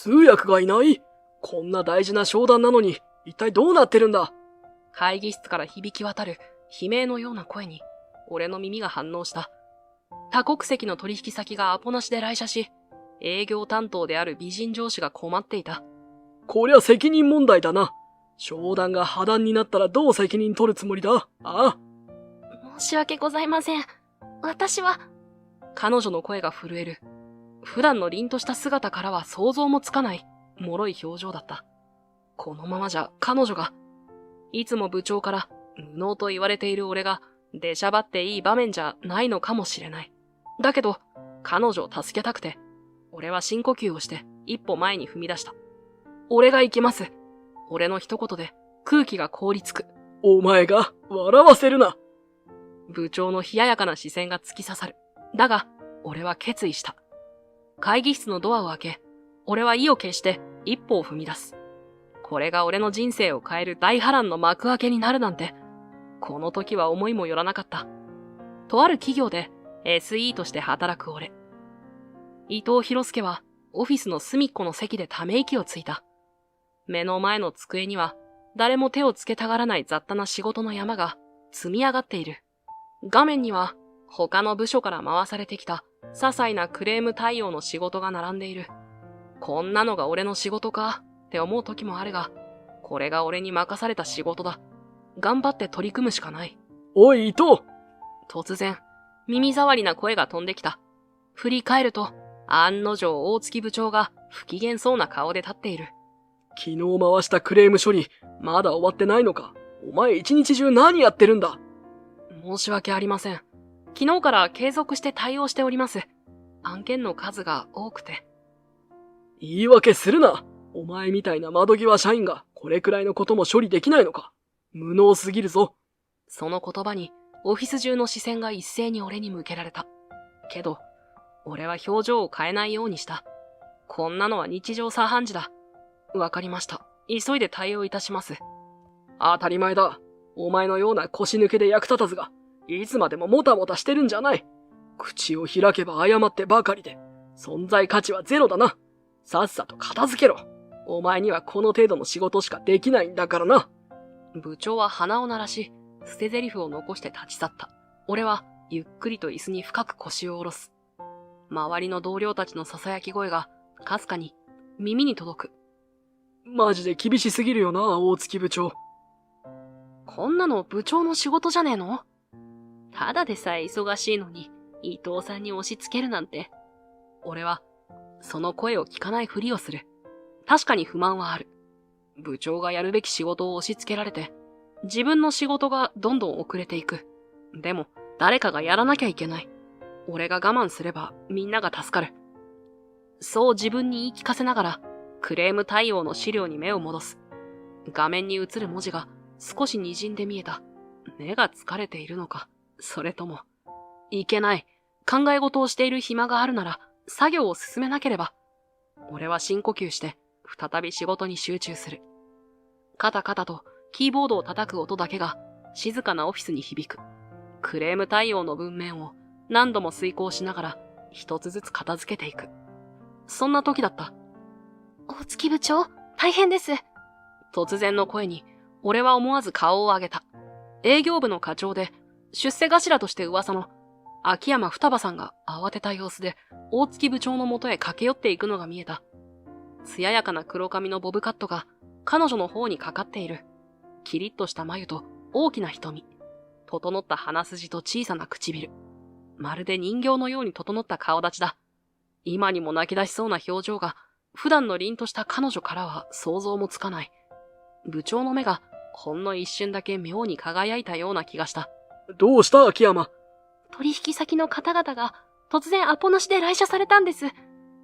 通訳がいない？こんな大事な商談なのに、一体どうなってるんだ？会議室から響き渡る悲鳴のような声に、俺の耳が反応した。多国籍の取引先がアポなしで来社し、営業担当である美人上司が困っていた。こりゃ責任問題だな。商談が破談になったらどう責任取るつもりだ？ああ。申し訳ございません。私は。彼女の声が震える。普段の凛とした姿からは想像もつかない、脆い表情だった。このままじゃ彼女が、いつも部長から無能と言われている俺が出しゃばっていい場面じゃないのかもしれない。だけど、彼女を助けたくて、俺は深呼吸をして一歩前に踏み出した。俺が行きます。俺の一言で空気が凍りつく。お前が笑わせるな。部長の冷ややかな視線が突き刺さる。だが、俺は決意した。会議室のドアを開け、俺は意を決して一歩を踏み出す。これが俺の人生を変える大波乱の幕開けになるなんて、この時は思いもよらなかった。とある企業で SE として働く俺。伊藤博介はオフィスの隅っこの席でため息をついた。目の前の机には誰も手をつけたがらない雑多な仕事の山が積み上がっている。画面には他の部署から回されてきた些細なクレーム対応の仕事が並んでいる。こんなのが俺の仕事かって思う時もあるが、これが俺に任された仕事だ。頑張って取り組むしかない。おい、伊藤！突然、耳障りな声が飛んできた。振り返ると、案の定大月部長が不機嫌そうな顔で立っている。昨日回したクレーム処理、まだ終わってないのか？お前一日中何やってるんだ？申し訳ありません。昨日から継続して対応しております。案件の数が多くて。言い訳するな。お前みたいな窓際社員がこれくらいのことも処理できないのか？無能すぎるぞ。その言葉にオフィス中の視線が一斉に俺に向けられた。けど、俺は表情を変えないようにした。こんなのは日常茶飯事だ。わかりました。急いで対応いたします。当たり前だ。お前のような腰抜けで役立たずが、いつまでももたもたしてるんじゃない。口を開けば謝ってばかりで、存在価値はゼロだな。さっさと片付けろ。お前にはこの程度の仕事しかできないんだからな。部長は鼻を鳴らし、捨て台詞を残して立ち去った。俺はゆっくりと椅子に深く腰を下ろす。周りの同僚たちの囁き声がかすかに耳に届く。マジで厳しすぎるよな、大月部長。こんなの部長の仕事じゃねえの？ただでさえ忙しいのに伊藤さんに押し付けるなんて。俺はその声を聞かないふりをする。確かに不満はある。部長がやるべき仕事を押し付けられて、自分の仕事がどんどん遅れていく。でも誰かがやらなきゃいけない。俺が我慢すればみんなが助かる。そう自分に言い聞かせながら、クレーム対応の資料に目を戻す。画面に映る文字が少し滲んで見えた。目が疲れているのか、それとも。いけない。考え事をしている暇があるなら、作業を進めなければ。俺は深呼吸して、再び仕事に集中する。カタカタとキーボードを叩く音だけが、静かなオフィスに響く。クレーム対応の文面を何度も遂行しながら、一つずつ片付けていく。そんな時だった。大月部長、大変です。突然の声に、俺は思わず顔を上げた。営業部の課長で、出世頭として噂の、秋山双葉さんが慌てた様子で、大月部長の元へ駆け寄っていくのが見えた。艶やかな黒髪のボブカットが、彼女の方にかかっている。キリッとした眉と大きな瞳。整った鼻筋と小さな唇。まるで人形のように整った顔立ちだ。今にも泣き出しそうな表情が、普段の凛とした彼女からは想像もつかない。部長の目がほんの一瞬だけ妙に輝いたような気がした。どうした秋山？取引先の方々が突然アポなしで来社されたんです。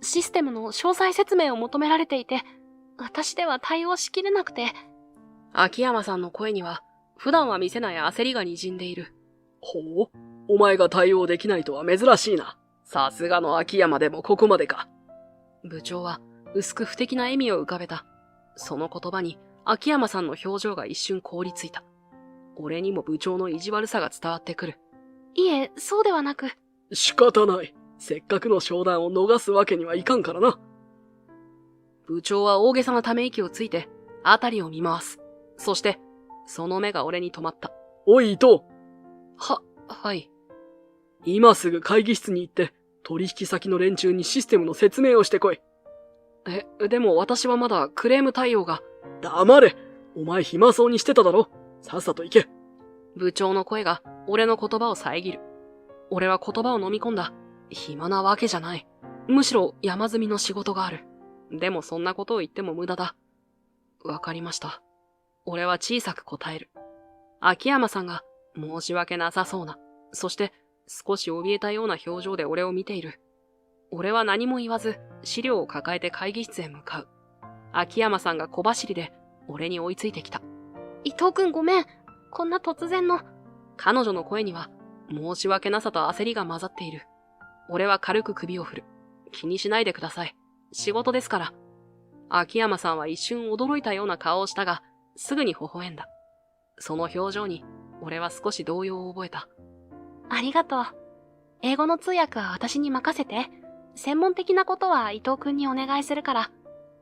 システムの詳細説明を求められていて、私では対応しきれなくて。秋山さんの声には普段は見せない焦りが滲んでいる。ほう？お前が対応できないとは珍しいな。さすがの秋山でもここまでか。部長は薄く不敵な笑みを浮かべた。その言葉に秋山さんの表情が一瞬凍りついた。俺にも部長の意地悪さが伝わってくる。いえ、そうではなく。仕方ない。せっかくの商談を逃すわけにはいかんからな。部長は大げさなため息をついて、あたりを見回す。そして、その目が俺に止まった。おい、伊藤。はい。今すぐ会議室に行って、取引先の連中にシステムの説明をしてこい。でも私はまだクレーム対応が。黙れ。お前暇そうにしてただろ。さっさと行け。部長の声が俺の言葉を遮る。俺は言葉を飲み込んだ。暇なわけじゃない。むしろ山積みの仕事がある。でもそんなことを言っても無駄だ。わかりました。俺は小さく答える。秋山さんが申し訳なさそうな、そして少し怯えたような表情で俺を見ている。俺は何も言わず資料を抱えて会議室へ向かう。秋山さんが小走りで俺に追いついてきた。伊藤くんごめん。こんな突然の。彼女の声には申し訳なさと焦りが混ざっている。俺は軽く首を振る。気にしないでください。仕事ですから。秋山さんは一瞬驚いたような顔をしたが、すぐに微笑んだ。その表情に俺は少し動揺を覚えた。ありがとう。英語の通訳は私に任せて。専門的なことは伊藤くんにお願いするから。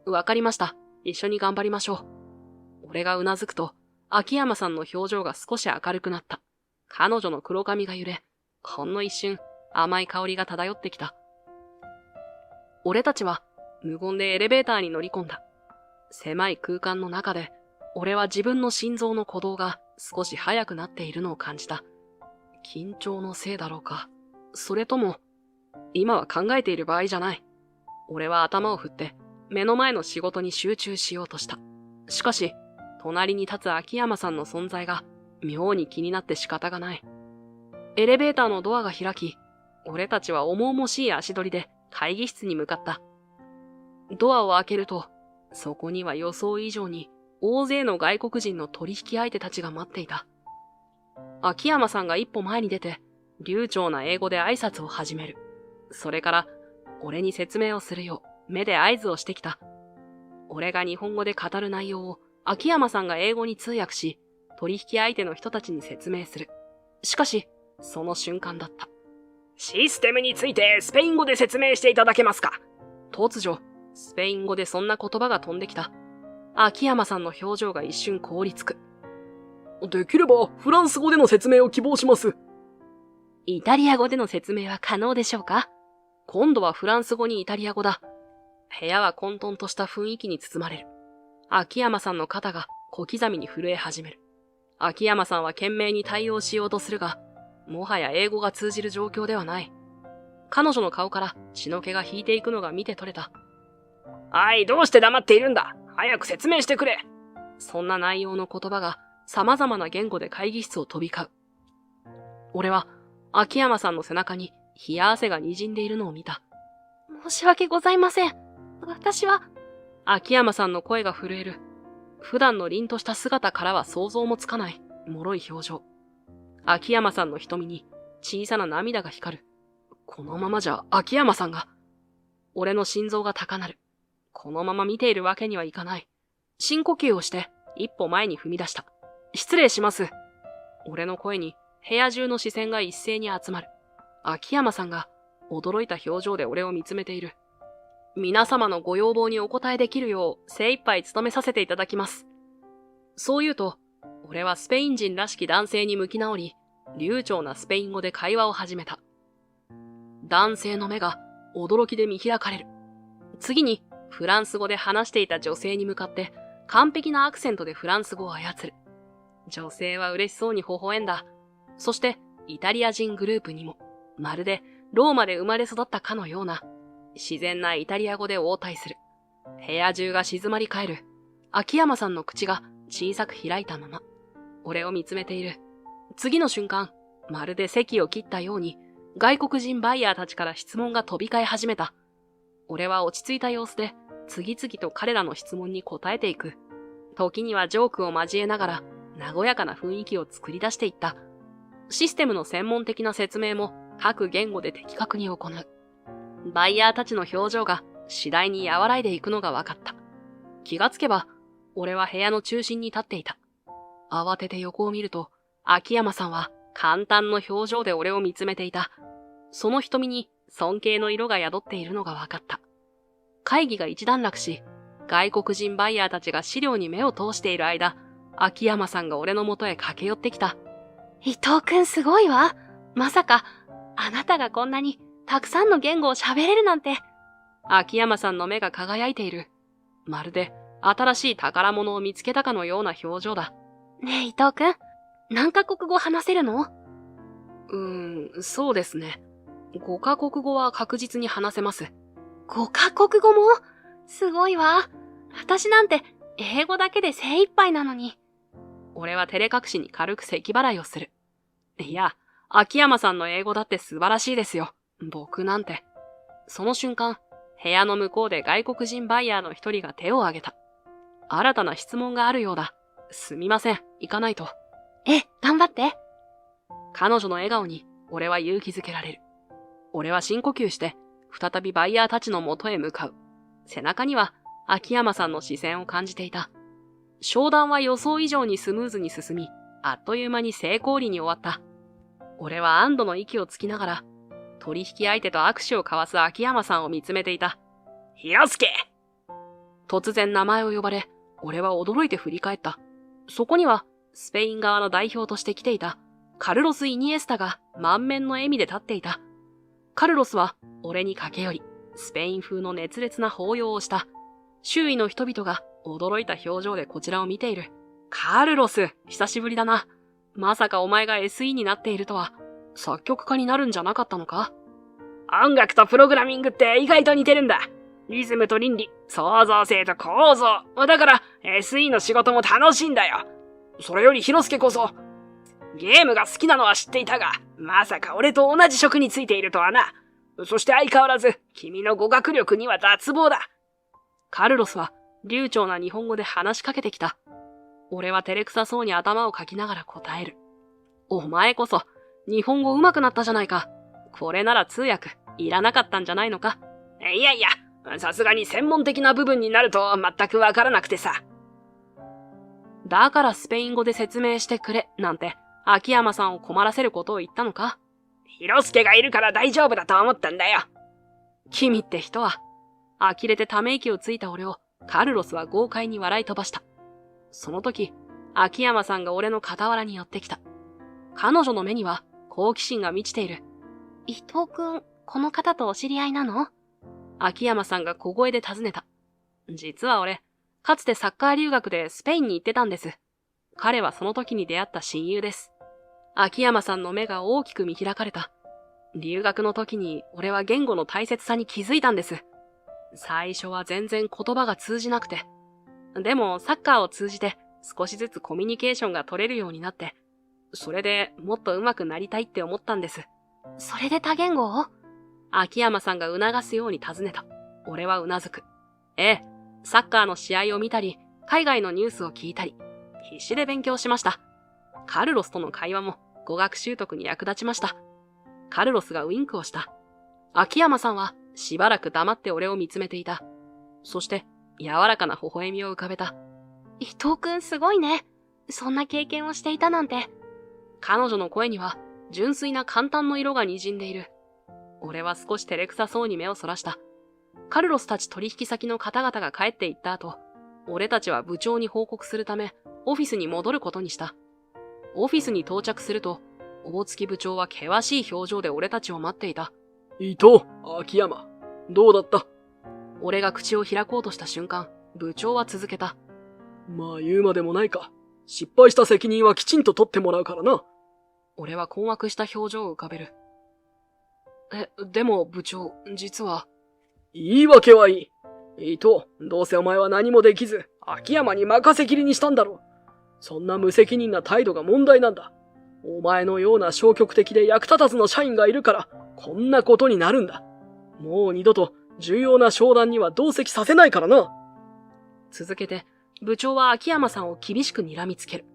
わかりました。一緒に頑張りましょう。俺がうなずくと、秋山さんの表情が少し明るくなった。彼女の黒髪が揺れ、ほんの一瞬甘い香りが漂ってきた。俺たちは無言でエレベーターに乗り込んだ。狭い空間の中で、俺は自分の心臓の鼓動が少し速くなっているのを感じた。緊張のせいだろうか。それとも、今は考えている場合じゃない。俺は頭を振って目の前の仕事に集中しようとした。しかし、隣に立つ秋山さんの存在が妙に気になって仕方がない。エレベーターのドアが開き、俺たちは重々しい足取りで会議室に向かった。ドアを開けると、そこには予想以上に大勢の外国人の取引相手たちが待っていた。秋山さんが一歩前に出て、流暢な英語で挨拶を始める。それから、俺に説明をするよう目で合図をしてきた。俺が日本語で語る内容を秋山さんが英語に通訳し、取引相手の人たちに説明する。しかし、その瞬間だった。システムについてスペイン語で説明していただけますか？突如、スペイン語でそんな言葉が飛んできた。秋山さんの表情が一瞬凍りつく。できればフランス語での説明を希望します。イタリア語での説明は可能でしょうか？今度はフランス語にイタリア語だ。部屋は混沌とした雰囲気に包まれる。秋山さんの肩が小刻みに震え始める。秋山さんは懸命に対応しようとするが、もはや英語が通じる状況ではない。彼女の顔から血の気が引いていくのが見て取れた。はい、どうして黙っているんだ？早く説明してくれ。そんな内容の言葉が様々な言語で会議室を飛び交う。俺は秋山さんの背中に冷や汗が滲んでいるのを見た。申し訳ございません。私は。秋山さんの声が震える。普段の凛とした姿からは想像もつかない脆い表情。秋山さんの瞳に小さな涙が光る。このままじゃ秋山さんが。俺の心臓が高鳴る。このまま見ているわけにはいかない。深呼吸をして一歩前に踏み出した。失礼します。俺の声に部屋中の視線が一斉に集まる。秋山さんが驚いた表情で俺を見つめている。皆様のご要望にお応えできるよう精一杯努めさせていただきます。そう言うと、俺はスペイン人らしき男性に向き直り、流暢なスペイン語で会話を始めた。男性の目が驚きで見開かれる。次にフランス語で話していた女性に向かって完璧なアクセントでフランス語を操る。女性は嬉しそうに微笑んだ。そしてイタリア人グループにも、まるでローマで生まれ育ったかのような自然なイタリア語で応対する。部屋中が静まり返る。秋山さんの口が小さく開いたまま、俺を見つめている。次の瞬間、まるで席を切ったように、外国人バイヤーたちから質問が飛び交い始めた。俺は落ち着いた様子で、次々と彼らの質問に答えていく。時にはジョークを交えながら、和やかな雰囲気を作り出していった。システムの専門的な説明も各言語で的確に行う。バイヤーたちの表情が次第に和らいでいくのが分かった。気がつけば、俺は部屋の中心に立っていた。慌てて横を見ると、秋山さんは簡単の表情で俺を見つめていた。その瞳に尊敬の色が宿っているのが分かった。会議が一段落し、外国人バイヤーたちが資料に目を通している間、秋山さんが俺の元へ駆け寄ってきた。伊藤くんすごいわ。まさか、あなたがこんなにたくさんの言語を喋れるなんて。秋山さんの目が輝いている。まるで新しい宝物を見つけたかのような表情だ。ねえ伊藤くん、何カ国語話せるの？そうですね。5カ国語は確実に話せます。5カ国語も？すごいわ。私なんて英語だけで精一杯なのに。俺は照れ隠しに軽く咳払いをする。いや、秋山さんの英語だって素晴らしいですよ。僕なんて。その瞬間、部屋の向こうで外国人バイヤーの一人が手を挙げた。新たな質問があるようだ。すみません、行かないと。頑張って。彼女の笑顔に俺は勇気づけられる。俺は深呼吸して、再びバイヤーたちの元へ向かう。背中には秋山さんの視線を感じていた。商談は予想以上にスムーズに進み、あっという間に成功裏に終わった。俺は安堵の息をつきながら、取引相手と握手を交わす秋山さんを見つめていた。広助！突然名前を呼ばれ、俺は驚いて振り返った。そこには、スペイン側の代表として来ていた、カルロス・イニエスタが満面の笑みで立っていた。カルロスは、俺に駆け寄り、スペイン風の熱烈な抱擁をした。周囲の人々が驚いた表情でこちらを見ている。カルロス、久しぶりだな。まさかお前が SE になっているとは、作曲家になるんじゃなかったのか？音楽とプログラミングって意外と似てるんだ。リズムと倫理、創造性と構造。だから SE の仕事も楽しいんだよ。それより広助こそ、ゲームが好きなのは知っていたが、まさか俺と同じ職についているとはな。そして相変わらず、君の語学力には脱帽だ。カルロスは流暢な日本語で話しかけてきた。俺は照れくさそうに頭をかきながら答える。お前こそ、日本語上手くなったじゃないか。これなら通訳、いらなかったんじゃないのか？いやいや、さすがに専門的な部分になると全くわからなくてさ。だからスペイン語で説明してくれ、なんて、秋山さんを困らせることを言ったのか？広助がいるから大丈夫だと思ったんだよ。君って人は、呆れてため息をついた俺を、カルロスは豪快に笑い飛ばした。その時、秋山さんが俺の傍らに寄ってきた。彼女の目には好奇心が満ちている。伊藤くん、この方とお知り合いなの？秋山さんが小声で尋ねた。実は俺、かつてサッカー留学でスペインに行ってたんです。彼はその時に出会った親友です。秋山さんの目が大きく見開かれた。留学の時に俺は言語の大切さに気づいたんです。最初は全然言葉が通じなくて。でもサッカーを通じて少しずつコミュニケーションが取れるようになって、それでもっと上手くなりたいって思ったんです。それで多言語を？秋山さんが促すように尋ねた。俺はうなずく。ええ、サッカーの試合を見たり、海外のニュースを聞いたり、必死で勉強しました。カルロスとの会話も語学習得に役立ちました。カルロスがウインクをした。秋山さんはしばらく黙って俺を見つめていた。そして柔らかな微笑みを浮かべた。伊藤くんすごいね。そんな経験をしていたなんて。彼女の声には純粋な感嘆の色が滲んでいる。俺は少し照れくさそうに目をそらした。カルロスたち取引先の方々が帰っていった後、俺たちは部長に報告するためオフィスに戻ることにした。オフィスに到着すると、大月部長は険しい表情で俺たちを待っていた。伊藤、秋山、どうだった？俺が口を開こうとした瞬間、部長は続けた。まあ言うまでもないか。失敗した責任はきちんと取ってもらうからな。俺は困惑した表情を浮かべる。でも部長、実は。言い訳はいい。伊藤、どうせお前は何もできず、秋山に任せきりにしたんだろう。そんな無責任な態度が問題なんだ。お前のような消極的で役立たずの社員がいるから、こんなことになるんだ。もう二度と重要な商談には同席させないからな。続けて、部長は秋山さんを厳しく睨みつける。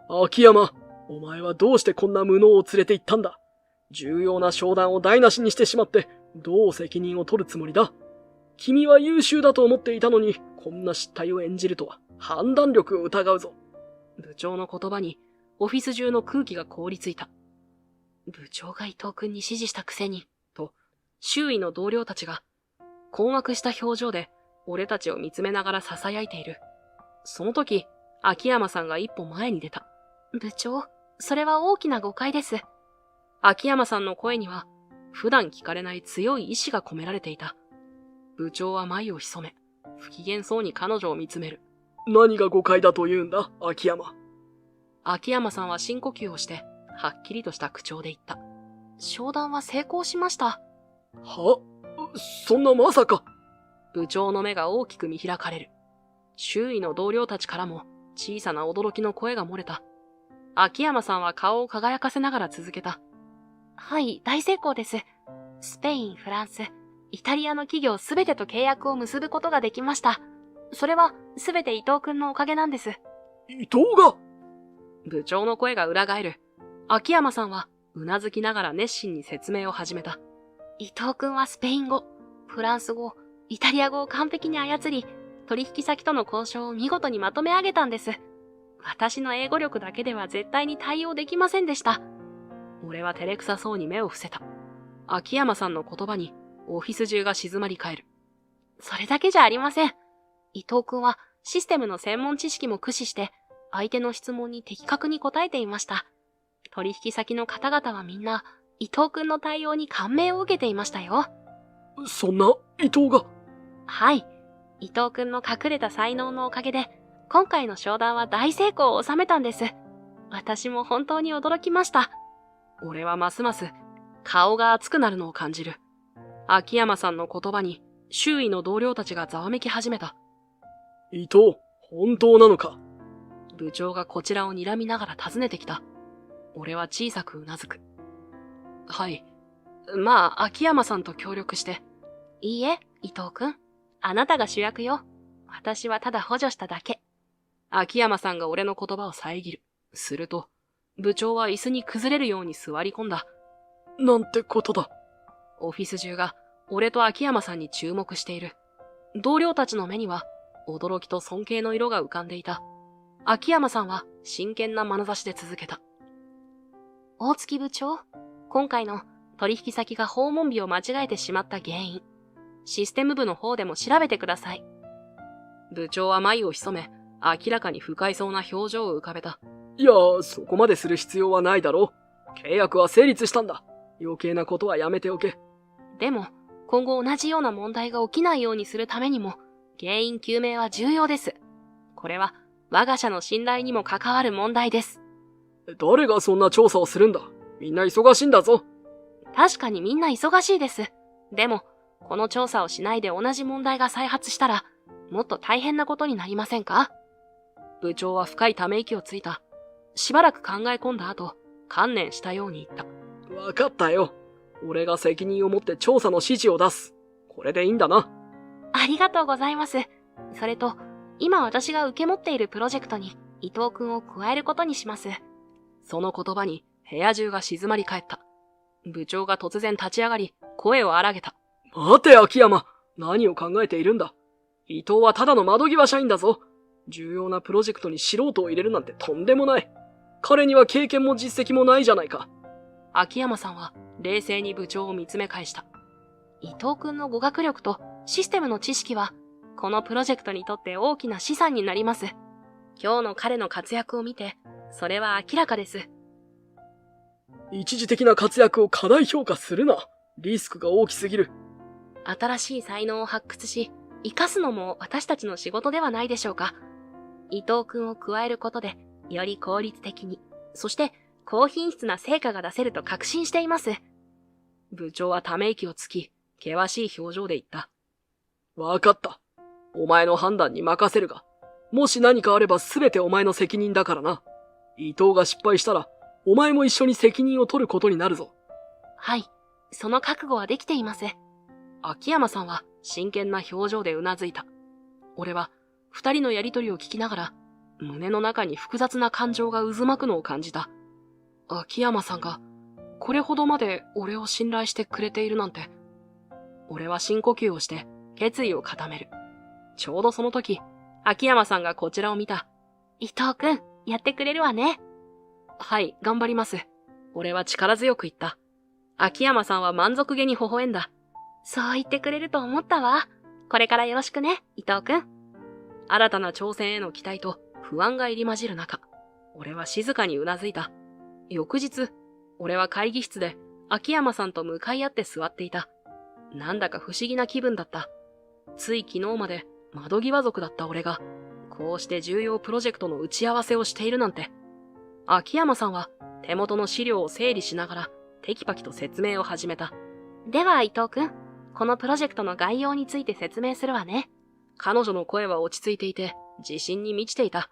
秋山、お前はどうしてこんな無能を連れて行ったんだ。重要な商談を台無しにしてしまって、どう責任を取るつもりだ。君は優秀だと思っていたのに、こんな失態を演じるとは、判断力を疑うぞ。部長の言葉に、オフィス中の空気が凍りついた。部長が伊藤君に指示したくせに、と、周囲の同僚たちが、困惑した表情で、俺たちを見つめながら囁いている。その時、秋山さんが一歩前に出た。部長、それは大きな誤解です。秋山さんの声には、普段聞かれない強い意志が込められていた。部長は眉を潜め、不機嫌そうに彼女を見つめる。何が誤解だと言うんだ、秋山。秋山さんは深呼吸をして、はっきりとした口調で言った。商談は成功しました。は？そんなまさか。部長の目が大きく見開かれる。周囲の同僚たちからも小さな驚きの声が漏れた。秋山さんは顔を輝かせながら続けた。はい、大成功です。スペイン、フランス、イタリアの企業すべてと契約を結ぶことができました。それはすべて伊藤くんのおかげなんです。伊藤が？部長の声が裏返る。秋山さんはうなずきながら熱心に説明を始めた。伊藤くんはスペイン語、フランス語、イタリア語を完璧に操り、取引先との交渉を見事にまとめ上げたんです。私の英語力だけでは絶対に対応できませんでした。俺は照れくさそうに目を伏せた。秋山さんの言葉にオフィス中が静まり返る。それだけじゃありません。伊藤くんはシステムの専門知識も駆使して、相手の質問に的確に答えていました。取引先の方々はみんな、伊藤くんの対応に感銘を受けていましたよ。そんな伊藤が？はい。伊藤くんの隠れた才能のおかげで、今回の商談は大成功を収めたんです。私も本当に驚きました。俺はますます顔が熱くなるのを感じる。秋山さんの言葉に周囲の同僚たちがざわめき始めた。伊藤、本当なのか？部長がこちらを睨みながら尋ねてきた。俺は小さくうなずく。はい。まあ、秋山さんと協力して。いいえ、伊藤くん。あなたが主役よ。私はただ補助しただけ。秋山さんが俺の言葉を遮る。すると、部長は椅子に崩れるように座り込んだ。なんてことだ。オフィス中が俺と秋山さんに注目している。同僚たちの目には驚きと尊敬の色が浮かんでいた。秋山さんは真剣な眼差しで続けた。大月部長、今回の取引先が訪問日を間違えてしまった原因、システム部の方でも調べてください。部長は眉を潜め、明らかに不快そうな表情を浮かべた。いや、そこまでする必要はないだろう。契約は成立したんだ。余計なことはやめておけ。でも、今後同じような問題が起きないようにするためにも、原因究明は重要です。これは、我が社の信頼にも関わる問題です。誰がそんな調査をするんだ？みんな忙しいんだぞ。確かにみんな忙しいです。でも、この調査をしないで同じ問題が再発したら、もっと大変なことになりませんか？部長は深いため息をついた。しばらく考え込んだ後、観念したように言った。わかったよ。俺が責任を持って調査の指示を出す。これでいいんだな。ありがとうございます。それと、今私が受け持っているプロジェクトに伊藤くんを加えることにします。その言葉に部屋中が静まり返った。部長が突然立ち上がり、声を荒げた。待て、秋山。何を考えているんだ。伊藤はただの窓際社員だぞ。重要なプロジェクトに素人を入れるなんてとんでもない。彼には経験も実績もないじゃないか。秋山さんは冷静に部長を見つめ返した。伊藤くんの語学力とシステムの知識は、このプロジェクトにとって大きな資産になります。今日の彼の活躍を見て、それは明らかです。一時的な活躍を過大評価するな。リスクが大きすぎる。新しい才能を発掘し、活かすのも私たちの仕事ではないでしょうか。伊藤くんを加えることで、より効率的に、そして高品質な成果が出せると確信しています。部長はため息をつき、険しい表情で言った。わかった。お前の判断に任せるが、もし何かあれば全てお前の責任だからな。伊藤が失敗したら、お前も一緒に責任を取ることになるぞ。はい、その覚悟はできています。秋山さんは真剣な表情でうなずいた。俺は二人のやりとりを聞きながら、胸の中に複雑な感情が渦巻くのを感じた。秋山さんが、これほどまで俺を信頼してくれているなんて。俺は深呼吸をして決意を固める。ちょうどその時、秋山さんがこちらを見た。伊藤くん、やってくれるわね。はい、頑張ります。俺は力強く言った。秋山さんは満足げに微笑んだ。そう言ってくれると思ったわ。これからよろしくね、伊藤くん。新たな挑戦への期待と不安が入り混じる中、俺は静かにうなずいた。翌日、俺は会議室で秋山さんと向かい合って座っていた。なんだか不思議な気分だった。つい昨日まで窓際族だった俺が、こうして重要プロジェクトの打ち合わせをしているなんて。秋山さんは手元の資料を整理しながらテキパキと説明を始めた。では伊藤くん、このプロジェクトの概要について説明するわね。彼女の声は落ち着いていて自信に満ちていた。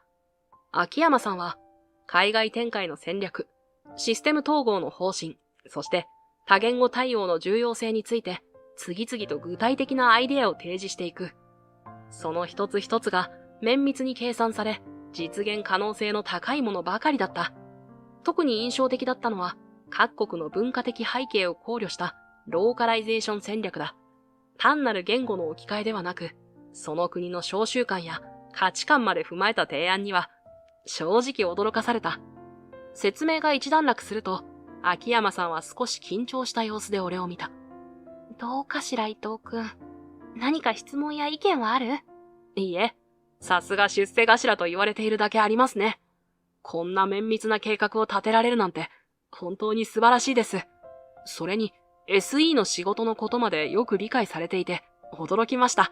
秋山さんは海外展開の戦略、システム統合の方針、そして多言語対応の重要性について次々と具体的なアイデアを提示していく。その一つ一つが綿密に計算され、実現可能性の高いものばかりだった。特に印象的だったのは、各国の文化的背景を考慮したローカライゼーション戦略だ。単なる言語の置き換えではなく、その国の召集感や価値観まで踏まえた提案には、正直驚かされた。説明が一段落すると、秋山さんは少し緊張した様子で俺を見た。どうかしら伊藤くん。何か質問や意見はある？いいえ、さすが出世頭と言われているだけありますね。こんな綿密な計画を立てられるなんて、本当に素晴らしいです。それに、SE の仕事のことまでよく理解されていて、驚きました。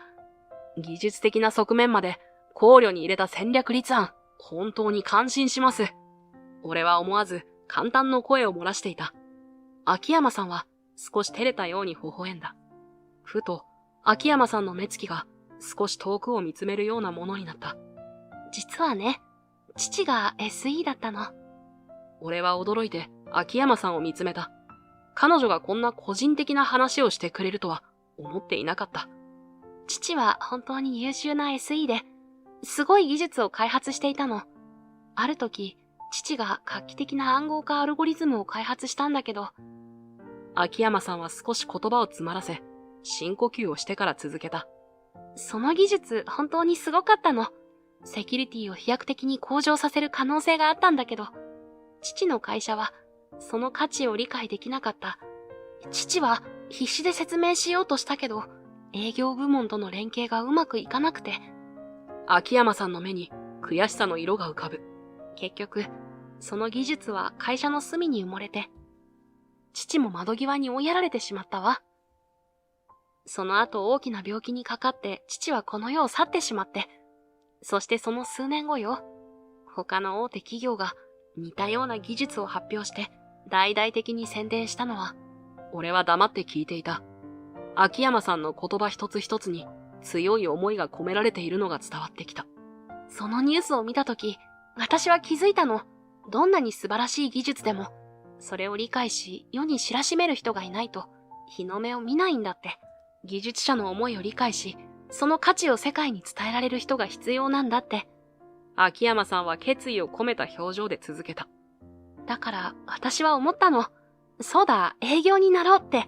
技術的な側面まで考慮に入れた戦略立案、本当に感心します。俺は思わず簡単の声を漏らしていた。秋山さんは少し照れたように微笑んだ。ふと、秋山さんの目つきが少し遠くを見つめるようなものになった。実はね、父が SE だったの。俺は驚いて秋山さんを見つめた。彼女がこんな個人的な話をしてくれるとは思っていなかった。父は本当に優秀な SE で、すごい技術を開発していたの。ある時、父が画期的な暗号化アルゴリズムを開発したんだけど、秋山さんは少し言葉を詰まらせ、深呼吸をしてから続けた。その技術本当にすごかったの。セキュリティを飛躍的に向上させる可能性があったんだけど、父の会社はその価値を理解できなかった。父は必死で説明しようとしたけど、営業部門との連携がうまくいかなくて。秋山さんの目に悔しさの色が浮かぶ。結局、その技術は会社の隅に埋もれて、父も窓際に追いやられてしまったわ。その後大きな病気にかかって父はこの世を去ってしまって、そしてその数年後よ、他の大手企業が似たような技術を発表して大々的に宣伝したのは、俺は黙って聞いていた。秋山さんの言葉一つ一つに強い思いが込められているのが伝わってきた。そのニュースを見たとき、私は気づいたの。どんなに素晴らしい技術でも、それを理解し世に知らしめる人がいないと日の目を見ないんだって。技術者の思いを理解し、その価値を世界に伝えられる人が必要なんだって。秋山さんは決意を込めた表情で続けた。だから私は思ったの。そうだ、営業になろうって。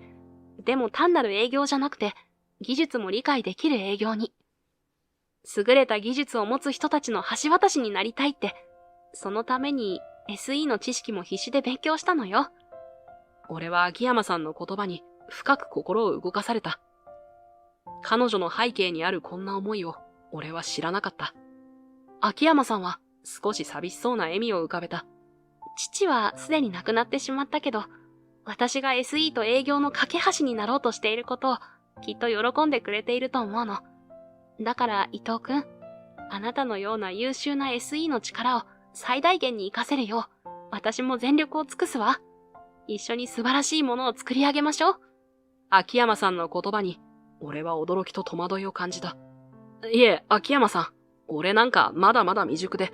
でも単なる営業じゃなくて、技術も理解できる営業に。優れた技術を持つ人たちの橋渡しになりたいって。そのために SE の知識も必死で勉強したのよ。俺は秋山さんの言葉に深く心を動かされた。彼女の背景にあるこんな思いを俺は知らなかった。秋山さんは少し寂しそうな笑みを浮かべた。父はすでに亡くなってしまったけど、私が SE と営業の架け橋になろうとしていることをきっと喜んでくれていると思うの。だから伊藤くん、あなたのような優秀な SE の力を最大限に活かせるよう、私も全力を尽くすわ。一緒に素晴らしいものを作り上げましょう。秋山さんの言葉に俺は驚きと戸惑いを感じた。いえ、秋山さん、俺なんかまだまだ未熟で、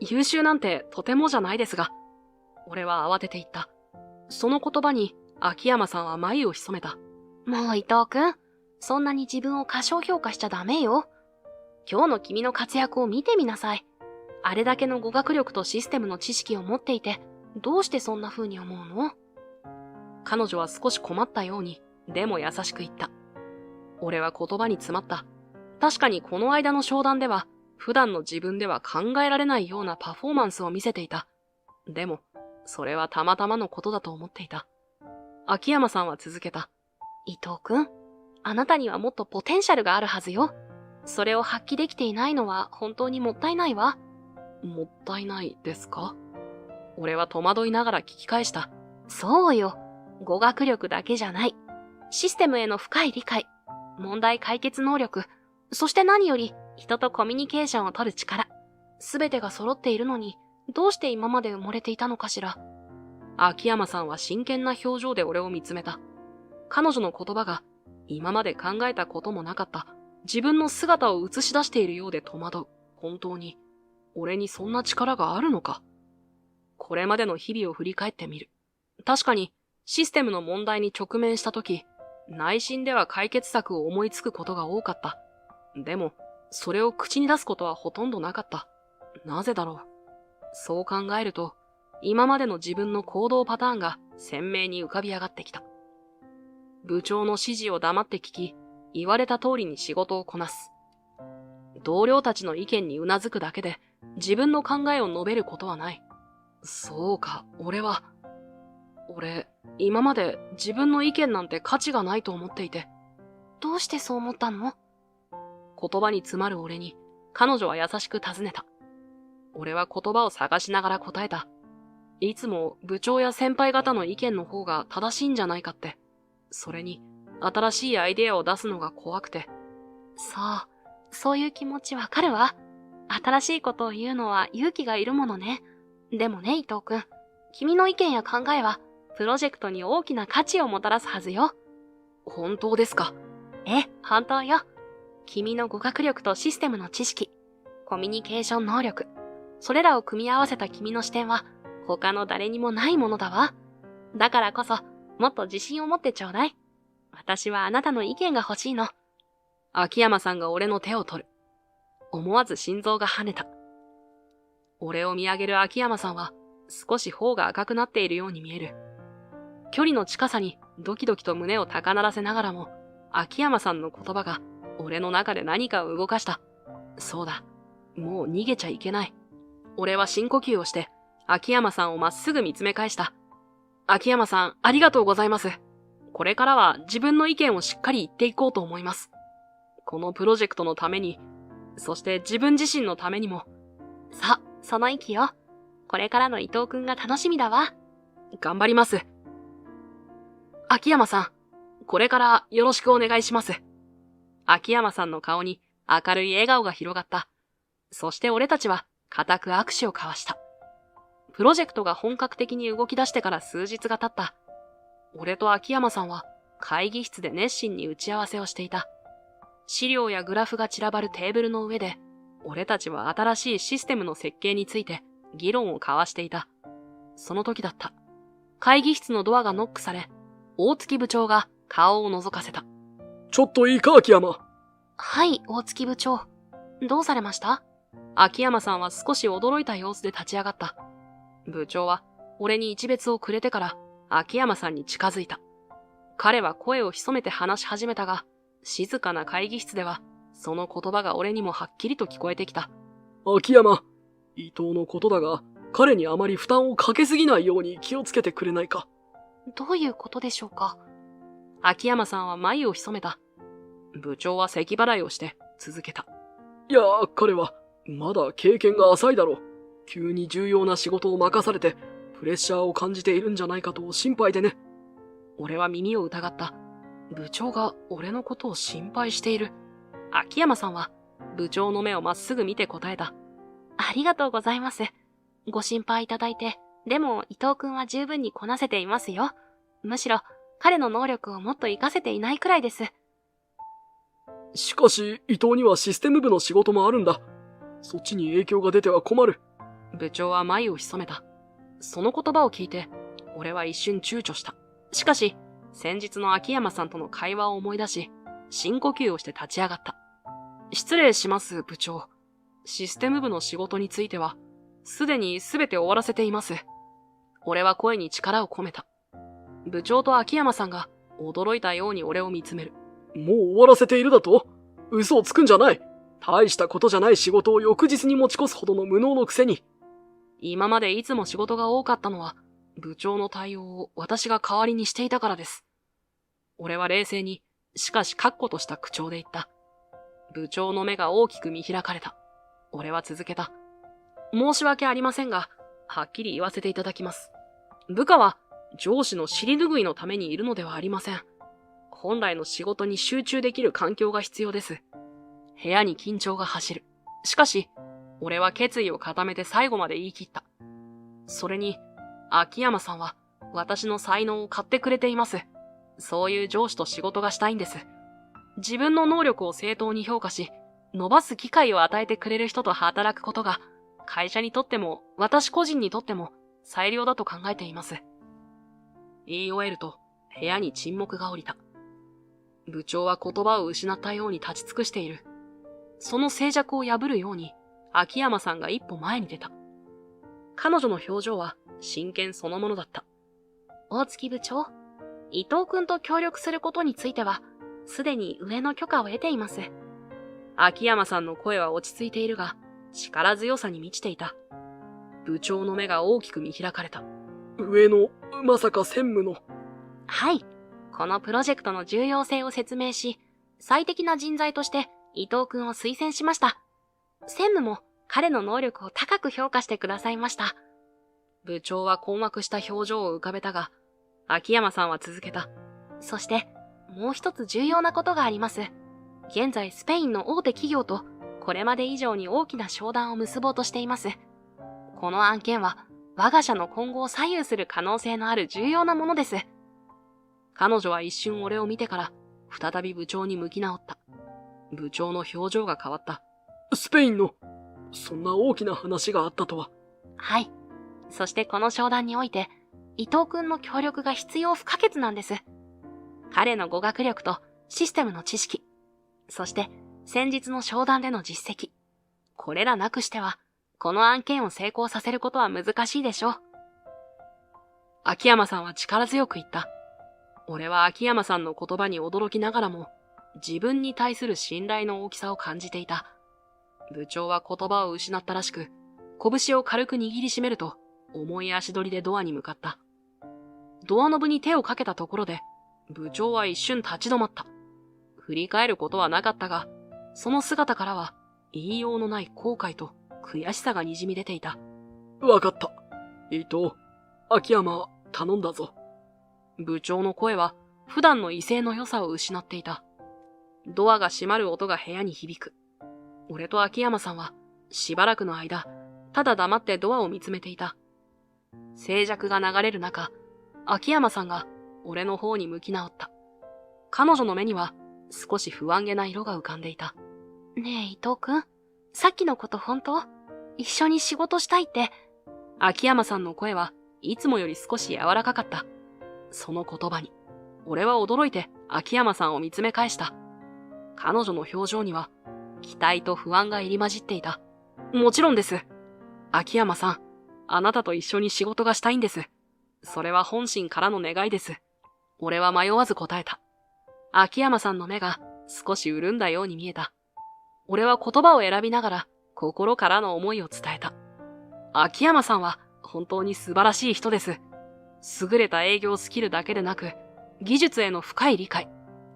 優秀なんてとてもじゃないですが、俺は慌てて言った。その言葉に秋山さんは眉を潜めた。もう伊藤くん、そんなに自分を過小評価しちゃダメよ。今日の君の活躍を見てみなさい。あれだけの語学力とシステムの知識を持っていて、どうしてそんな風に思うの？彼女は少し困ったように、でも優しく言った。俺は言葉に詰まった。確かにこの間の商談では、普段の自分では考えられないようなパフォーマンスを見せていた。でも、それはたまたまのことだと思っていた。秋山さんは続けた。伊藤くん、あなたにはもっとポテンシャルがあるはずよ。それを発揮できていないのは本当にもったいないわ。もったいないですか？俺は戸惑いながら聞き返した。そうよ。語学力だけじゃない。システムへの深い理解、問題解決能力、そして何より人とコミュニケーションを取る力。すべてが揃っているのに、どうして今まで埋もれていたのかしら。秋山さんは真剣な表情で俺を見つめた。彼女の言葉が今まで考えたこともなかった自分の姿を映し出しているようで戸惑う。本当に俺にそんな力があるのか。これまでの日々を振り返ってみる。確かにシステムの問題に直面したとき、内心では解決策を思いつくことが多かった。でも、それを口に出すことはほとんどなかった。なぜだろう。そう考えると、今までの自分の行動パターンが鮮明に浮かび上がってきた。部長の指示を黙って聞き、言われた通りに仕事をこなす。同僚たちの意見にうなずくだけで自分の考えを述べることはない。そうか、俺、今まで自分の意見なんて価値がないと思っていて。どうしてそう思ったの？言葉に詰まる俺に、彼女は優しく尋ねた。俺は言葉を探しながら答えた。いつも部長や先輩方の意見の方が正しいんじゃないかって。それに、新しいアイデアを出すのが怖くて。そういう気持ちわかるわ。新しいことを言うのは勇気がいるものね。でもね、伊藤くん。君の意見や考えは、プロジェクトに大きな価値をもたらすはずよ。本当ですか？本当よ。君の語学力とシステムの知識、コミュニケーション能力、それらを組み合わせた君の視点は、他の誰にもないものだわ。だからこそ、もっと自信を持ってちょうだい。私はあなたの意見が欲しいの。秋山さんが俺の手を取る。思わず心臓が跳ねた。俺を見上げる秋山さんは、少し頬が赤くなっているように見える。距離の近さにドキドキと胸を高鳴らせながらも、秋山さんの言葉が俺の中で何かを動かした。そうだ。もう逃げちゃいけない。俺は深呼吸をして、秋山さんをまっすぐ見つめ返した。秋山さん、ありがとうございます。これからは自分の意見をしっかり言っていこうと思います。このプロジェクトのために、そして自分自身のためにも。その息よ。これからの伊藤くんが楽しみだわ。頑張ります。秋山さん、これからよろしくお願いします。秋山さんの顔に明るい笑顔が広がった。そして俺たちは固く握手を交わした。プロジェクトが本格的に動き出してから数日が経った。俺と秋山さんは会議室で熱心に打ち合わせをしていた。資料やグラフが散らばるテーブルの上で、俺たちは新しいシステムの設計について議論を交わしていた。その時だった。会議室のドアがノックされ、大月部長が顔を覗かせた。ちょっといいか、秋山。はい、大月部長。どうされました？秋山さんは少し驚いた様子で立ち上がった。部長は俺に一別をくれてから秋山さんに近づいた。彼は声を潜めて話し始めたが、静かな会議室ではその言葉が俺にもはっきりと聞こえてきた。秋山、伊藤のことだが、彼にあまり負担をかけすぎないように気をつけてくれないか。どういうことでしょうか？秋山さんは眉を潜めた。部長は咳払いをして続けた。いや、彼はまだ経験が浅いだろう。急に重要な仕事を任されてプレッシャーを感じているんじゃないかと心配でね。俺は耳を疑った。部長が俺のことを心配している。秋山さんは部長の目をまっすぐ見て答えた。ありがとうございます。ご心配いただいて、でも伊藤くんは十分にこなせていますよ。むしろ彼の能力をもっと活かせていないくらいです。しかし伊藤にはシステム部の仕事もあるんだ。そっちに影響が出ては困る。部長は眉を潜めた。その言葉を聞いて、俺は一瞬躊躇した。しかし、先日の秋山さんとの会話を思い出し、深呼吸をして立ち上がった。失礼します、部長。システム部の仕事については、すでに全て終わらせています。俺は声に力を込めた。部長と秋山さんが驚いたように俺を見つめる。もう終わらせているだと？嘘をつくんじゃない。大したことじゃない仕事を翌日に持ち越すほどの無能のくせに。今までいつも仕事が多かったのは、部長の対応を私が代わりにしていたからです。俺は冷静にしかし確固とした口調で言った。部長の目が大きく見開かれた。俺は続けた。申し訳ありませんが、はっきり言わせていただきます。部下は上司の尻拭いのためにいるのではありません。本来の仕事に集中できる環境が必要です。部屋に緊張が走る。しかし、俺は決意を固めて最後まで言い切った。それに、秋山さんは私の才能を買ってくれています。そういう上司と仕事がしたいんです。自分の能力を正当に評価し、伸ばす機会を与えてくれる人と働くことが、会社にとっても、私個人にとっても、最良だと考えています。言い終えると、部屋に沈黙が降りた。部長は言葉を失ったように立ち尽くしている。その静寂を破るように、秋山さんが一歩前に出た。彼女の表情は真剣そのものだった。大月部長、伊藤くんと協力することについては、すでに上の許可を得ています。秋山さんの声は落ち着いているが、力強さに満ちていた。部長の目が大きく見開かれた。上の、まさか専務の。はい。このプロジェクトの重要性を説明し、最適な人材として伊藤くんを推薦しました。専務も彼の能力を高く評価してくださいました。部長は困惑した表情を浮かべたが、秋山さんは続けた。そして、もう一つ重要なことがあります。現在スペインの大手企業とこれまで以上に大きな商談を結ぼうとしています。この案件は我が社の今後を左右する可能性のある重要なものです。彼女は一瞬俺を見てから再び部長に向き直った。部長の表情が変わった。スペインの、そんな大きな話があったとは。はい。そしてこの商談において、伊藤くんの協力が必要不可欠なんです。彼の語学力とシステムの知識、そして先日の商談での実績。これらなくしては、この案件を成功させることは難しいでしょう。秋山さんは力強く言った。俺は秋山さんの言葉に驚きながらも、自分に対する信頼の大きさを感じていた。部長は言葉を失ったらしく、拳を軽く握りしめると、重い足取りでドアに向かった。ドアノブに手をかけたところで、部長は一瞬立ち止まった。振り返ることはなかったが、その姿からは言いようのない後悔と悔しさがにじみ出ていた。わかった。伊藤、秋山、頼んだぞ。部長の声は普段の威勢の良さを失っていた。ドアが閉まる音が部屋に響く。俺と秋山さんはしばらくの間、ただ黙ってドアを見つめていた。静寂が流れる中、秋山さんが俺の方に向き直った。彼女の目には少し不安げな色が浮かんでいた。ねえ伊藤くん、さっきのこと本当？一緒に仕事したいって。秋山さんの声はいつもより少し柔らかかった。その言葉に、俺は驚いて秋山さんを見つめ返した。彼女の表情には期待と不安が入り混じっていた。もちろんです。秋山さん、あなたと一緒に仕事がしたいんです。それは本心からの願いです。俺は迷わず答えた。秋山さんの目が少し潤んだように見えた。俺は言葉を選びながら心からの思いを伝えた。秋山さんは本当に素晴らしい人です。優れた営業スキルだけでなく、技術への深い理解、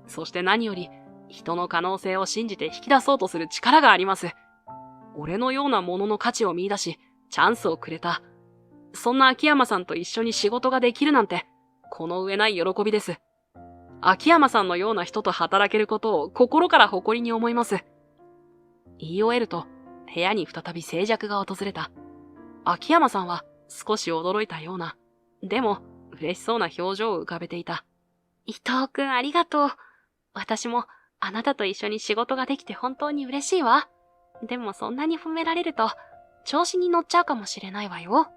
そして何より人の可能性を信じて引き出そうとする力があります。俺のようなものの価値を見出し、チャンスをくれた。そんな秋山さんと一緒に仕事ができるなんて、この上ない喜びです。秋山さんのような人と働けることを心から誇りに思います。言い終えると、部屋に再び静寂が訪れた。秋山さんは少し驚いたような、でも嬉しそうな表情を浮かべていた。伊藤くんありがとう。私もあなたと一緒に仕事ができて本当に嬉しいわ。でもそんなに褒められると、調子に乗っちゃうかもしれないわよ。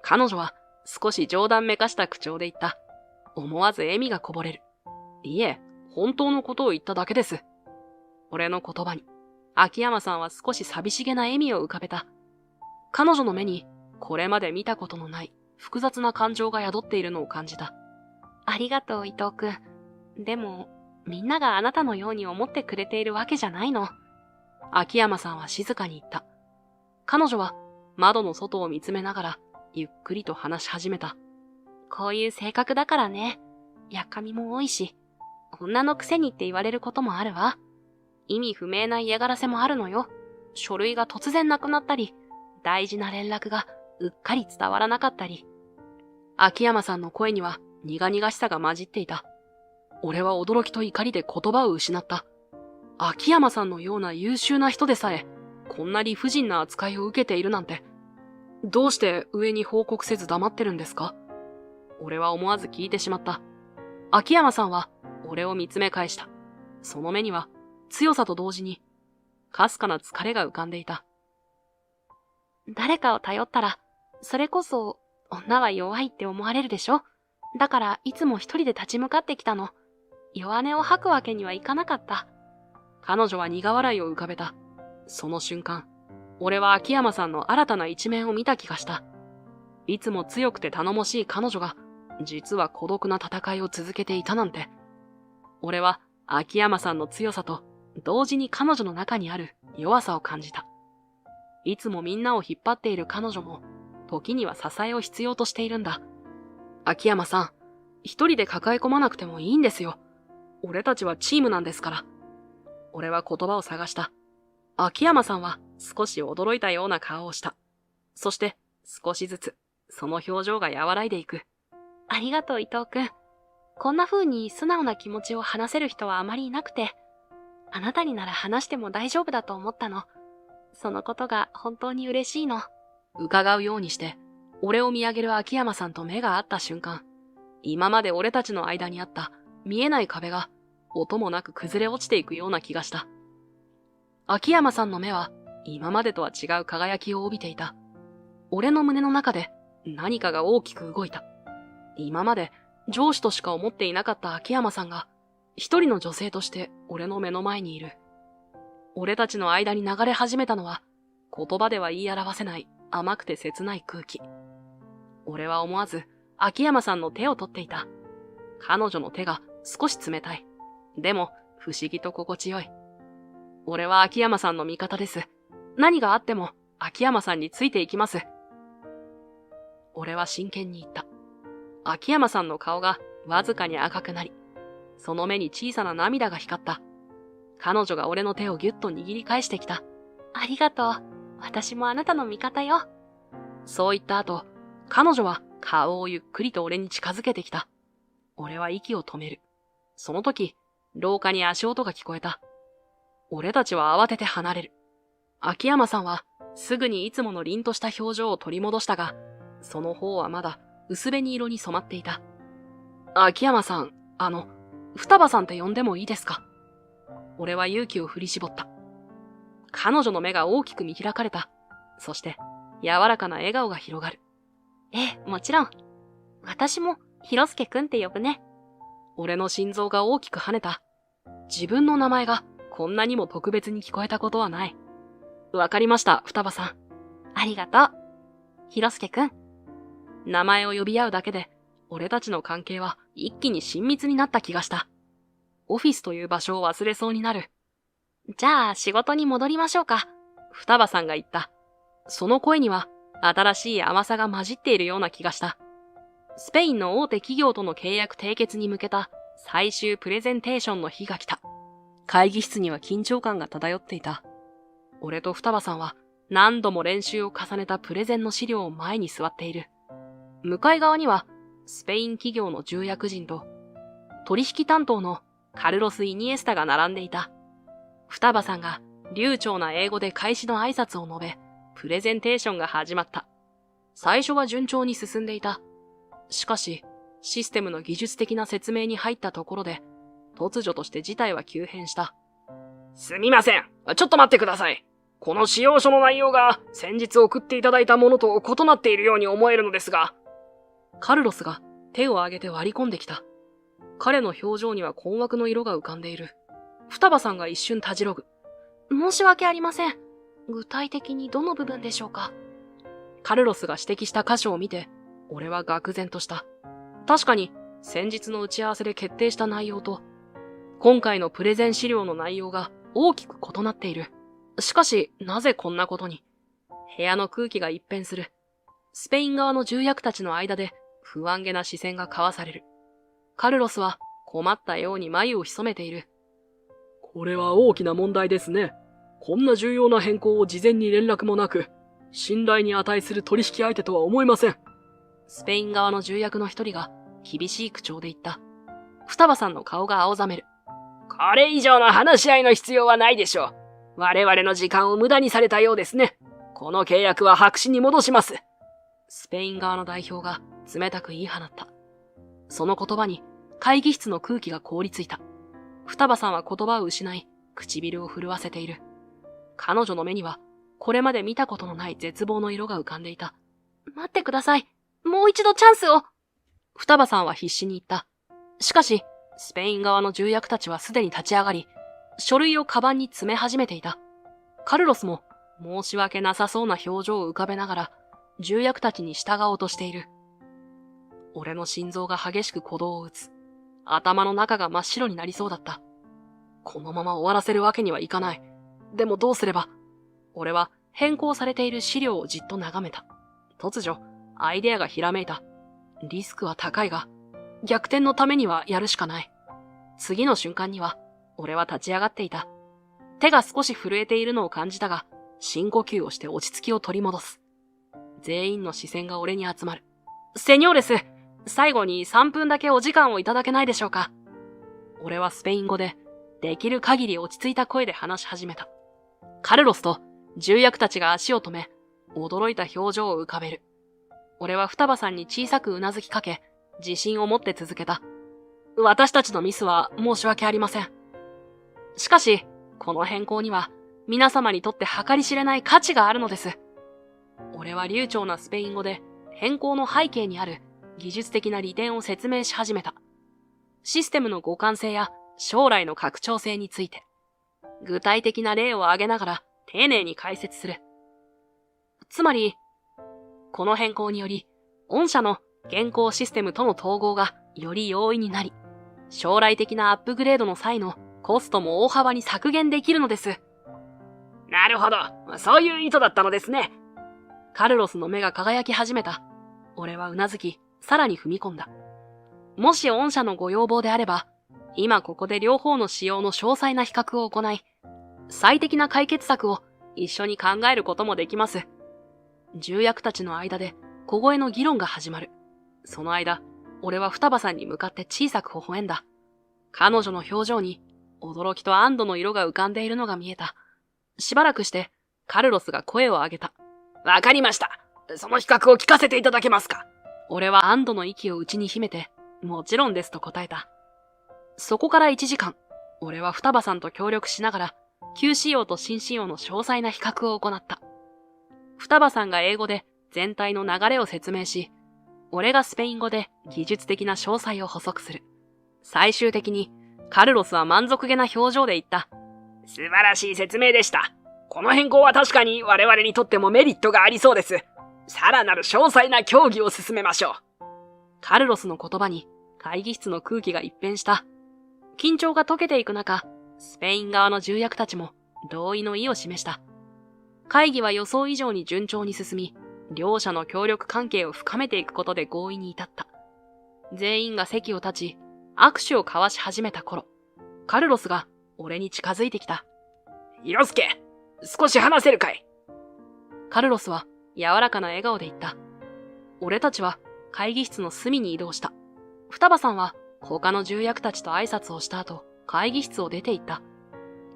彼女は少し冗談めかした口調で言った。思わず笑みがこぼれる。いえ、本当のことを言っただけです。俺の言葉に、秋山さんは少し寂しげな笑みを浮かべた。彼女の目に、これまで見たことのない複雑な感情が宿っているのを感じた。ありがとう伊藤くん。でも、みんながあなたのように思ってくれているわけじゃないの。秋山さんは静かに言った。彼女は窓の外を見つめながら、ゆっくりと話し始めた。こういう性格だからね。やっかみも多いし、女のくせにって言われることもあるわ。意味不明な嫌がらせもあるのよ。書類が突然なくなったり、大事な連絡がうっかり伝わらなかったり。秋山さんの声には苦々しさが混じっていた。俺は驚きと怒りで言葉を失った。秋山さんのような優秀な人でさえ、こんな理不尽な扱いを受けているなんて。どうして上に報告せず黙ってるんですか？俺は思わず聞いてしまった。秋山さんは俺を見つめ返した。その目には強さと同時にかすかな疲れが浮かんでいた。誰かを頼ったら、それこそ女は弱いって思われるでしょ？だからいつも一人で立ち向かってきたの。弱音を吐くわけにはいかなかった。彼女は苦笑いを浮かべた。その瞬間、俺は秋山さんの新たな一面を見た気がした。いつも強くて頼もしい彼女が、実は孤独な戦いを続けていたなんて。俺は秋山さんの強さと、同時に彼女の中にある弱さを感じた。いつもみんなを引っ張っている彼女も、時には支えを必要としているんだ。秋山さん、一人で抱え込まなくてもいいんですよ。俺たちはチームなんですから。俺は言葉を探した。秋山さんは少し驚いたような顔をした。そして少しずつその表情が和らいでいく。ありがとう伊藤くん。こんな風に素直な気持ちを話せる人はあまりいなくて、あなたになら話しても大丈夫だと思ったの。そのことが本当に嬉しいの。伺うようにして、俺を見上げる秋山さんと目が合った瞬間、今まで俺たちの間にあった見えない壁が音もなく崩れ落ちていくような気がした。秋山さんの目は今までとは違う輝きを帯びていた。俺の胸の中で何かが大きく動いた。今まで上司としか思っていなかった秋山さんが一人の女性として俺の目の前にいる。俺たちの間に流れ始めたのは言葉では言い表せない甘くて切ない空気。俺は思わず秋山さんの手を取っていた。彼女の手が少し冷たい。でも不思議と心地よい。俺は秋山さんの味方です。何があっても秋山さんについていきます。俺は真剣に言った。秋山さんの顔がわずかに赤くなり、その目に小さな涙が光った。彼女が俺の手をぎゅっと握り返してきた。ありがとう。私もあなたの味方よ。そう言った後、彼女は顔をゆっくりと俺に近づけてきた。俺は息を止める。その時、廊下に足音が聞こえた。俺たちは慌てて離れる。秋山さんはすぐにいつもの凛とした表情を取り戻したが、その方はまだ薄紅色に染まっていた。秋山さん、双葉さんって呼んでもいいですか？俺は勇気を振り絞った。彼女の目が大きく見開かれた。そして、柔らかな笑顔が広がる。ええ、もちろん。私も、広介くんって呼ぶね。俺の心臓が大きく跳ねた。自分の名前がこんなにも特別に聞こえたことはない。わかりました、双葉さん。ありがとう。広介くん。名前を呼び合うだけで、俺たちの関係は一気に親密になった気がした。オフィスという場所を忘れそうになる。じゃあ仕事に戻りましょうか。双葉さんが言った。その声には新しい甘さが混じっているような気がした。スペインの大手企業との契約締結に向けた最終プレゼンテーションの日が来た。会議室には緊張感が漂っていた。俺と双葉さんは何度も練習を重ねたプレゼンの資料を前に座っている。向かい側にはスペイン企業の重役人と取引担当のカルロス・イニエスタが並んでいた。双葉さんが流暢な英語で開始の挨拶を述べ、プレゼンテーションが始まった。最初は順調に進んでいた。しかし、システムの技術的な説明に入ったところで、突如として事態は急変した。すみません。ちょっと待ってください。この仕様書の内容が先日送っていただいたものと異なっているように思えるのですが。カルロスが手を挙げて割り込んできた。彼の表情には困惑の色が浮かんでいる。双葉さんが一瞬たじろぐ。申し訳ありません。具体的にどの部分でしょうか？カルロスが指摘した箇所を見て、俺は愕然とした。確かに、先日の打ち合わせで決定した内容と、今回のプレゼン資料の内容が大きく異なっている。しかし、なぜこんなことに？部屋の空気が一変する。スペイン側の重役たちの間で不安げな視線が交わされる。カルロスは困ったように眉を潜めている。これは大きな問題ですね。こんな重要な変更を事前に連絡もなく、信頼に値する取引相手とは思えません。スペイン側の重役の一人が厳しい口調で言った。双葉さんの顔が青ざめる。これ以上の話し合いの必要はないでしょう。我々の時間を無駄にされたようですね。この契約は白紙に戻します。スペイン側の代表が冷たく言い放った。その言葉に会議室の空気が凍りついた。双葉さんは言葉を失い、唇を震わせている。彼女の目には、これまで見たことのない絶望の色が浮かんでいた。待ってください。もう一度チャンスを。双葉さんは必死に言った。しかし、スペイン側の重役たちはすでに立ち上がり、書類をカバンに詰め始めていた。カルロスも申し訳なさそうな表情を浮かべながら、重役たちに従おうとしている。俺の心臓が激しく鼓動を打つ。頭の中が真っ白になりそうだった。このまま終わらせるわけにはいかない。でもどうすれば。俺は変更されている資料をじっと眺めた。突如、アイデアがひらめいた。リスクは高いが、逆転のためにはやるしかない。次の瞬間には、俺は立ち上がっていた。手が少し震えているのを感じたが、深呼吸をして落ち着きを取り戻す。全員の視線が俺に集まる。セニョーレス、最後に3分だけお時間をいただけないでしょうか。俺はスペイン語で、できる限り落ち着いた声で話し始めた。カルロスと重役たちが足を止め、驚いた表情を浮かべる。俺は双葉さんに小さくうなずきかけ、自信を持って続けた。私たちのミスは申し訳ありません。しかし、この変更には皆様にとって計り知れない価値があるのです。俺は流暢なスペイン語で変更の背景にある技術的な利点を説明し始めた。システムの互換性や将来の拡張性について、具体的な例を挙げながら丁寧に解説する。つまり、この変更により、御社の現行システムとの統合がより容易になり、将来的なアップグレードの際のコストも大幅に削減できるのです。なるほど。そういう意図だったのですね。カルロスの目が輝き始めた。俺はうなずき、さらに踏み込んだ。もし御社のご要望であれば、今ここで両方の仕様の詳細な比較を行い、最適な解決策を一緒に考えることもできます。重役たちの間で小声の議論が始まる。その間、俺は双葉さんに向かって小さく微笑んだ。彼女の表情に驚きと安堵の色が浮かんでいるのが見えた。しばらくして、カルロスが声を上げた。わかりました。その比較を聞かせていただけますか。俺は安堵の息を内に秘めて、もちろんですと答えた。そこから1時間、俺は双葉さんと協力しながら、旧仕様と新仕様の詳細な比較を行った。双葉さんが英語で全体の流れを説明し、俺がスペイン語で技術的な詳細を補足する。最終的に、カルロスは満足げな表情で言った。素晴らしい説明でした。この変更は確かに我々にとってもメリットがありそうです。さらなる詳細な協議を進めましょう。カルロスの言葉に会議室の空気が一変した。緊張が解けていく中、スペイン側の重役たちも同意の意を示した。会議は予想以上に順調に進み、両者の協力関係を深めていくことで合意に至った。全員が席を立ち、握手を交わし始めた頃、カルロスが俺に近づいてきた。ヒロスケ、少し話せるかい？カルロスは柔らかな笑顔で言った。俺たちは会議室の隅に移動した。双葉さんは他の重役たちと挨拶をした後、会議室を出て行った。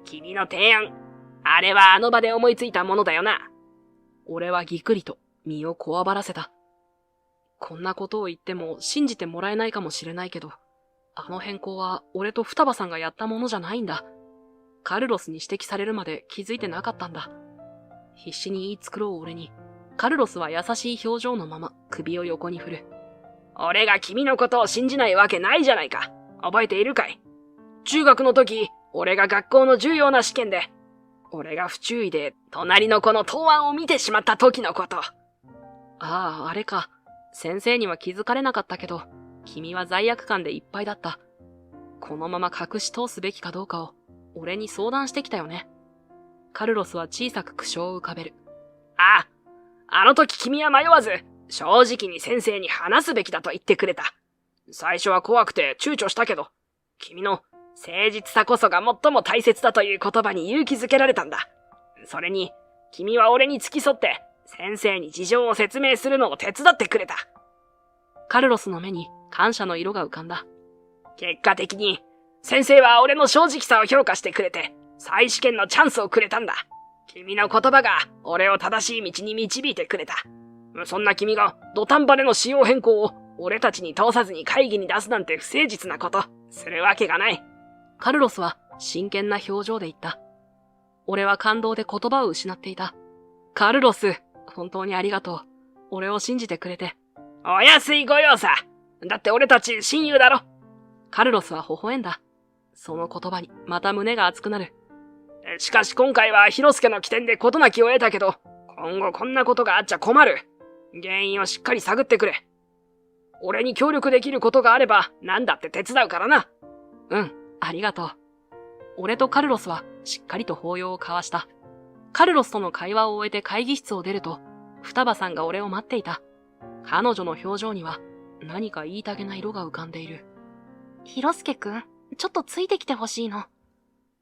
君の提案、あれはあの場で思いついたものだよな。俺はぎくりと身をこわばらせた。こんなことを言っても信じてもらえないかもしれないけど、あの変更は俺と双葉さんがやったものじゃないんだ。カルロスに指摘されるまで気づいてなかったんだ。必死に言い繕う俺に、カルロスは優しい表情のまま首を横に振る。俺が君のことを信じないわけないじゃないか。覚えているかい？中学の時、俺が学校の重要な試験で、俺が不注意で隣の子の答案を見てしまった時のこと。ああ、あれか。先生には気づかれなかったけど、君は罪悪感でいっぱいだった。このまま隠し通すべきかどうかを、俺に相談してきたよね。カルロスは小さく苦笑を浮かべる。ああ、あの時君は迷わず、正直に先生に話すべきだと言ってくれた。最初は怖くて躊躇したけど、君の誠実さこそが最も大切だという言葉に勇気づけられたんだ。それに、君は俺に付き添って、先生に事情を説明するのを手伝ってくれた。カルロスの目に感謝の色が浮かんだ。結果的に、先生は俺の正直さを評価してくれて、再試験のチャンスをくれたんだ。君の言葉が俺を正しい道に導いてくれた。そんな君が土壇場での仕様変更を俺たちに通さずに会議に出すなんて不誠実なこと、するわけがない。カルロスは真剣な表情で言った。俺は感動で言葉を失っていた。カルロス、本当にありがとう。俺を信じてくれて。お安いご用さ。だって俺たち親友だろ。カルロスは微笑んだ。その言葉にまた胸が熱くなる。しかし今回はヒロスケの起点で事なきを得たけど、今後こんなことがあっちゃ困る。原因をしっかり探ってくれ。俺に協力できることがあれば何だって手伝うからな。うん、ありがとう。俺とカルロスはしっかりと抱擁を交わした。カルロスとの会話を終えて会議室を出ると、双葉さんが俺を待っていた。彼女の表情には何か言いたげな色が浮かんでいる。ヒロスケくん、ちょっとついてきてほしいの。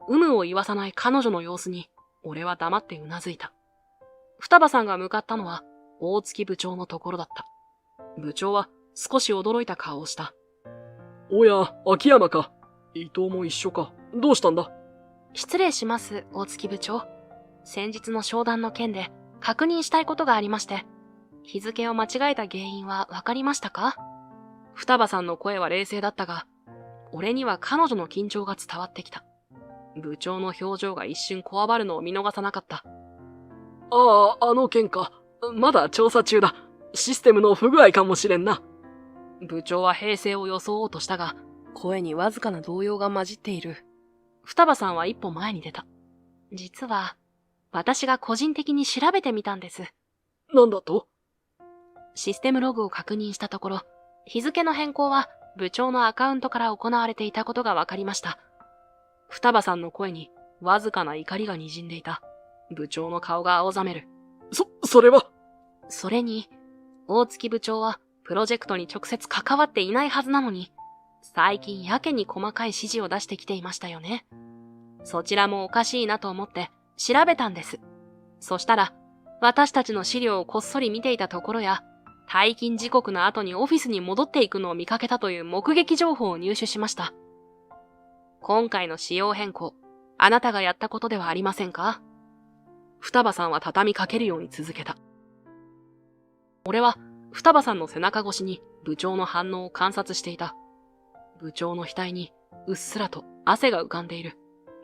有無を言わさない彼女の様子に、俺は黙ってうなずいた。双葉さんが向かったのは、大月部長のところだった。部長は少し驚いた顔をした。おや、秋山か。伊藤も一緒か。どうしたんだ？失礼します、大月部長。先日の商談の件で確認したいことがありまして、日付を間違えた原因はわかりましたか？双葉さんの声は冷静だったが、俺には彼女の緊張が伝わってきた。部長の表情が一瞬こわばるのを見逃さなかった。ああ、あの件か。まだ調査中だ。システムの不具合かもしれんな。部長は平静を装おうとしたが、声にわずかな動揺が混じっている。双葉さんは一歩前に出た。実は、私が個人的に調べてみたんです。なんだと？システムログを確認したところ、日付の変更は部長のアカウントから行われていたことが分かりました。双葉さんの声にわずかな怒りが滲んでいた。部長の顔が青ざめる。それは。それに、大月部長はプロジェクトに直接関わっていないはずなのに、最近やけに細かい指示を出してきていましたよね。そちらもおかしいなと思って調べたんです。そしたら、私たちの資料をこっそり見ていたところや、退勤時刻の後にオフィスに戻っていくのを見かけたという目撃情報を入手しました。今回の仕様変更、あなたがやったことではありませんか？双葉さんは畳みかけるように続けた。俺は双葉さんの背中越しに部長の反応を観察していた。部長の額にうっすらと汗が浮かんでいる。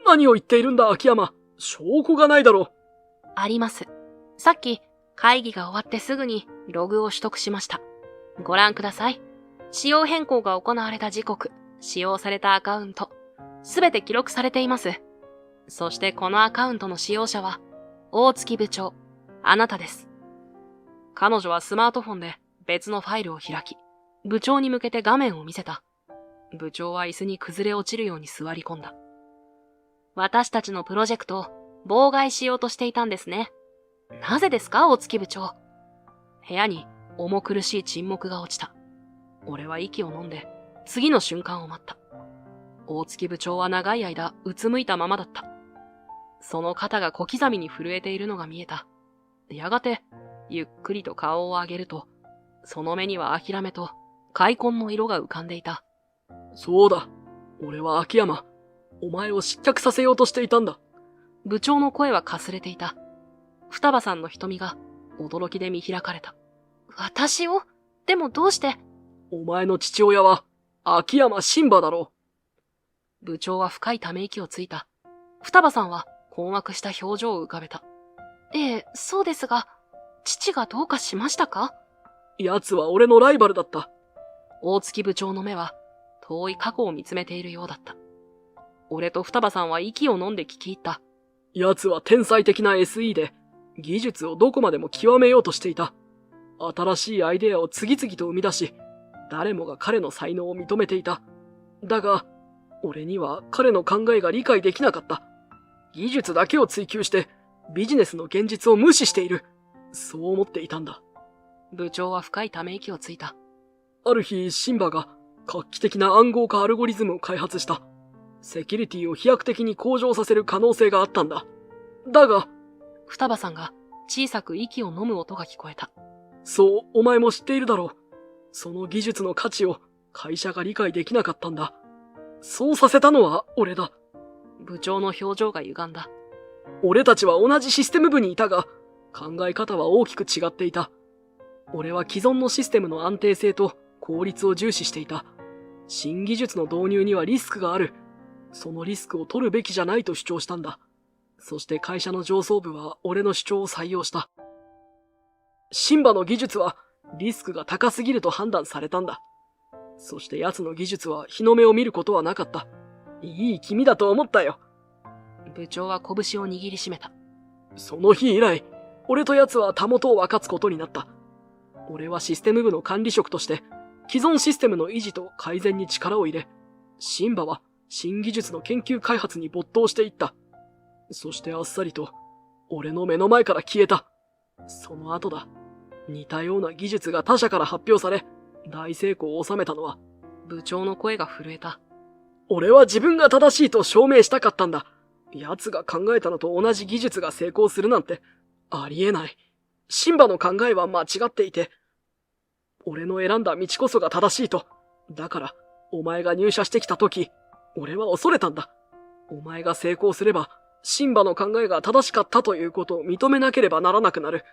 何を言っているんだ、秋山。証拠がないだろう。あります。さっき会議が終わってすぐにログを取得しました。ご覧ください。仕様変更が行われた時刻、使用されたアカウント、すべて記録されています。そしてこのアカウントの使用者は、大月部長、あなたです。彼女はスマートフォンで別のファイルを開き、部長に向けて画面を見せた。部長は椅子に崩れ落ちるように座り込んだ。私たちのプロジェクトを妨害しようとしていたんですね。なぜですか、大月部長。部屋に重苦しい沈黙が落ちた。俺は息を飲んで、次の瞬間を待った。大月部長は長い間うつむいたままだった。その肩が小刻みに震えているのが見えた。やがて、ゆっくりと顔を上げると、その目には諦めと悔恨の色が浮かんでいた。そうだ。俺は秋山。お前を失脚させようとしていたんだ。部長の声はかすれていた。双葉さんの瞳が驚きで見開かれた。私を？でもどうして？お前の父親は秋山新馬だろう。部長は深いため息をついた。双葉さんは困惑した表情を浮かべた。ええ、そうですが、父がどうかしましたか？奴は俺のライバルだった。大月部長の目は遠い過去を見つめているようだった。俺と双葉さんは息を飲んで聞き入った。奴は天才的な SE で、技術をどこまでも極めようとしていた。新しいアイデアを次々と生み出し、誰もが彼の才能を認めていた。だが、俺には彼の考えが理解できなかった。技術だけを追求して、ビジネスの現実を無視している。そう思っていたんだ。部長は深いため息をついた。ある日、シンバが、画期的な暗号化アルゴリズムを開発した。セキュリティを飛躍的に向上させる可能性があったんだ。だが、双葉さんが小さく息を飲む音が聞こえた。そう、お前も知っているだろう。その技術の価値を会社が理解できなかったんだ。そうさせたのは俺だ。部長の表情が歪んだ。俺たちは同じシステム部にいたが、考え方は大きく違っていた。俺は既存のシステムの安定性と効率を重視していた。新技術の導入にはリスクがある。そのリスクを取るべきじゃないと主張したんだ。そして会社の上層部は俺の主張を採用した。シンバの技術はリスクが高すぎると判断されたんだ。そして奴の技術は日の目を見ることはなかった。いい気味だと思ったよ。部長は拳を握りしめた。その日以来、俺と奴はたもとを分かつことになった。俺はシステム部の管理職として、既存システムの維持と改善に力を入れ、シンバは新技術の研究開発に没頭していった。そしてあっさりと、俺の目の前から消えた。その後だ。似たような技術が他社から発表され、大成功を収めたのは、部長の声が震えた。俺は自分が正しいと証明したかったんだ。奴が考えたのと同じ技術が成功するなんて、ありえない。シンバの考えは間違っていて、俺の選んだ道こそが正しいと。だから、お前が入社してきた時、俺は恐れたんだ。お前が成功すれば、シンバの考えが正しかったということを認めなければならなくなる。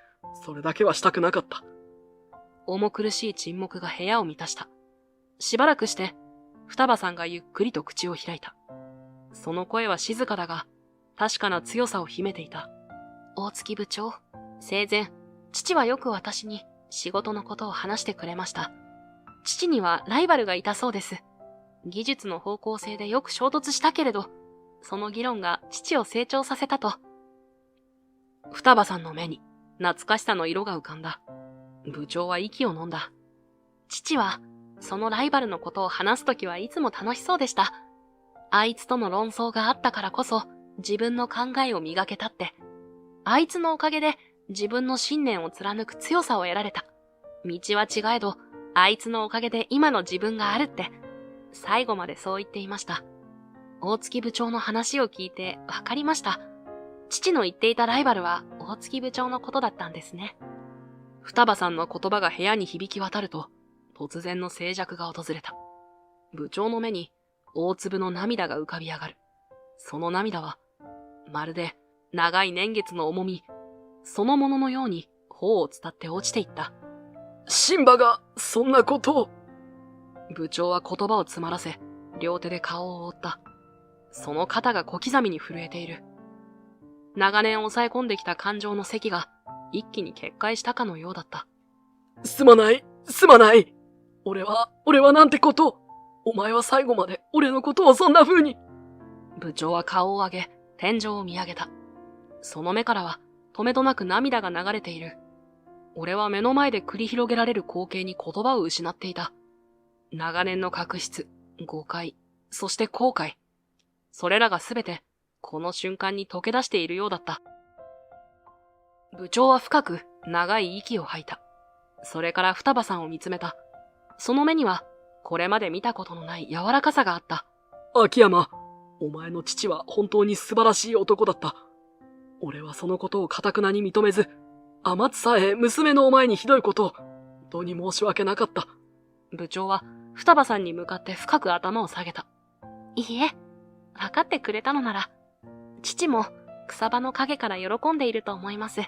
それだけはしたくなかった。重苦しい沈黙が部屋を満たした。しばらくして、双葉さんがゆっくりと口を開いた。その声は静かだが、確かな強さを秘めていた。大月部長、生前、父はよく私に仕事のことを話してくれました。父にはライバルがいたそうです。技術の方向性でよく衝突したけれど、その議論が父を成長させたと。双葉さんの目に懐かしさの色が浮かんだ。部長は息を飲んだ。父は、そのライバルのことを話すときはいつも楽しそうでした。あいつとの論争があったからこそ自分の考えを磨けたって。あいつのおかげで自分の信念を貫く強さを得られた。道は違えど、あいつのおかげで今の自分があるって、最後までそう言っていました。大月部長の話を聞いて分かりました。父の言っていたライバルは大月部長のことだったんですね。双葉さんの言葉が部屋に響き渡ると、突然の静寂が訪れた。部長の目に大粒の涙が浮かび上がる。その涙は、まるで長い年月の重み、そのもののように頬を伝って落ちていった。シンバがそんなことを。部長は言葉を詰まらせ、両手で顔を覆った。その肩が小刻みに震えている。長年抑え込んできた感情の咳が一気に決壊したかのようだった。すまない、すまない。俺はなんてことを。お前は最後まで俺のことをそんな風に。部長は顔を上げ、天井を見上げた。その目からは止めどなく涙が流れている。俺は目の前で繰り広げられる光景に言葉を失っていた。長年の確執、誤解、そして後悔。それらがすべて、この瞬間に溶け出しているようだった。部長は深く、長い息を吐いた。それから双葉さんを見つめた。その目には、これまで見たことのない柔らかさがあった。秋山、お前の父は本当に素晴らしい男だった。俺はそのことを堅くなに認めず、天津さえ娘のお前にひどいことを、本当に申し訳なかった。部長は双葉さんに向かって深く頭を下げた。いいえ、分かってくれたのなら、父も草場の陰から喜んでいると思います。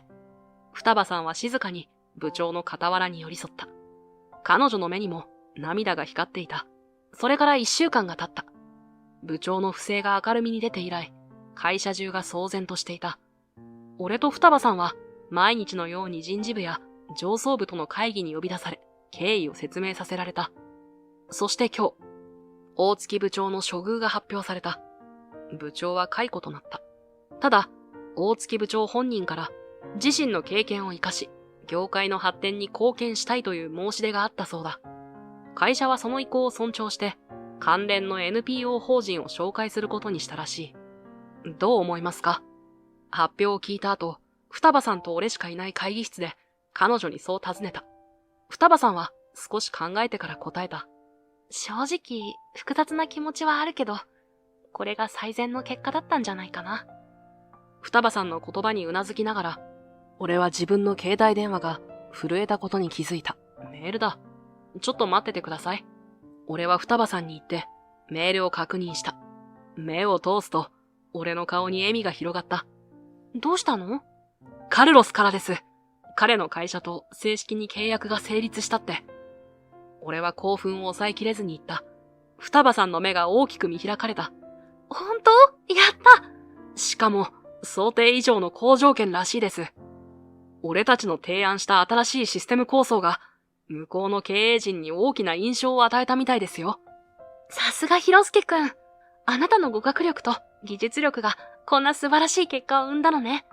双葉さんは静かに部長の傍らに寄り添った。彼女の目にも涙が光っていた。それから1週間が経った。部長の不正が明るみに出て以来、会社中が騒然としていた。俺と双葉さんは毎日のように人事部や上層部との会議に呼び出され、経緯を説明させられた。そして今日、大月部長の処遇が発表された。部長は解雇となった。ただ、大月部長本人から自身の経験を生かし、業界の発展に貢献したいという申し出があったそうだ。会社はその意向を尊重して、関連の NPO 法人を紹介することにしたらしい。どう思いますか？発表を聞いた後、双葉さんと俺しかいない会議室で彼女にそう尋ねた。双葉さんは少し考えてから答えた。正直、複雑な気持ちはあるけど、これが最善の結果だったんじゃないかな。双葉さんの言葉にうなずきながら、俺は自分の携帯電話が震えたことに気づいた。メールだ。ちょっと待っててください。俺は双葉さんに言ってメールを確認した。目を通すと、俺の顔に笑みが広がった。どうしたの？カルロスからです。彼の会社と正式に契約が成立したって。俺は興奮を抑えきれずに言った。双葉さんの目が大きく見開かれた。本当？やった！しかも、想定以上の好条件らしいです。俺たちの提案した新しいシステム構想が、向こうの経営陣に大きな印象を与えたみたいですよ。さすが広介くん。あなたの語学力と技術力がこんな素晴らしい結果を生んだのね。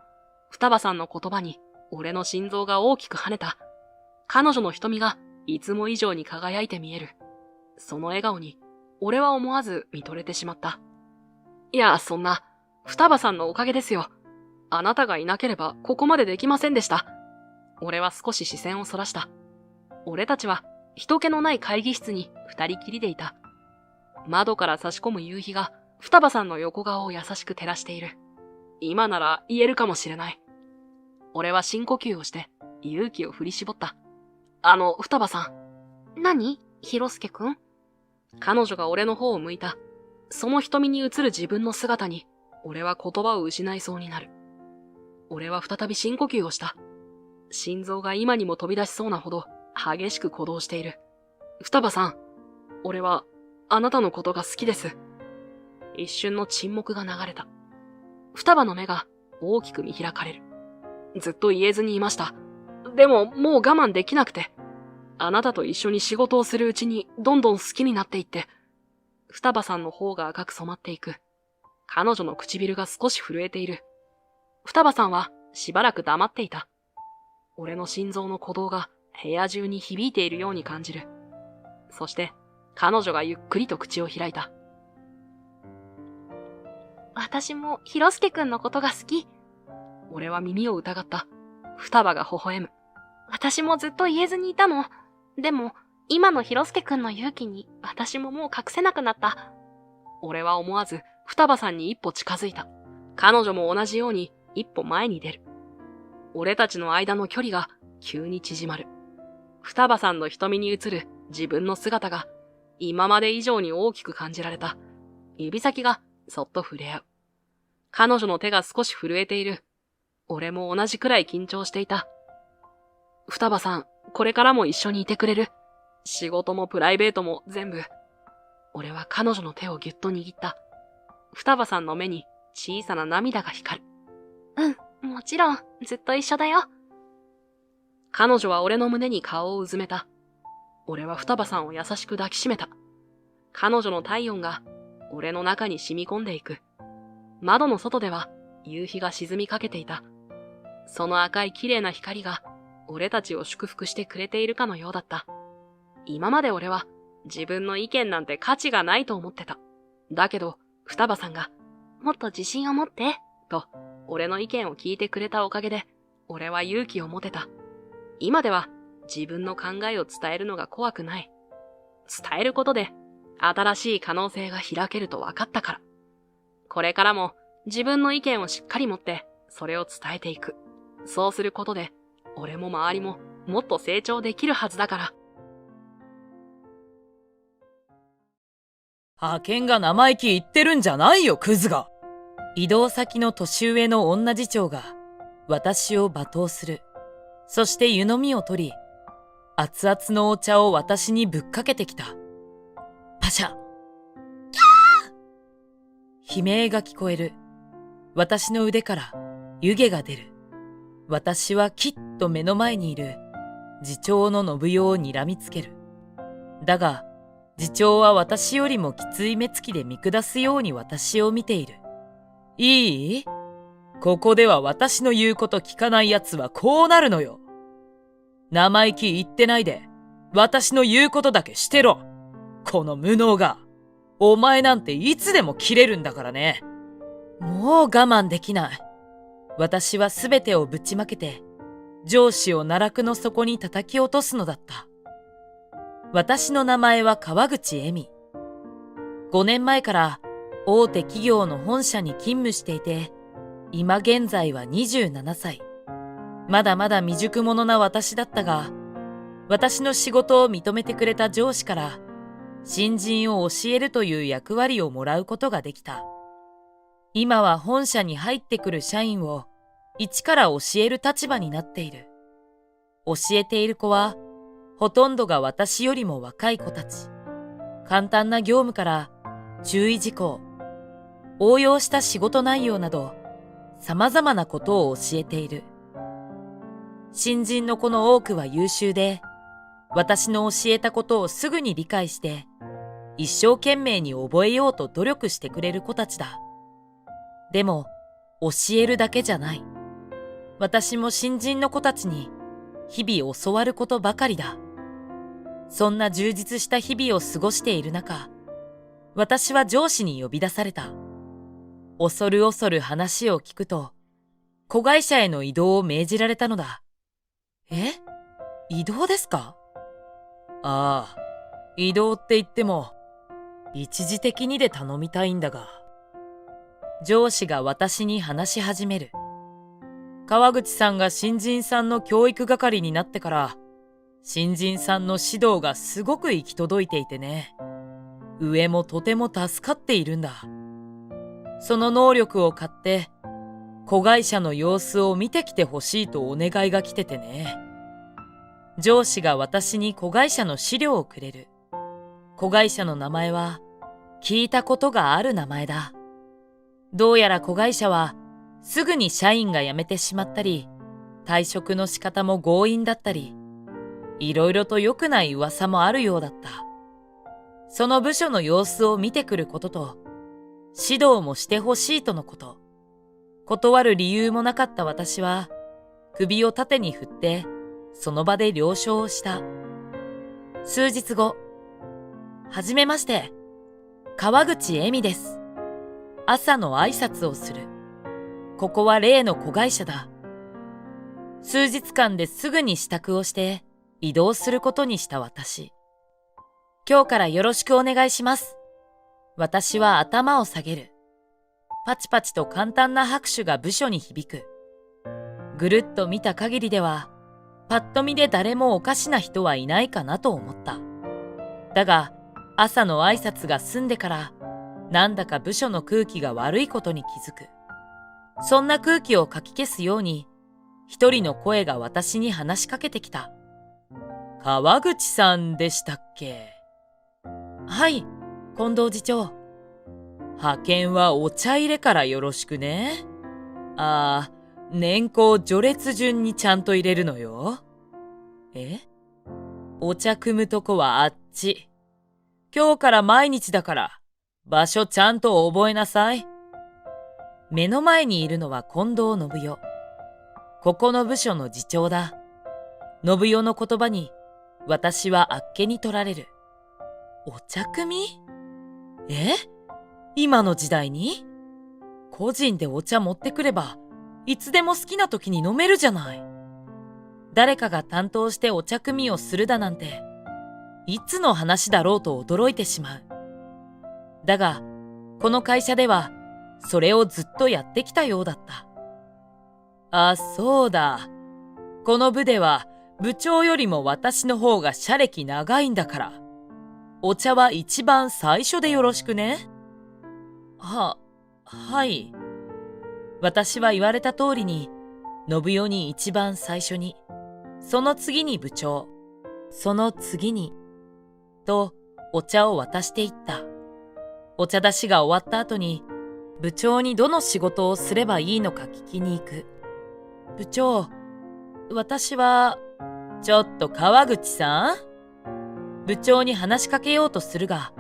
双葉さんの言葉に、俺の心臓が大きく跳ねた。彼女の瞳がいつも以上に輝いて見える。その笑顔に、俺は思わず見とれてしまった。いや、そんな、双葉さんのおかげですよ。あなたがいなければここまでできませんでした。俺は少し視線をそらした。俺たちは人気のない会議室に二人きりでいた。窓から差し込む夕日が双葉さんの横顔を優しく照らしている。今なら言えるかもしれない。俺は深呼吸をして勇気を振り絞った。双葉さん。何？広介くん？彼女が俺の方を向いた。その瞳に映る自分の姿に、俺は言葉を失いそうになる。俺は再び深呼吸をした。心臓が今にも飛び出しそうなほど激しく鼓動している。双葉さん、俺はあなたのことが好きです。一瞬の沈黙が流れた。双葉の目が大きく見開かれる。ずっと言えずにいました。でももう我慢できなくて。あなたと一緒に仕事をするうちにどんどん好きになっていって。双葉さんの方が赤く染まっていく。彼女の唇が少し震えている。双葉さんはしばらく黙っていた。俺の心臓の鼓動が部屋中に響いているように感じる。そして彼女がゆっくりと口を開いた。私も広介くんのことが好き。俺は耳を疑った。双葉が微笑む。私もずっと言えずにいたの。でも、今の広介くんの勇気に私ももう隠せなくなった。俺は思わず双葉さんに一歩近づいた。彼女も同じように一歩前に出る。俺たちの間の距離が急に縮まる。双葉さんの瞳に映る自分の姿が今まで以上に大きく感じられた。指先がそっと触れ合う。彼女の手が少し震えている。俺も同じくらい緊張していた。双葉さん、これからも一緒にいてくれる？仕事もプライベートも全部。俺は彼女の手をぎゅっと握った。双葉さんの目に小さな涙が光る。うん、もちろん、ずっと一緒だよ。彼女は俺の胸に顔をうずめた。俺は双葉さんを優しく抱きしめた。彼女の体温が俺の中に染み込んでいく。窓の外では夕日が沈みかけていた。その赤い綺麗な光が俺たちを祝福してくれているかのようだった。今まで俺は自分の意見なんて価値がないと思ってた。だけど、双葉さんが、もっと自信を持って、と、俺の意見を聞いてくれたおかげで、俺は勇気を持てた。今では自分の考えを伝えるのが怖くない。伝えることで、新しい可能性が開けると分かったから。これからも自分の意見をしっかり持って、それを伝えていく。そうすることで、俺も周りももっと成長できるはずだから。派遣が生意気言ってるんじゃないよ、クズが。移動先の年上の女次長が私を罵倒する。そして湯飲みを取り、熱々のお茶を私にぶっかけてきた。パシャ。悲鳴が聞こえる。私の腕から湯気が出る。私はきっと目の前にいる次長の信代を睨みつける。だが、次長は私よりもきつい目つきで見下すように私を見ている。いい？ここでは私の言うこと聞かない奴はこうなるのよ。生意気言ってないで、私の言うことだけしてろ。この無能が。お前なんていつでも切れるんだからね。もう我慢できない。私はすべてをぶちまけて、上司を奈落の底に叩き落とすのだった。私の名前は川口恵美。5年前から大手企業の本社に勤務していて、今現在は27歳。まだまだ未熟者な私だったが、私の仕事を認めてくれた上司から、新人を教えるという役割をもらうことができた。今は本社に入ってくる社員を一から教える立場になっている。教えている子は、ほとんどが私よりも若い子たち。簡単な業務から注意事項、応用した仕事内容など、様々なことを教えている。新人の子の多くは優秀で、私の教えたことをすぐに理解して、一生懸命に覚えようと努力してくれる子たちだ。でも、教えるだけじゃない。私も新人の子たちに日々教わることばかりだ。そんな充実した日々を過ごしている中、私は上司に呼び出された。恐る恐る話を聞くと、子会社への異動を命じられたのだ。え？異動ですか？ああ、異動って言っても、一時的にで頼みたいんだが。上司が私に話し始める。川口さんが新人さんの教育係になってから、新人さんの指導がすごく行き届いていてね。上もとても助かっているんだ。その能力を買って、子会社の様子を見てきてほしいとお願いが来ててね。上司が私に子会社の資料をくれる。子会社の名前は、聞いたことがある名前だ。どうやら子会社は、すぐに社員が辞めてしまったり、退職の仕方も強引だったり、いろいろと良くない噂もあるようだった。その部署の様子を見てくることと、指導もしてほしいとのこと。断る理由もなかった私は、首を縦に振って、その場で了承をした。数日後、はじめまして、川口恵美です。朝の挨拶をする。ここは例の子会社だ。数日間ですぐに支度をして移動することにした私。今日からよろしくお願いします。私は頭を下げる。パチパチと簡単な拍手が部署に響く。ぐるっと見た限りでは、パッと見で誰もおかしな人はいないかなと思った。だが、朝の挨拶が済んでから、なんだか部署の空気が悪いことに気づく。そんな空気をかき消すように、一人の声が私に話しかけてきた。川口さんでしたっけ？はい、近藤次長。派遣はお茶入れからよろしくね。年功序列順にちゃんと入れるのよ。え？お茶汲むとこはあっち。今日から毎日だから、場所ちゃんと覚えなさい。目の前にいるのは近藤信代。ここの部署の次長だ。信代の言葉に、私はあっけに取られる。お茶汲み？今の時代に？個人でお茶持ってくれば、いつでも好きな時に飲めるじゃない。誰かが担当してお茶汲みをするだなんて、いつの話だろうと驚いてしまう。だが、この会社では、それをずっとやってきたようだった。あ、そうだ。この部では、部長よりも私の方が社歴長いんだから。お茶は一番最初でよろしくね。はい。私は言われた通りに、信代に一番最初に、その次に部長、その次に、とお茶を渡していった。お茶出しが終わった後に、部長にどの仕事をすればいいのか聞きに行く。部長、私は、ちょっと川口さん？部長に話しかけようとするが、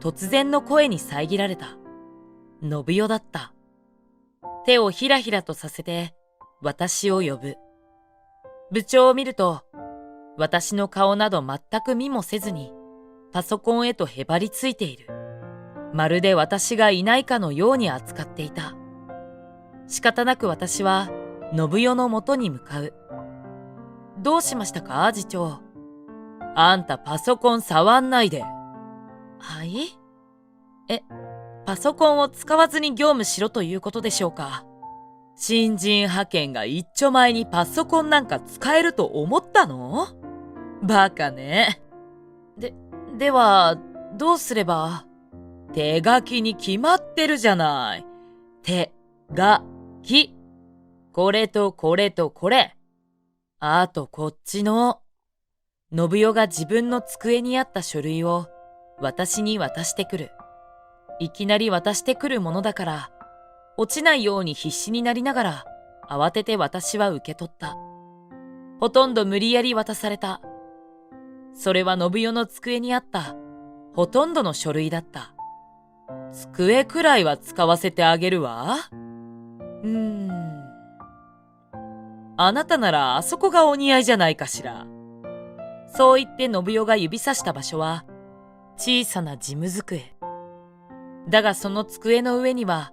突然の声に遮られた。信代だった。手をひらひらとさせて、私を呼ぶ。部長を見ると、私の顔など全く見もせずに、パソコンへとへばりついている。まるで私がいないかのように扱っていた。仕方なく私は、信代のもとに向かう。どうしましたか、次長。あんたパソコン触んないで。はい？パソコンを使わずに業務しろということでしょうか？新人派遣が一丁前にパソコンなんか使えると思ったの？バカね。では、どうすれば？手書きに決まってるじゃない。手書き。これとこれとこれ。あとこっちの。信代が自分の机にあった書類を私に渡してくる。いきなり渡してくるものだから、落ちないように必死になりながら、慌てて私は受け取った。ほとんど無理やり渡された。それは信代の机にあったほとんどの書類だった。机くらいは使わせてあげるわ。あなたならあそこがお似合いじゃないかしら。そう言って信代が指さした場所は小さな事務机。だがその机の上には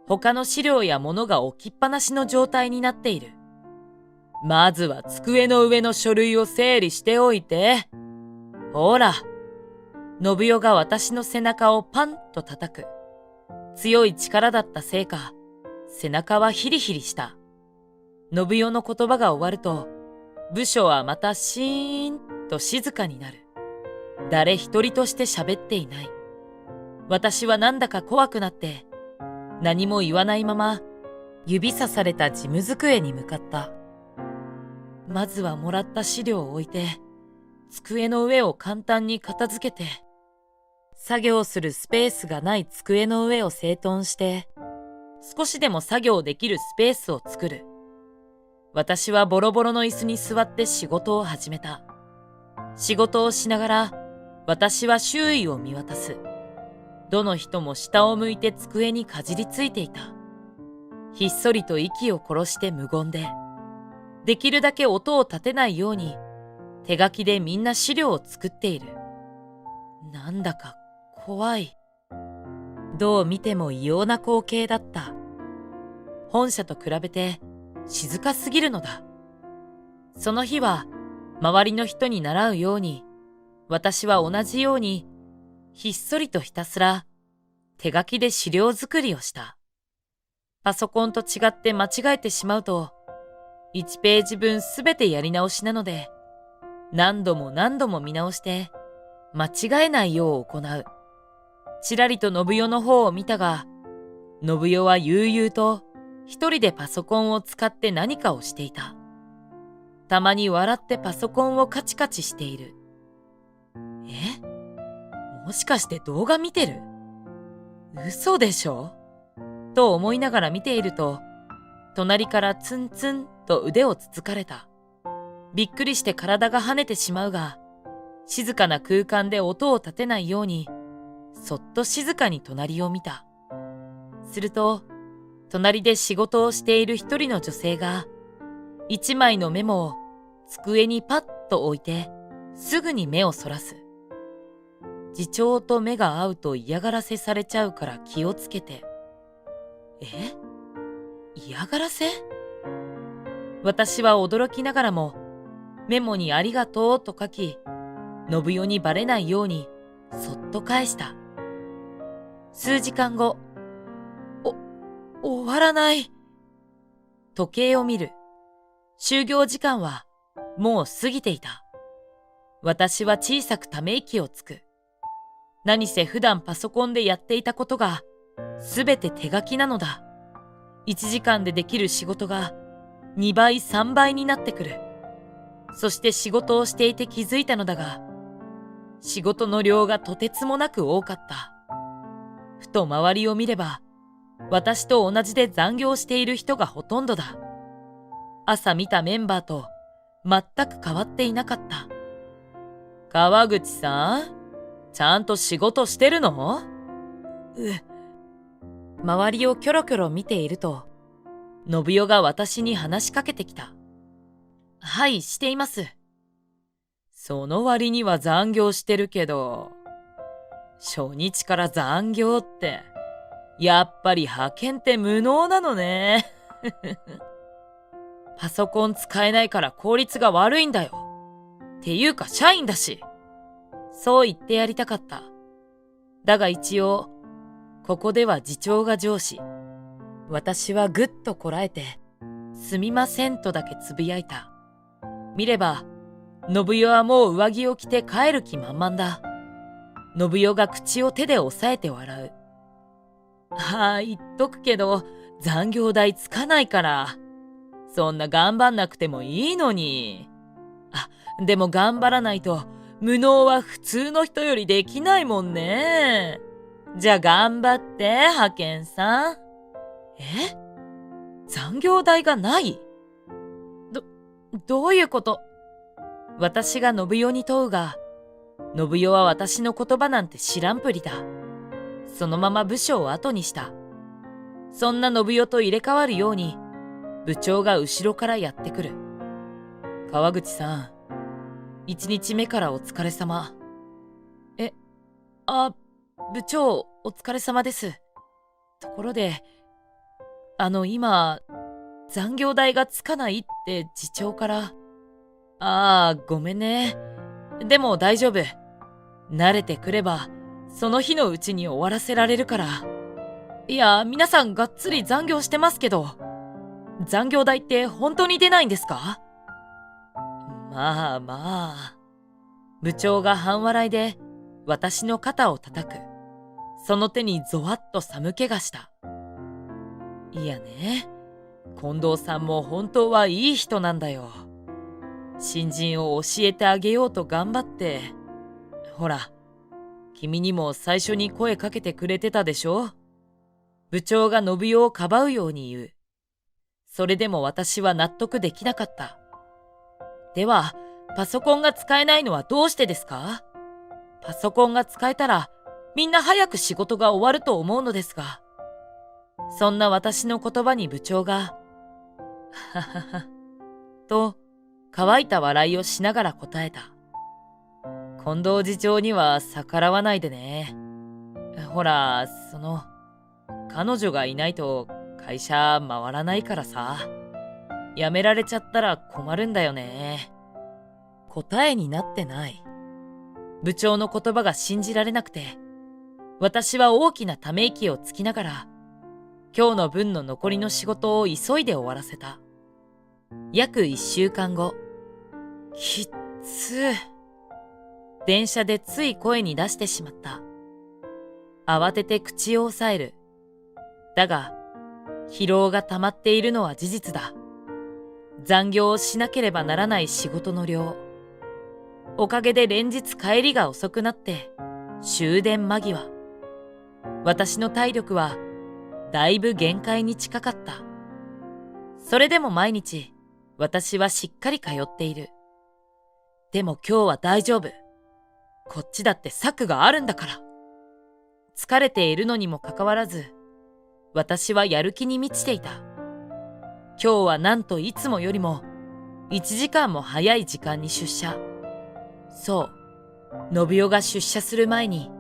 他の資料や物が置きっぱなしの状態になっている。まずは机の上の書類を整理しておいて。ほら。信代が私の背中をパンと叩く。強い力だったせいか、背中はヒリヒリした。信代の言葉が終わると、部署はまたシーンと静かになる。誰一人として喋っていない。私はなんだか怖くなって、何も言わないまま、指さされた事務机に向かった。まずはもらった資料を置いて、机の上を簡単に片付けて、作業するスペースがない机の上を整頓して、少しでも作業できるスペースを作る。私はボロボロの椅子に座って仕事を始めた。仕事をしながら、私は周囲を見渡す。どの人も下を向いて机にかじりついていた。ひっそりと息を殺して無言で、できるだけ音を立てないように、手書きでみんな資料を作っている。なんだか怖い。どう見ても異様な光景だった。本社と比べて静かすぎるのだ。その日は周りの人に習うように、私は同じようにひっそりとひたすら手書きで資料作りをした。パソコンと違って間違えてしまうと、1ページ分すべてやり直しなので、何度も何度も見直して間違えないよう行う。ちらりと信代の方を見たが、信代は悠々と一人でパソコンを使って何かをしていた。たまに笑ってパソコンをカチカチしている。もしかして動画見てる？嘘でしょ？と思いながら見ていると、隣からツンツンと腕をつつかれた。びっくりして体が跳ねてしまうが、静かな空間で音を立てないように、そっと静かに隣を見た。すると、隣で仕事をしている一人の女性が、一枚のメモを机にパッと置いて、すぐに目をそらす。次長と目が合うと嫌がらせされちゃうから気をつけて。嫌がらせ？私は驚きながらも、メモにありがとうと書き、信代にバレないようにそっと返した。数時間後、終わらない。時計を見る。就業時間はもう過ぎていた。私は小さくため息をつく。何せ普段パソコンでやっていたことがすべて手書きなのだ。1時間でできる仕事が2倍3倍になってくる。そして仕事をしていて気づいたのだが、仕事の量がとてつもなく多かった。ふと周りを見れば、私と同じで残業している人がほとんどだ。朝見たメンバーと全く変わっていなかった。川口さん、ちゃんと仕事してるの？周りをキョロキョロ見ていると、信代が私に話しかけてきた。はい、しています。その割には残業してるけど、初日から残業って、やっぱり派遣って無能なのね。パソコン使えないから効率が悪いんだよ。ていうか社員だし。そう言ってやりたかった。だが一応、ここでは次長が上司。私はぐっとこらえて、すみませんとだけつぶやいた。見れば、信代はもう上着を着て帰る気満々だ。信代が口を手で押さえて笑う。ああ、言っとくけど、残業代つかないから。そんな頑張んなくてもいいのに。あ、でも頑張らないと、無能は普通の人よりできないもんね。じゃあ頑張って、派遣さん。残業代がない？どういうこと？私が信代に問うが、信代は私の言葉なんて知らんぷりだ。そのまま部署を後にした。そんな信代と入れ替わるように、部長が後ろからやってくる。川口さん、1日目からお疲れ様。部長、お疲れ様です。ところで、今、残業代がつかないって次長から。ごめんね。でも大丈夫。慣れてくれば、その日のうちに終わらせられるから。いや、皆さんがっつり残業してますけど、残業代って本当に出ないんですか？まあ。部長が半笑いで私の肩を叩く。その手にゾワッと寒気がした。いやね、近藤さんも本当はいい人なんだよ。新人を教えてあげようと頑張って。ほら、君にも最初に声かけてくれてたでしょ？部長が信代をかばうように言う。それでも私は納得できなかった。では、パソコンが使えないのはどうしてですか？パソコンが使えたら、みんな早く仕事が終わると思うのですが。そんな私の言葉に部長が、ははは、と、乾いた笑いをしながら答えた。近藤次長には逆らわないでね。ほら、彼女がいないと会社回らないからさ。辞められちゃったら困るんだよね。答えになってない。部長の言葉が信じられなくて、私は大きなため息をつきながら、今日の分の残りの仕事を急いで終わらせた。約1週間後。きっつ。電車でつい声に出してしまった。慌てて口を押さえる。だが、疲労が溜まっているのは事実だ。残業をしなければならない仕事の量。おかげで連日帰りが遅くなって、終電間際。私の体力は、だいぶ限界に近かった。それでも毎日、私はしっかり通っている。でも今日は大丈夫。こっちだって策があるんだから。疲れているのにもかかわらず、私はやる気に満ちていた。今日はなんといつもよりも、1時間も早い時間に出社。そう、信代が出社する前に、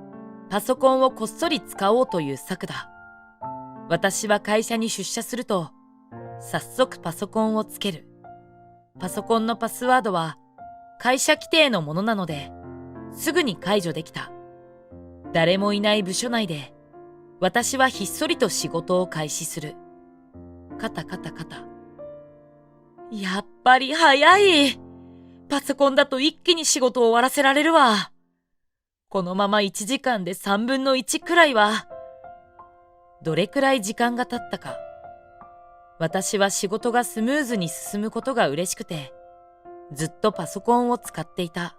パソコンをこっそり使おうという策だ。私は会社に出社すると、早速パソコンをつける。パソコンのパスワードは、会社規定のものなので、すぐに解除できた。誰もいない部署内で、私はひっそりと仕事を開始する。カタカタカタ。やっぱり早い。パソコンだと一気に仕事を終わらせられるわ。このまま1時間で3分の1くらいは。どれくらい時間が経ったか。私は仕事がスムーズに進むことが嬉しくて、ずっとパソコンを使っていた。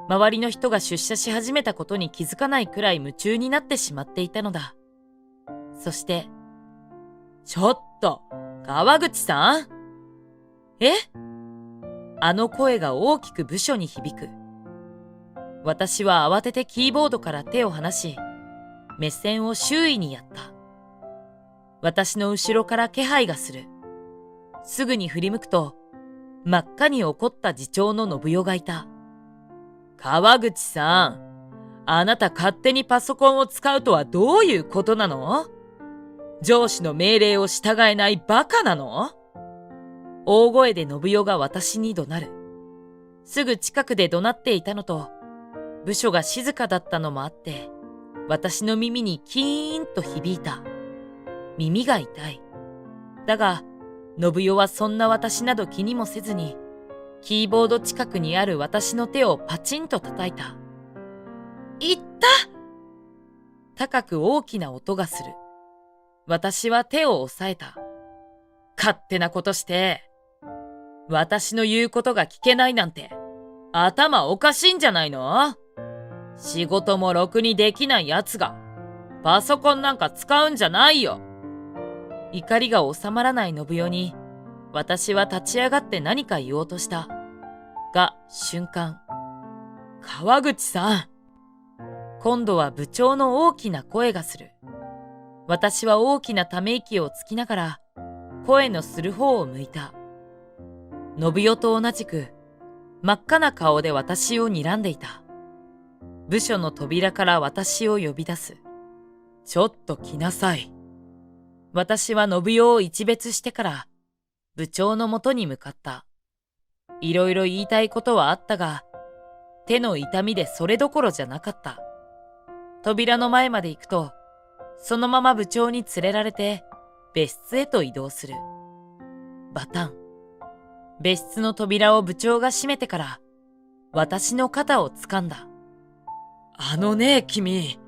周りの人が出社し始めたことに気づかないくらい夢中になってしまっていたのだ。そして、ちょっと、川口さん？あの声が大きく部署に響く。私は慌ててキーボードから手を離し、目線を周囲にやった。私の後ろから気配がする。すぐに振り向くと、真っ赤に怒った次長の信代がいた。川口さん、あなた勝手にパソコンを使うとはどういうことなの？上司の命令を従えないバカなの？大声で信代が私に怒鳴る。すぐ近くで怒鳴っていたのと、部署が静かだったのもあって、私の耳にキーンと響いた。耳が痛い。だが、信代はそんな私など気にもせずに、キーボード近くにある私の手をパチンと叩いた。いった！高く大きな音がする。私は手を押さえた。勝手なことして、私の言うことが聞けないなんて、頭おかしいんじゃないの？仕事もろくにできない奴が、パソコンなんか使うんじゃないよ。怒りが収まらない信代に、私は立ち上がって何か言おうとした。が、瞬間。川口さん。今度は部長の大きな声がする。私は大きなため息をつきながら、声のする方を向いた。信代と同じく、真っ赤な顔で私を睨んでいた。部署の扉から私を呼び出す。ちょっと来なさい。私は信代を一別してから、部長のもとに向かった。いろいろ言いたいことはあったが、手の痛みでそれどころじゃなかった。扉の前まで行くと、そのまま部長に連れられて、別室へと移動する。バタン。別室の扉を部長が閉めてから、私の肩を掴んだ。あのね、君、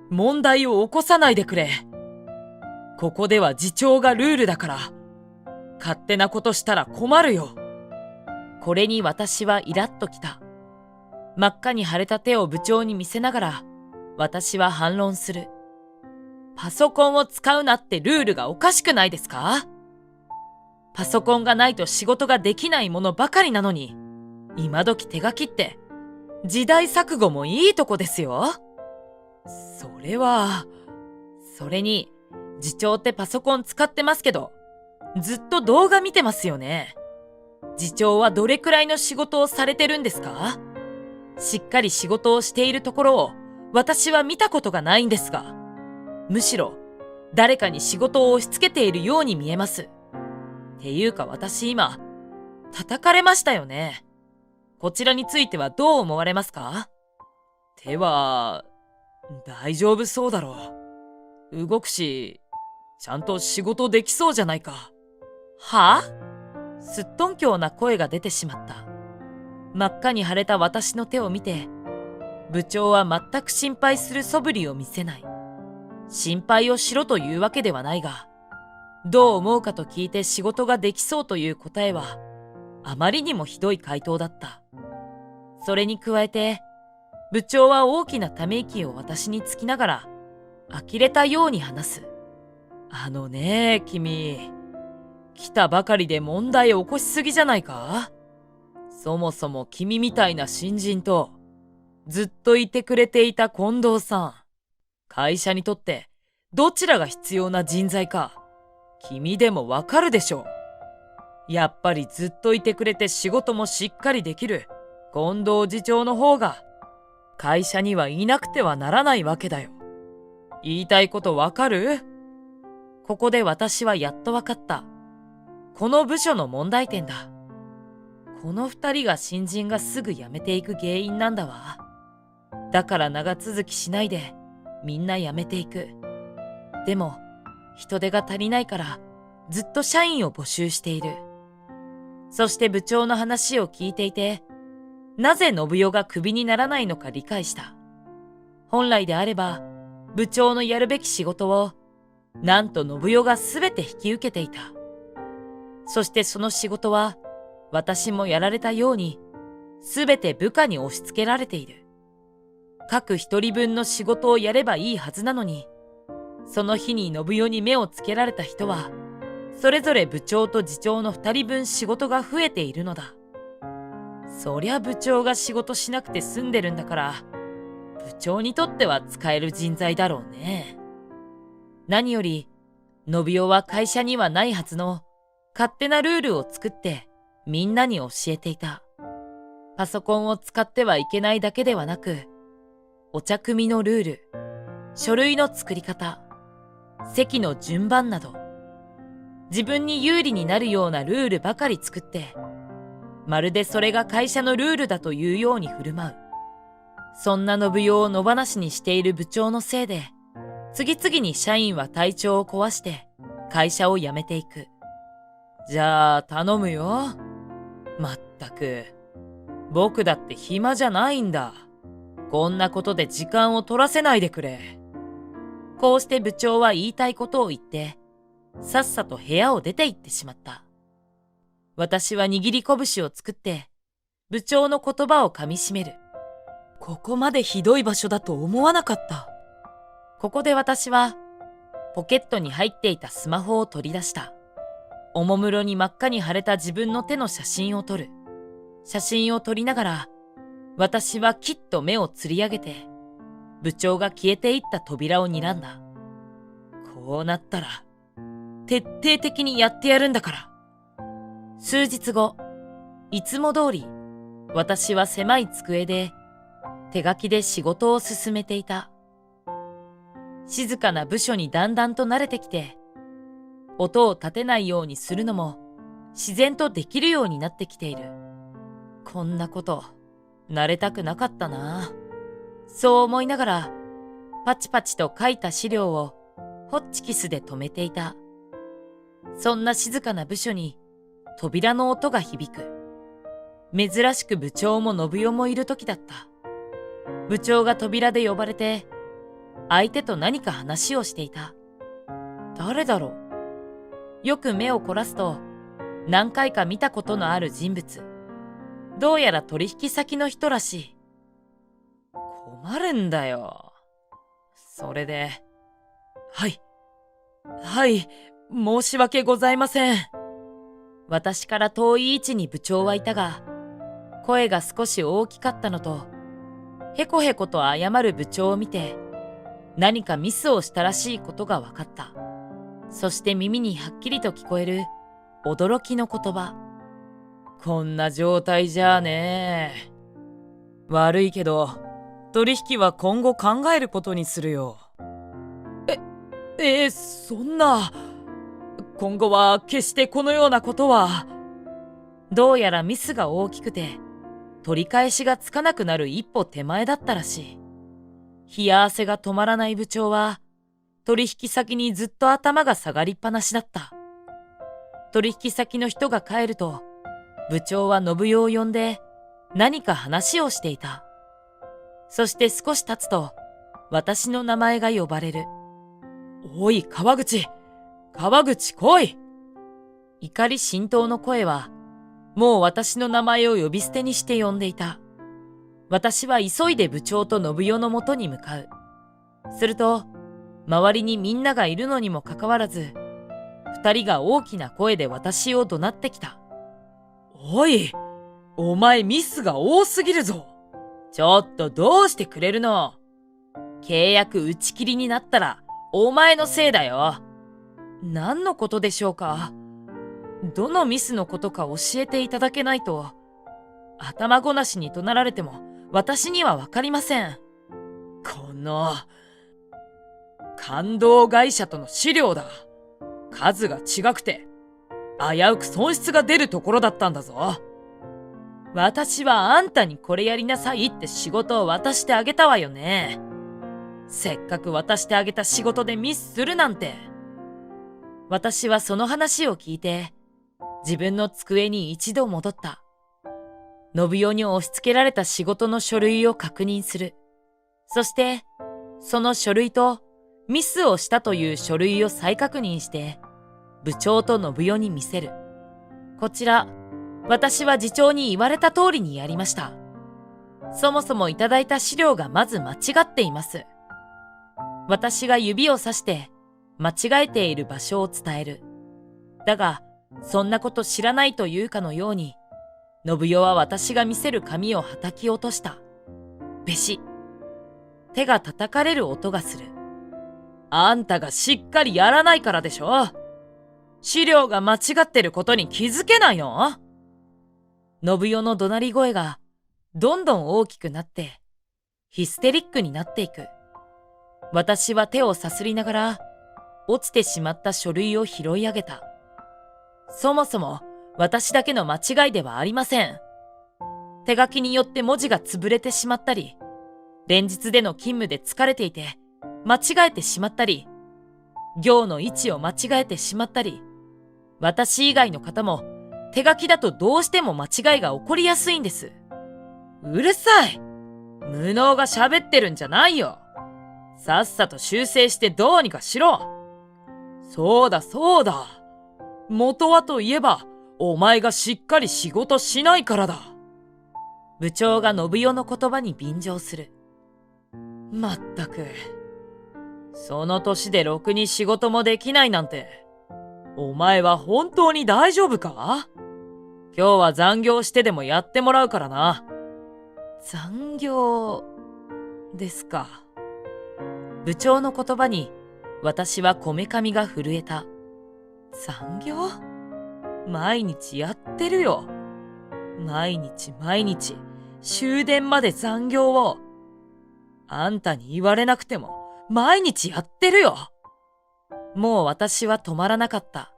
問題を起こさないでくれ。ここでは次長がルールだから、勝手なことしたら困るよ。これに私はイラッときた。真っ赤に腫れた手を部長に見せながら、私は反論する。パソコンを使うなってルールがおかしくないですか？パソコンがないと仕事ができないものばかりなのに、今時手書きって、時代錯誤もいいとこですよ。それに、次長ってパソコン使ってますけど、ずっと動画見てますよね。次長はどれくらいの仕事をされてるんですか？しっかり仕事をしているところを私は見たことがないんですが、むしろ誰かに仕事を押し付けているように見えます。っていうか私今、叩かれましたよね。こちらについてはどう思われますか？手は、大丈夫そうだろう。動くし、ちゃんと仕事できそうじゃないか。はぁ？すっとんきょうな声が出てしまった。真っ赤に腫れた私の手を見て、部長は全く心配する素振りを見せない。心配をしろというわけではないが、どう思うかと聞いて仕事ができそうという答えは、あまりにもひどい回答だった。それに加えて、部長は大きなため息を私につきながら、呆れたように話す。あのね、君、来たばかりで問題起こしすぎじゃないか？そもそも君みたいな新人と、ずっといてくれていた近藤さん。会社にとってどちらが必要な人材か、君でもわかるでしょう。やっぱりずっといてくれて仕事もしっかりできる近藤次長の方が、会社にはいなくてはならないわけだよ。言いたいことわかる？ここで私はやっとわかった。この部署の問題点だ。この二人が新人がすぐ辞めていく原因なんだわ。だから長続きしないでみんな辞めていく。でも人手が足りないからずっと社員を募集している。そして部長の話を聞いていて、なぜ信代がクビにならないのか理解した。本来であれば部長のやるべき仕事をなんと信代がすべて引き受けていた。そしてその仕事は私もやられたようにすべて部下に押し付けられている。各一人分の仕事をやればいいはずなのに、その日に信代に目をつけられた人は、それぞれ部長と次長の二人分仕事が増えているのだ。そりゃ部長が仕事しなくて済んでるんだから、部長にとっては使える人材だろうね。何より、信代は会社にはないはずの勝手なルールを作ってみんなに教えていた。パソコンを使ってはいけないだけではなく、お茶組みのルール、書類の作り方、席の順番など、自分に有利になるようなルールばかり作って、まるでそれが会社のルールだというように振る舞う。そんな信代を野放しにしている部長のせいで、次々に社員は体調を壊して会社を辞めていく。じゃあ頼むよ。まったく、僕だって暇じゃないんだ。こんなことで時間を取らせないでくれ。こうして部長は言いたいことを言って、さっさと部屋を出て行ってしまった。私は握り拳を作って、部長の言葉を噛み締める。ここまでひどい場所だと思わなかった。ここで私は、ポケットに入っていたスマホを取り出した。おもむろに真っ赤に腫れた自分の手の写真を撮る。写真を撮りながら、私はきっと目をつり上げて、部長が消えていった扉を睨んだ。こうなったら、徹底的にやってやるんだから。数日後、いつも通り、私は狭い机で、手書きで仕事を進めていた。静かな部署にだんだんと慣れてきて、音を立てないようにするのも自然とできるようになってきている。こんなこと、慣れたくなかったな。そう思いながら、パチパチと書いた資料をホッチキスで留めていた。そんな静かな部署に扉の音が響く。珍しく部長も信代もいる時だった。部長が扉で呼ばれて、相手と何か話をしていた。誰だろう。よく目を凝らすと、何回か見たことのある人物。どうやら取引先の人らしい。困るんだよ。それで、はい、申し訳ございません。私から遠い位置に部長はいたが、声が少し大きかったのと、へこへこと謝る部長を見て、何かミスをしたらしいことが分かった。そして耳にはっきりと聞こえる驚きの言葉。こんな状態じゃあね。悪いけど、取引は今後考えることにするよ。そんな。今後は決してこのようなことは。どうやらミスが大きくて、取り返しがつかなくなる一歩手前だったらしい。冷や汗が止まらない部長は、取引先にずっと頭が下がりっぱなしだった。取引先の人が帰ると、部長は信代を呼んで何か話をしていた。そして少し経つと、私の名前が呼ばれる。おい、川口来い。怒り心頭の声は、もう私の名前を呼び捨てにして呼んでいた。私は急いで部長と信代のもとに向かう。すると、周りにみんながいるのにもかかわらず、二人が大きな声で私を怒鳴ってきた。おい、お前ミスが多すぎるぞ。ちょっとどうしてくれるの？契約打ち切りになったら、お前のせいだよ。何のことでしょうか？どのミスのことか教えていただけないと、頭ごなしに怒鳴られても私にはわかりません。この、感動会社との資料だ。数が違くて、危うく損失が出るところだったんだぞ。私はあんたにこれやりなさいって仕事を渡してあげたわよね。せっかく渡してあげた仕事でミスするなんて。私はその話を聞いて、自分の机に一度戻った。信代に押し付けられた仕事の書類を確認する。そして、その書類とミスをしたという書類を再確認して、部長と信代に見せる。こちら、私は次長に言われた通りにやりました。そもそもいただいた資料がまず間違っています。私が指をさして間違えている場所を伝える。だが、そんなこと知らないというかのように、信代は私が見せる紙を叩き落とした。べし。手が叩かれる音がする。あんたがしっかりやらないからでしょ。資料が間違ってることに気づけないの？信代の怒鳴り声がどんどん大きくなって、ヒステリックになっていく。私は手をさすりながら、落ちてしまった書類を拾い上げた。そもそも私だけの間違いではありません。手書きによって文字が潰れてしまったり、連日での勤務で疲れていて間違えてしまったり、行の位置を間違えてしまったり、私以外の方も手書きだとどうしても間違いが起こりやすいんです。うるさい！無能が喋ってるんじゃないよ。さっさと修正してどうにかしろ。そうだそうだ。元はといえば、お前がしっかり仕事しないからだ。部長が信代の言葉に便乗する。まったく。その年でろくに仕事もできないなんて、お前は本当に大丈夫か？今日は残業してでもやってもらうからな。残業ですか。部長の言葉に私はこめかみが震えた。残業？毎日やってるよ。毎日終電まで残業を。あんたに言われなくても毎日やってるよ。もう私は止まらなかった。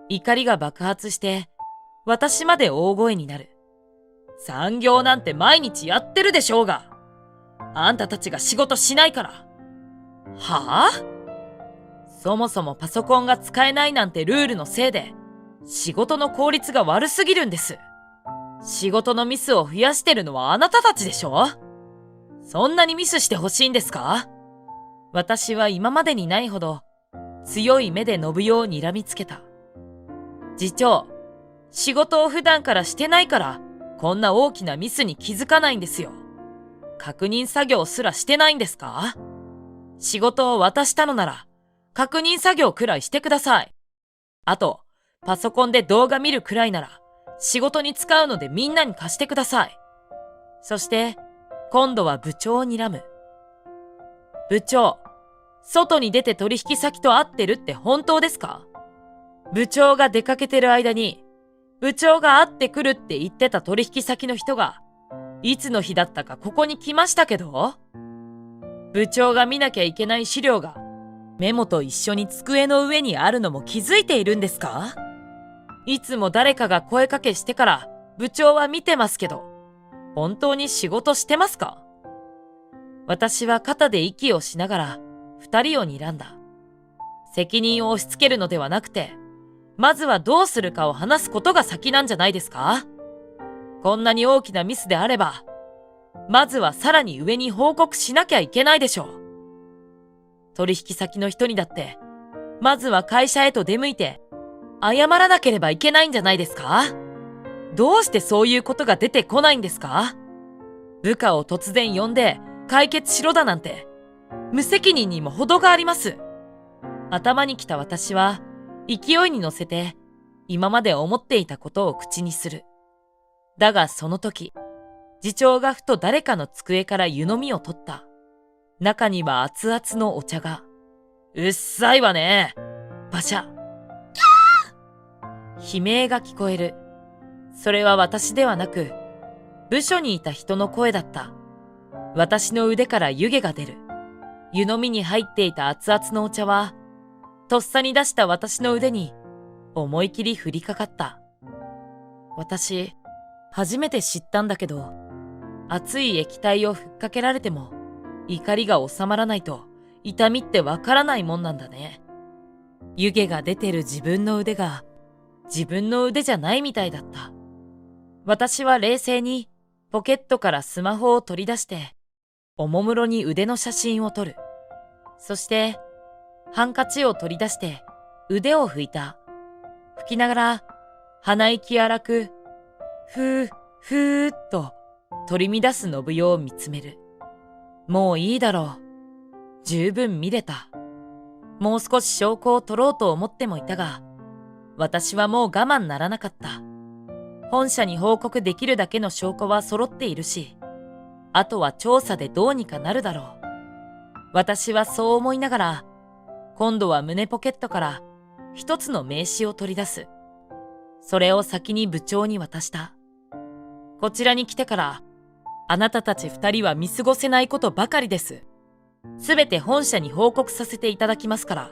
怒りが爆発して私まで大声になる。残業なんて毎日やってるでしょうが。あんたたちが仕事しないから。はぁ？そもそもパソコンが使えないなんてルールのせいで仕事の効率が悪すぎるんです。仕事のミスを増やしてるのはあなたたちでしょ？そんなにミスしてほしいんですか？私は今までにないほど強い目で信代を睨みつけた。次長、仕事を普段からしてないからこんな大きなミスに気づかないんですよ。確認作業すらしてないんですか？仕事を渡したのなら確認作業くらいしてください。あと、パソコンで動画見るくらいなら仕事に使うのでみんなに貸してください。そして、今度は部長を睨む。部長、外に出て取引先と会ってるって本当ですか？部長が出かけてる間に、部長が会ってくるって言ってた取引先の人が、いつの日だったかここに来ましたけど？部長が見なきゃいけない資料が、メモと一緒に机の上にあるのも気づいているんですか？いつも誰かが声かけしてから部長は見てますけど、本当に仕事してますか？私は肩で息をしながら二人を睨んだ。責任を押し付けるのではなくて、まずはどうするかを話すことが先なんじゃないですか？こんなに大きなミスであれば、まずはさらに上に報告しなきゃいけないでしょう。取引先の人にだって、まずは会社へと出向いて、謝らなければいけないんじゃないですか？どうしてそういうことが出てこないんですか？部下を突然呼んで解決しろだなんて、無責任にも程があります。頭にきた私は、勢いに乗せて、今まで思っていたことを口にする。だがその時、次長がふと誰かの机から湯飲みを取った。中には熱々のお茶が。うっさいわね。バシャ。悲鳴が聞こえる。それは私ではなく、部署にいた人の声だった。私の腕から湯気が出る。湯飲みに入っていた熱々のお茶は、とっさに出した私の腕に思い切り降りかかった。私、初めて知ったんだけど、熱い液体をふっかけられても、怒りが収まらないと痛みってわからないもんなんだね。湯気が出てる自分の腕が、自分の腕じゃないみたいだった。私は冷静にポケットからスマホを取り出して、おもむろに腕の写真を撮る。そして、ハンカチを取り出して腕を拭いた。拭きながら、鼻息荒く、ふー、ふーっと取り乱す信代を見つめる。もういいだろう。十分見れた。もう少し証拠を取ろうと思ってもいたが、私はもう我慢ならなかった。本社に報告できるだけの証拠は揃っているし、あとは調査でどうにかなるだろう。私はそう思いながら、今度は胸ポケットから一つの名刺を取り出す。それを先に部長に渡した。こちらに来てから、あなたたち二人は見過ごせないことばかりです。すべて本社に報告させていただきますから。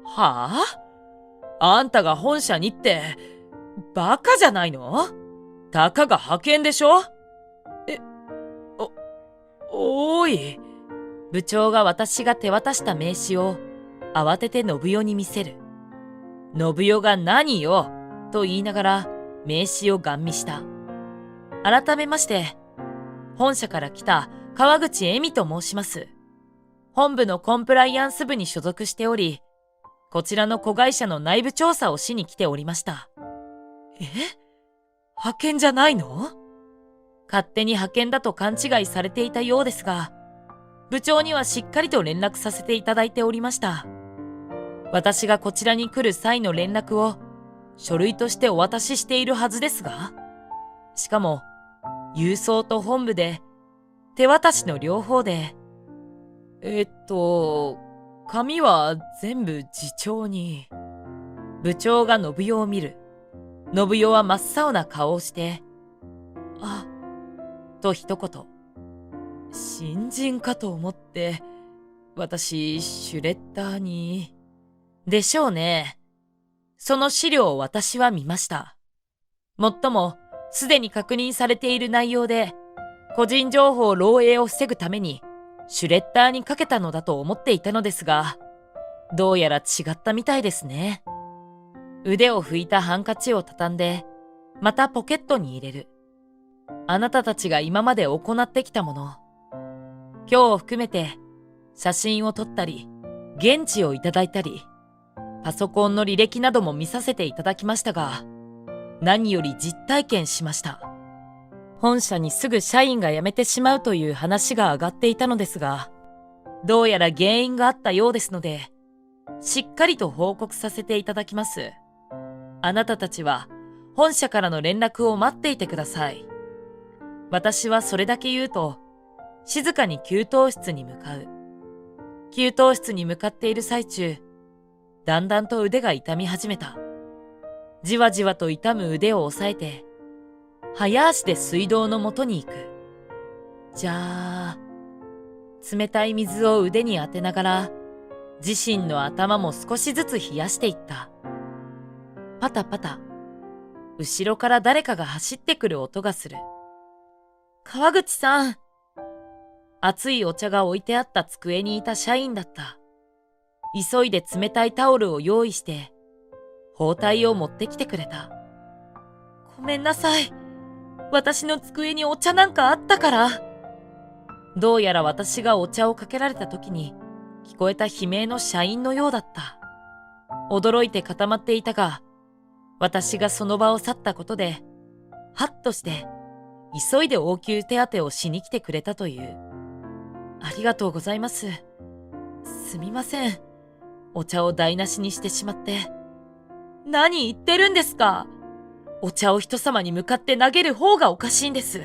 はあ？あんたが本社にって、バカじゃないの？たかが派遣でしょ？おーい。部長が私が手渡した名刺を慌てて信代に見せる。信代が何よと言いながら名刺をガン見した。改めまして、本社から来た川口恵美と申します。本部のコンプライアンス部に所属しており、こちらの子会社の内部調査をしに来ておりました。派遣じゃないの？勝手に派遣だと勘違いされていたようですが、部長にはしっかりと連絡させていただいておりました。私がこちらに来る際の連絡を書類としてお渡ししているはずですが、しかも郵送と本部で手渡しの両方で、紙は全部次長に。部長が信代を見る。信代は真っ青な顔をして、と一言。新人かと思って、私、シュレッダーに。でしょうね。その資料を私は見ました。もっとも、すでに確認されている内容で、個人情報漏洩を防ぐために、シュレッダーにかけたのだと思っていたのですが、どうやら違ったみたいですね。腕を拭いたハンカチを畳んで、またポケットに入れる。あなたたちが今まで行ってきたもの、今日を含めて写真を撮ったり、現地をいただいたり、パソコンの履歴なども見させていただきましたが、何より実体験しました。本社にすぐ社員が辞めてしまうという話が上がっていたのですが、どうやら原因があったようですので、しっかりと報告させていただきます。あなたたちは本社からの連絡を待っていてください。私はそれだけ言うと、静かに給湯室に向かう。給湯室に向かっている最中、だんだんと腕が痛み始めた。じわじわと痛む腕を押さえて、早足で水道の元に行く。じゃあ、冷たい水を腕に当てながら、自身の頭も少しずつ冷やしていった。パタパタ、後ろから誰かが走ってくる音がする。川口さん。熱いお茶が置いてあった机にいた社員だった。急いで冷たいタオルを用意して、包帯を持ってきてくれた。ごめんなさい。私の机にお茶なんかあったから。どうやら私がお茶をかけられた時に聞こえた悲鳴の社員のようだった。驚いて固まっていたが、私がその場を去ったことで、ハッとして、急いで応急手当てをしに来てくれたという。ありがとうございます。すみません。お茶を台無しにしてしまって。何言ってるんですか？お茶を人様に向かって投げる方がおかしいんです。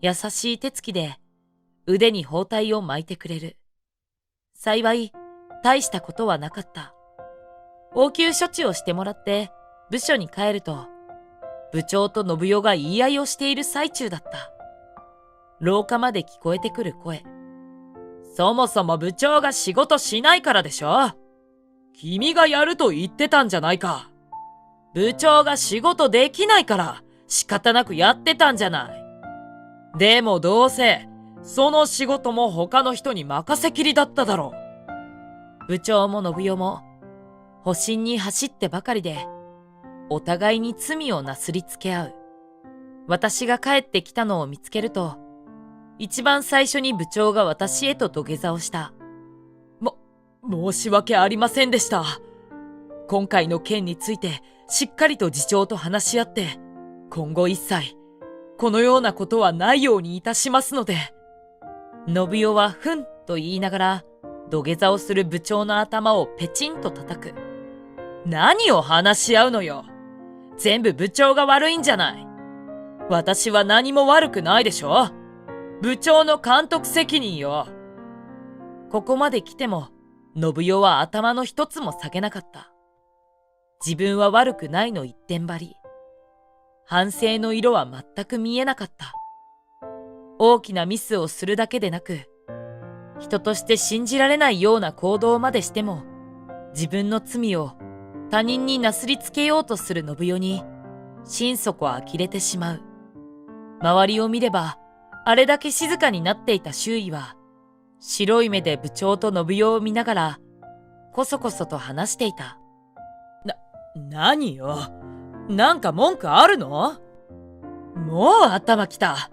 優しい手つきで腕に包帯を巻いてくれる。幸い、大したことはなかった。応急処置をしてもらって部署に帰ると、部長と信代が言い合いをしている最中だった。廊下まで聞こえてくる声。そもそも部長が仕事しないからでしょ？君がやると言ってたんじゃないか。部長が仕事できないから仕方なくやってたんじゃない。でもどうせ、その仕事も他の人に任せきりだっただろう。部長も信代も、保身に走ってばかりで、お互いに罪をなすりつけ合う。私が帰ってきたのを見つけると、一番最初に部長が私へと土下座をした。申し訳ありませんでした。今回の件についてしっかりと次長と話し合って、今後一切、このようなことはないようにいたしますので。信代はふんと言いながら、土下座をする部長の頭をペチンと叩く。何を話し合うのよ。全部部長が悪いんじゃない。私は何も悪くないでしょ。部長の監督責任よ。ここまで来ても、信代は頭の一つも下げなかった。自分は悪くないの一点張り。反省の色は全く見えなかった。大きなミスをするだけでなく、人として信じられないような行動までしても、自分の罪を他人になすりつけようとする信代に心底呆れてしまう。周りを見れば、あれだけ静かになっていた周囲は、白い目で部長と信代を見ながら、こそこそと話していた。何よ。なんか文句あるの？もう頭きた。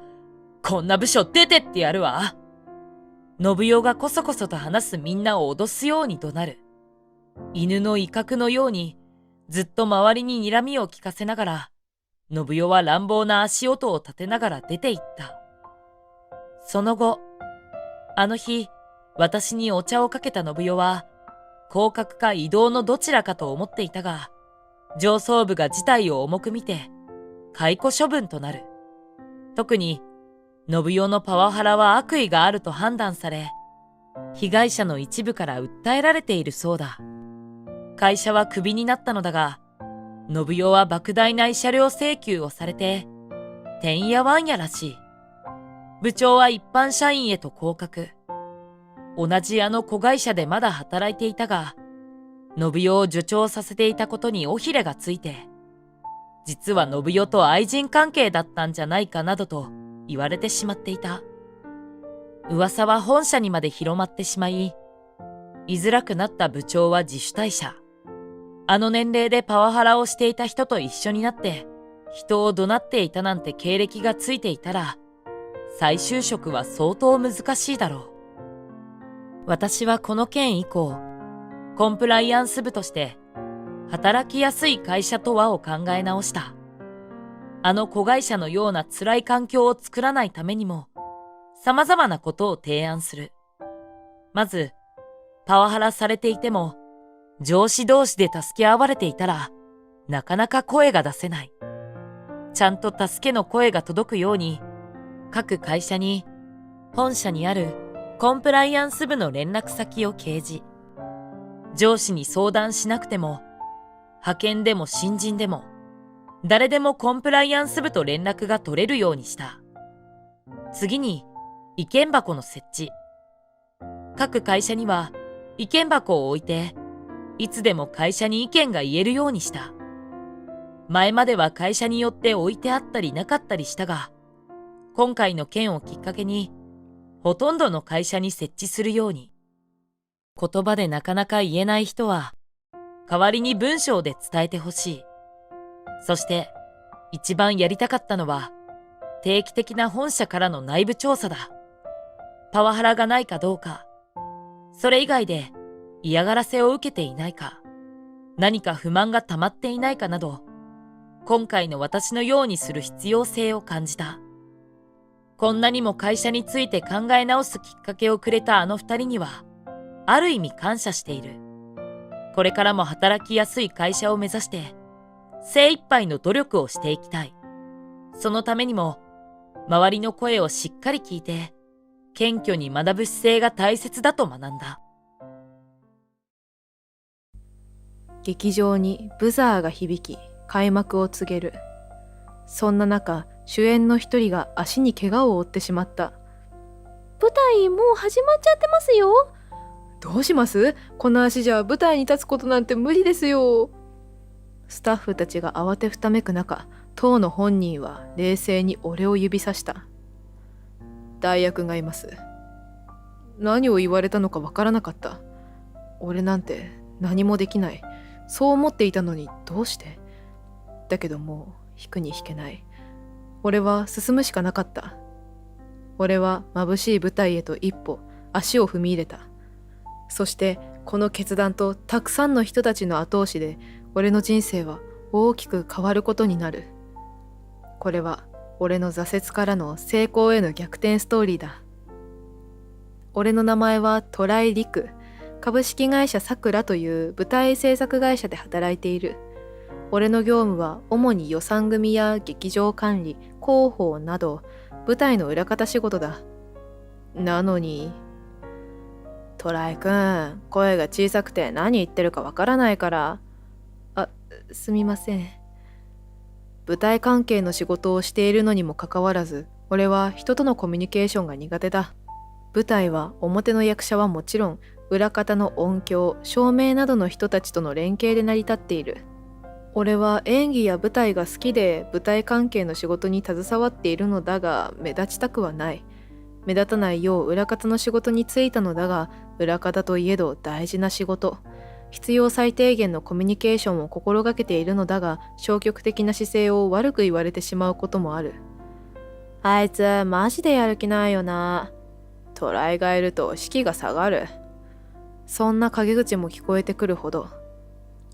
こんな部署出てってやるわ。信代がこそこそと話すみんなを脅すように怒鳴る。犬の威嚇のように、ずっと周りに睨みを利かせながら、信代は乱暴な足音を立てながら出て行った。その後、あの日、私にお茶をかけた信代は、降格か異動のどちらかと思っていたが、上層部が事態を重く見て、解雇処分となる。特に、信代のパワハラは悪意があると判断され、被害者の一部から訴えられているそうだ。会社はクビになったのだが、信代は莫大な慰謝料請求をされて、てんやわんやらしい。部長は一般社員へと降格。同じあの子会社でまだ働いていたが、信代を助長させていたことに尾ひれがついて、実は信代と愛人関係だったんじゃないかなどと言われてしまっていた。噂は本社にまで広まってしまい、居づらくなった部長は自主退社。あの年齢でパワハラをしていた人と一緒になって、人を怒鳴っていたなんて経歴がついていたら、再就職は相当難しいだろう。私はこの件以降、コンプライアンス部として、働きやすい会社とはを考え直した。あの子会社のような辛い環境を作らないためにも、様々なことを提案する。まず、パワハラされていても、上司同士で助け合われていたら、なかなか声が出せない。ちゃんと助けの声が届くように、各会社に、本社にあるコンプライアンス部の連絡先を掲示。上司に相談しなくても、派遣でも新人でも、誰でもコンプライアンス部と連絡が取れるようにした。次に、意見箱の設置。各会社には意見箱を置いて、いつでも会社に意見が言えるようにした。前までは会社によって置いてあったりなかったりしたが、今回の件をきっかけに、ほとんどの会社に設置するように。言葉でなかなか言えない人は、代わりに文章で伝えてほしい。そして、一番やりたかったのは、定期的な本社からの内部調査だ。パワハラがないかどうか、それ以外で嫌がらせを受けていないか、何か不満が溜まっていないかなど、今回の私のようにする必要性を感じた。こんなにも会社について考え直すきっかけをくれたあの二人には、ある意味感謝している。これからも働きやすい会社を目指して、精一杯の努力をしていきたい。そのためにも、周りの声をしっかり聞いて、謙虚に学ぶ姿勢が大切だと学んだ。劇場にブザーが響き、開幕を告げる。そんな中、主演の一人が足に怪我を負ってしまった。舞台もう始まっちゃってますよ。どうします？この足じゃ舞台に立つことなんて無理ですよ。スタッフたちが慌てふためく中、当の本人は冷静に俺を指さした。代役がいます。何を言われたのかわからなかった。俺なんて何もできない。そう思っていたのにどうして？だけどもう引くに引けない。俺は進むしかなかった。俺は眩しい舞台へと一歩足を踏み入れた。そしてこの決断とたくさんの人たちの後押しで俺の人生は大きく変わることになる。これは俺の挫折からの成功への逆転ストーリーだ。俺の名前はトライリク。株式会社さくらという舞台制作会社で働いている。俺の業務は主に予算組や劇場管理、広報など舞台の裏方仕事だ。なのに、トライくん、声が小さくて何言ってるかわからないから。すみません。舞台関係の仕事をしているのにもかかわらず、俺は人とのコミュニケーションが苦手だ。舞台は表の役者はもちろん、裏方の音響、照明などの人たちとの連携で成り立っている。俺は演技や舞台が好きで舞台関係の仕事に携わっているのだが目立ちたくはない。目立たないよう裏方の仕事に就いたのだが、裏方といえど大事な仕事。必要最低限のコミュニケーションを心がけているのだが、消極的な姿勢を悪く言われてしまうこともある。あいつマジでやる気ないよな。トライがいると士気が下がる。そんな陰口も聞こえてくるほど。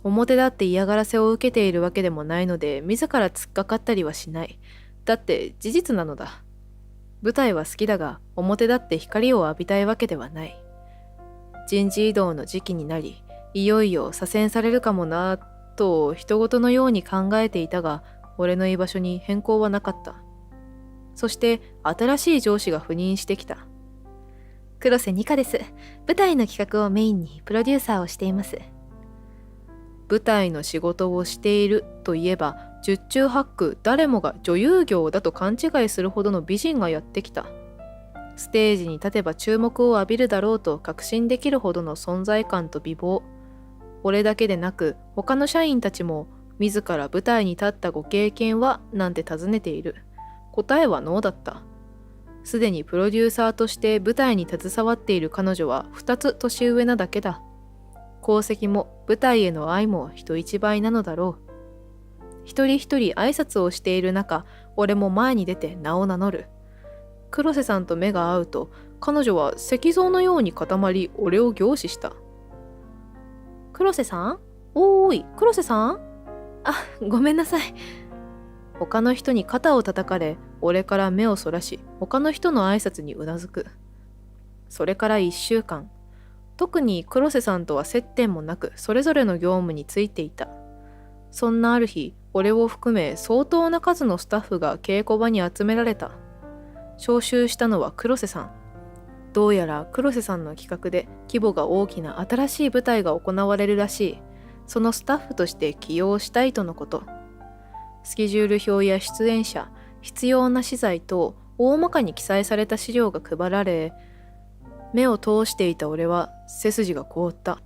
表立って嫌がらせを受けているわけでもないので、自ら突っかかったりはしない。だって事実なのだ。舞台は好きだが、表立って光を浴びたいわけではない。人事異動の時期になり、いよいよ左遷されるかもなぁと人事のように考えていたが、俺の居場所に変更はなかった。そして新しい上司が赴任してきた。黒瀬二花です。舞台の企画をメインにプロデューサーをしています。舞台の仕事をしているといえば、十中八九誰もが女優業だと勘違いするほどの美人がやってきた。ステージに立てば注目を浴びるだろうと確信できるほどの存在感と美貌。俺だけでなく他の社員たちも自ら舞台に立ったご経験はなんて尋ねている。答えはノーだった。すでにプロデューサーとして舞台に携わっている彼女は2つ年上なだけだ。功績も舞台への愛も人一倍なのだろう。一人一人挨拶をしている中、俺も前に出て名を名乗る。黒瀬さんと目が合うと、彼女は石像のように固まり、俺を凝視した。黒瀬さん？おーい、黒瀬さん？あ、ごめんなさい。他の人に肩を叩かれ、俺から目をそらし、他の人の挨拶にうなずく。それから1週間。特に黒瀬さんとは接点もなく、それぞれの業務についていた。そんなある日、俺を含め相当な数のスタッフが稽古場に集められた。招集したのは黒瀬さん。どうやら黒瀬さんの企画で規模が大きな新しい舞台が行われるらしい。そのスタッフとして起用したいとのこと。スケジュール表や出演者、必要な資材等、大まかに記載された資料が配られ、目を通していた俺は背筋が凍った。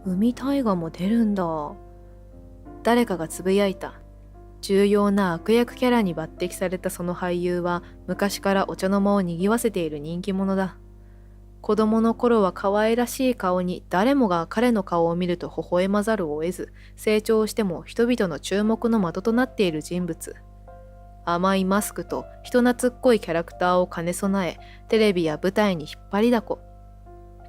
海大河も出るんだ。誰かがつぶやいた。重要な悪役キャラに抜擢されたその俳優は昔からお茶の間を賑わせている人気者だ。子供の頃は可愛らしい顔に誰もが彼の顔を見ると微笑まざるを得ず、成長しても人々の注目の的となっている人物。甘いマスクと人懐っこいキャラクターを兼ね備え、テレビや舞台に引っ張りだこ。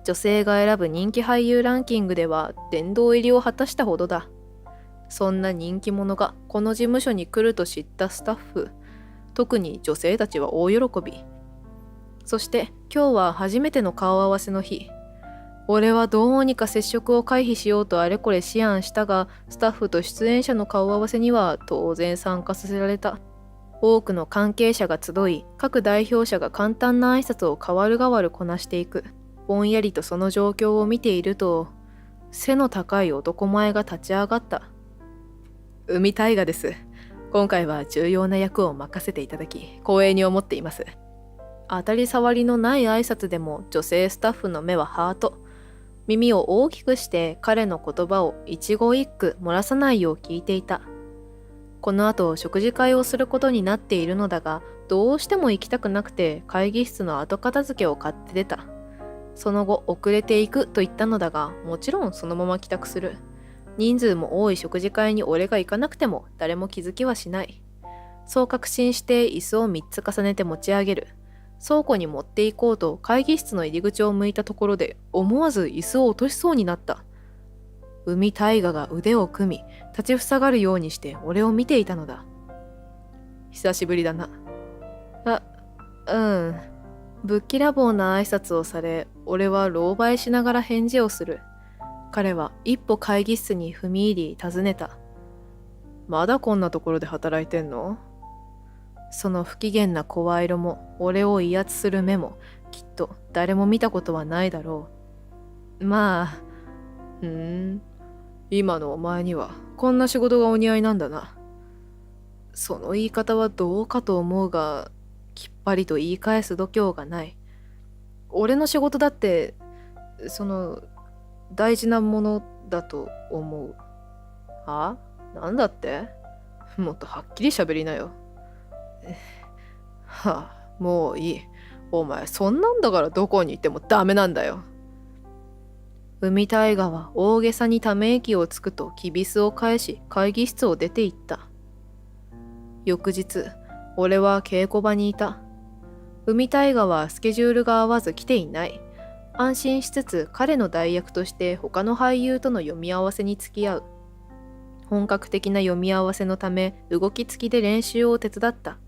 女性が選ぶ人気俳優ランキングでは殿堂入りを果たしたほどだ。そんな人気者がこの事務所に来ると知ったスタッフ、特に女性たちは大喜び。そして今日は初めての顔合わせの日。俺はどうにか接触を回避しようとあれこれ思案したが、スタッフと出演者の顔合わせには当然参加させられた。多くの関係者が集い、各代表者が簡単な挨拶を代わる代わるこなしていく。ぼんやりとその状況を見ていると、背の高い男前が立ち上がった。海大河です。今回は重要な役を任せていただき、光栄に思っています。当たり障りのない挨拶でも女性スタッフの目はハート。耳を大きくして彼の言葉を一語一句漏らさないよう聞いていた。この後食事会をすることになっているのだが、どうしても行きたくなくて会議室の後片付けを買って出た。その後遅れていくと言ったのだが、もちろんそのまま帰宅する。人数も多い食事会に俺が行かなくても誰も気づきはしない。そう確信して椅子を3つ重ねて持ち上げる。倉庫に持って行こうと会議室の入り口を向いたところで思わず椅子を落としそうになった。海大河が腕を組み、立ちふさがるようにして俺を見ていたのだ。久しぶりだな。ぶっきらぼうな挨拶をされ、俺は狼狽しながら返事をする。彼は一歩会議室に踏み入り尋ねた。まだこんなところで働いてんの？その不機嫌な声色も、俺を威圧する目も、きっと誰も見たことはないだろう。まあ、今のお前にはこんな仕事がお似合いなんだな。その言い方はどうかと思うが、きっぱりと言い返す度胸がない。俺の仕事だって、大事なものだと思う。は？なんだって？もっとはっきり喋りなよ。はあ、もういい。お前そんなんだからどこに行ってもダメなんだよ。海大河は大げさにため息をつくときびすを返し会議室を出て行った。翌日、俺は稽古場にいた。海大河はスケジュールが合わず来ていない。安心しつつ彼の代役として他の俳優との読み合わせに付き合う。本格的な読み合わせのため動き付きで練習を手伝った。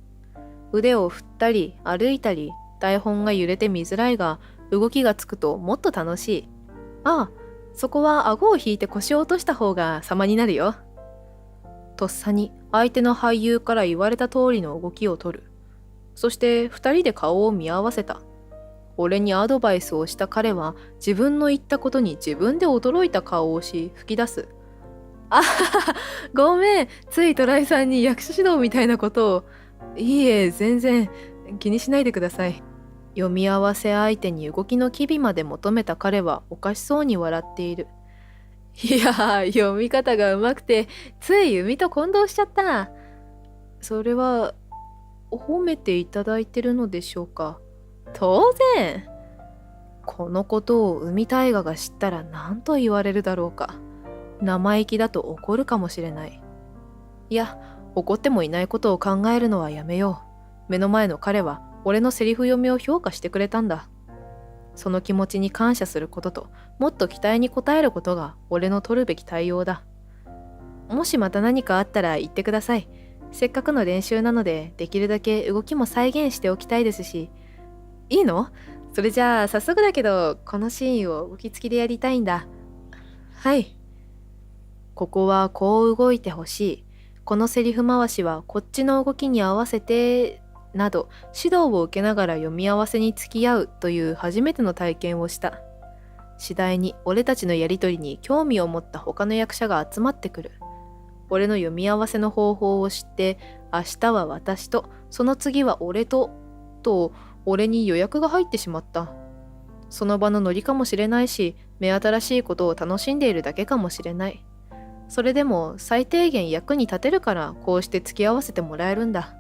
腕を振ったり歩いたり台本が揺れて見づらいが動きがつくともっと楽しい。ああ、そこは顎を引いて腰を落とした方が様になるよ。とっさに相手の俳優から言われた通りの動きを取る。そして二人で顔を見合わせた。俺にアドバイスをした彼は自分の言ったことに自分で驚いた顔をし吹き出す。あはは、ごめん、ついトライさんに役者指導みたいなことを。いいえ、全然気にしないでください。読み合わせ相手に動きの機微まで求めた彼はおかしそうに笑っている。いやー、読み方がうまくてつい弓と混同しちゃった。それは褒めていただいてるのでしょうか？当然。このことを海大河が知ったら何と言われるだろうか。生意気だと怒るかもしれない。いや、怒ってもいないことを考えるのはやめよう。目の前の彼は俺のセリフ読みを評価してくれたんだ。その気持ちに感謝することと、もっと期待に応えることが俺の取るべき対応だ。もしまた何かあったら言ってください。せっかくの練習なので、できるだけ動きも再現しておきたいですし。いいの？それじゃあ早速だけど、このシーンを動き付きでやりたいんだ。はい。ここはこう動いてほしい。このセリフ回しはこっちの動きに合わせて、など指導を受けながら読み合わせに付き合うという初めての体験をした。次第に俺たちのやりとりに興味を持った他の役者が集まってくる。俺の読み合わせの方法を知って、明日は私と、その次は俺と、俺に予約が入ってしまった。その場のノリかもしれないし、目新しいことを楽しんでいるだけかもしれない。それでも最低限役に立てるからこうして付き合わせてもらえるんだ。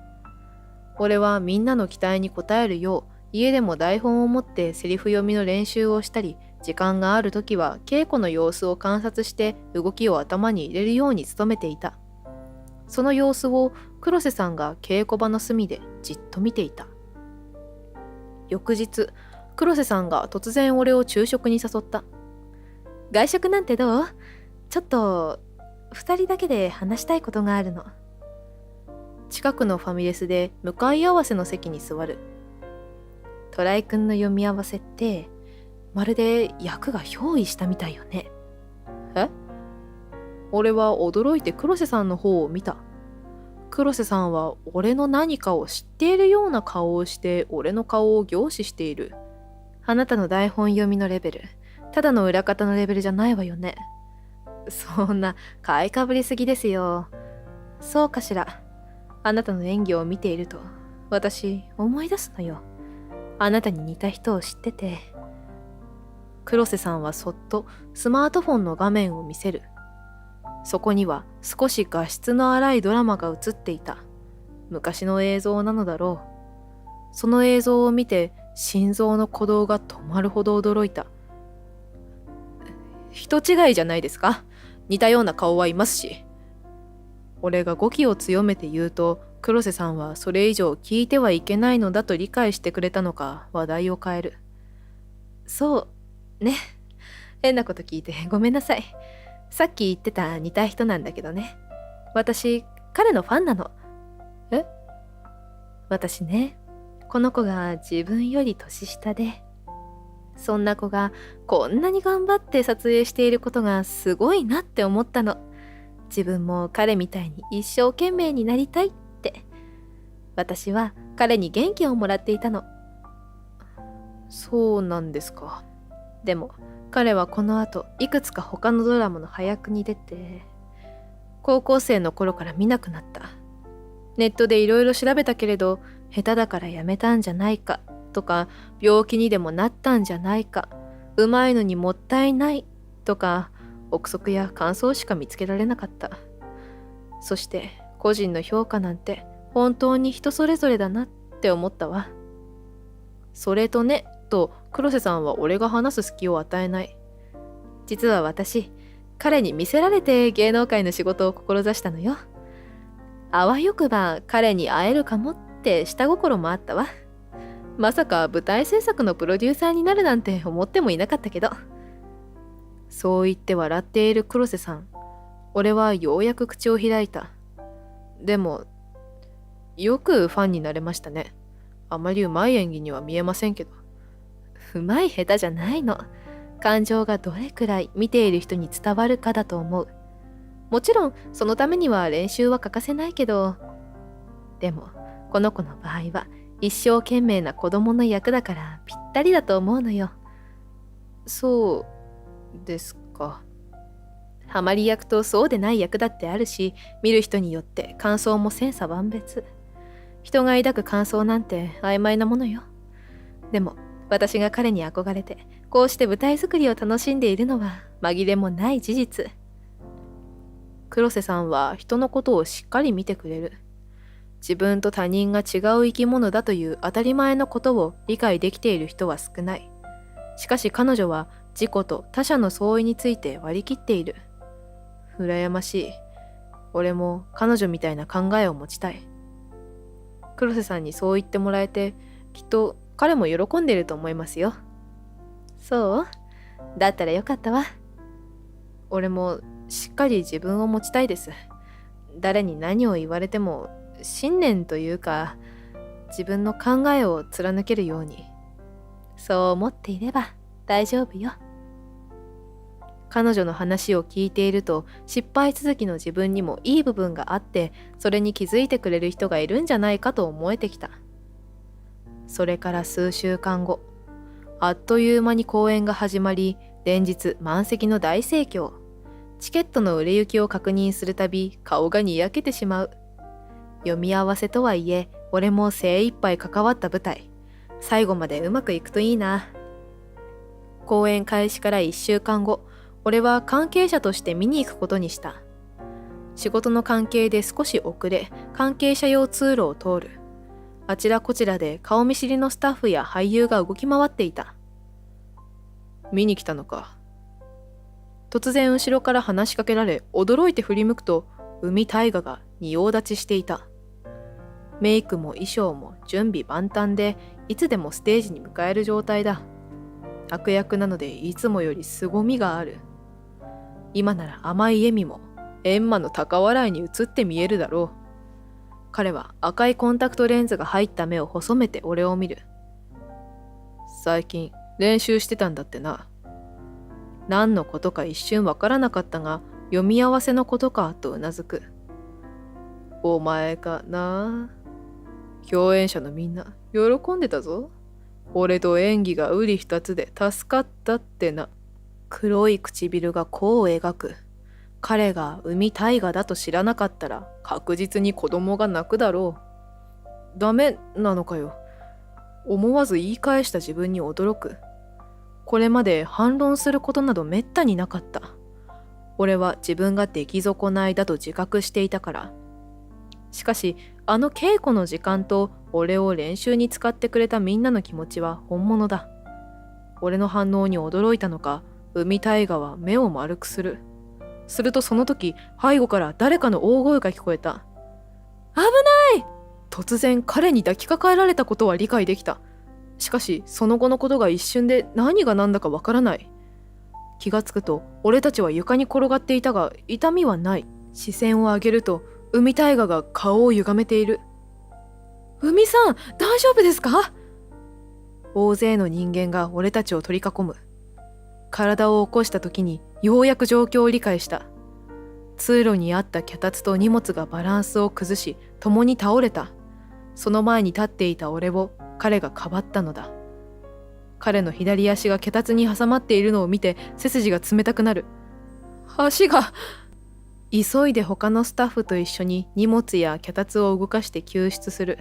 俺はみんなの期待に応えるよう、家でも台本を持ってセリフ読みの練習をしたり、時間があるときは稽古の様子を観察して動きを頭に入れるように努めていた。その様子を黒瀬さんが稽古場の隅でじっと見ていた。翌日、黒瀬さんが突然俺を昼食に誘った。外食なんてどう？ちょっと2人だけで話したいことがあるの。近くのファミレスで向かい合わせの席に座る。トライくんの読み合わせってまるで役が憑依したみたいよね。え？俺は驚いて黒瀬さんの方を見た。黒瀬さんは俺の何かを知っているような顔をして俺の顔を凝視している。あなたの台本読みのレベル、ただの裏方のレベルじゃないわよね。そんな買いかぶりすぎですよ。そうかしら。あなたの演技を見ていると私思い出すのよ。あなたに似た人を知ってて。黒瀬さんはそっとスマートフォンの画面を見せる。そこには少し画質の荒いドラマが映っていた。昔の映像なのだろう。その映像を見て心臓の鼓動が止まるほど驚いた。人違いじゃないですか？似たような顔はいますし。俺が語気を強めて言うと、黒瀬さんはそれ以上聞いてはいけないのだと理解してくれたのか話題を変える。そうね。変なこと聞いてごめんなさい。さっき言ってた似た人なんだけどね。私、彼のファンなの。え？私ね、この子が自分より年下で、そんな子がこんなに頑張って撮影していることがすごいなって思ったの。自分も彼みたいに一生懸命になりたいって。私は彼に元気をもらっていたの。そうなんですか。でも彼はこの後いくつか他のドラマの配役に出て、高校生の頃から見なくなった。ネットでいろいろ調べたけれど、下手だからやめたんじゃないかとか、病気にでもなったんじゃないか、うまいのにもったいないとか、憶測や感想しか見つけられなかった。そして個人の評価なんて本当に人それぞれだなって思ったわ。それとね、と黒瀬さんは俺が話す隙を与えない。実は私、彼に見せられて芸能界の仕事を志したのよ。あわよくば彼に会えるかもって下心もあったわ。まさか舞台制作のプロデューサーになるなんて思ってもいなかったけど。そう言って笑っている黒瀬さん。俺はようやく口を開いた。でも、よくファンになれましたね。あまりうまい演技には見えませんけど。うまい下手じゃないの。感情がどれくらい見ている人に伝わるかだと思う。もちろんそのためには練習は欠かせないけど、でもこの子の場合は一生懸命な子供の役だからぴったりだと思うのよ。そうですか。ハマり役とそうでない役だってあるし、見る人によって感想も千差万別。人が抱く感想なんて曖昧なものよ。でも私が彼に憧れてこうして舞台作りを楽しんでいるのは紛れもない事実。黒瀬さんは人のことをしっかり見てくれる。自分と他人が違う生き物だという当たり前のことを理解できている人は少ない。しかし彼女は自己と他者の相違について割り切っている。羨ましい。俺も彼女みたいな考えを持ちたい。黒瀬さんにそう言ってもらえて、きっと彼も喜んでいると思いますよ。そう？だったらよかったわ。俺もしっかり自分を持ちたいです。誰に何を言われても信念というか自分の考えを貫けるように。そう思っていれば大丈夫よ。彼女の話を聞いていると失敗続きの自分にもいい部分があって、それに気づいてくれる人がいるんじゃないかと思えてきた。それから数週間後、あっという間に公演が始まり、連日満席の大盛況。チケットの売れ行きを確認するたび顔がにやけてしまう。読み合わせとはいえ、俺も精一杯関わった舞台。最後までうまくいくといいな。公演開始から1週間後、俺は関係者として見に行くことにした。仕事の関係で少し遅れ、関係者用通路を通る。あちらこちらで顔見知りのスタッフや俳優が動き回っていた。見に来たのか。突然後ろから話しかけられ、驚いて振り向くと、海大河が仁王立ちしていた。メイクも衣装も準備万端で、いつでもステージに迎える状態だ。悪役なのでいつもより凄みがある。今なら甘い笑みも閻魔の高笑いに映って見えるだろう。彼は赤いコンタクトレンズが入った目を細めて俺を見る。最近練習してたんだってな。何のことか一瞬わからなかったが、読み合わせのことかとうなずく。お前かな。共演者のみんな喜んでたぞ。俺と演技が瓜二つで助かったってな。黒い唇が弧を描く。彼が海大河だと知らなかったら確実に子供が泣くだろう。ダメなのかよ。思わず言い返した自分に驚く。これまで反論することなどめったになかった。俺は自分が出来損ないだと自覚していたから。しかしあの稽古の時間と俺を練習に使ってくれたみんなの気持ちは本物だ。俺の反応に驚いたのか、海大河は目を丸くする。するとその時、背後から誰かの大声が聞こえた。危ない！突然彼に抱きかかえられたことは理解できた。しかしその後のことが一瞬で何が何だかわからない。気がつくと俺たちは床に転がっていたが痛みはない。視線を上げると海大河が顔を歪めている。海さん、大丈夫ですか？大勢の人間が俺たちを取り囲む。体を起こした時にようやく状況を理解した。通路にあった脚立と荷物がバランスを崩し、共に倒れた。その前に立っていた俺を彼がかばったのだ。彼の左足が脚立に挟まっているのを見て背筋が冷たくなる。足が。急いで他のスタッフと一緒に荷物や脚立を動かして救出する。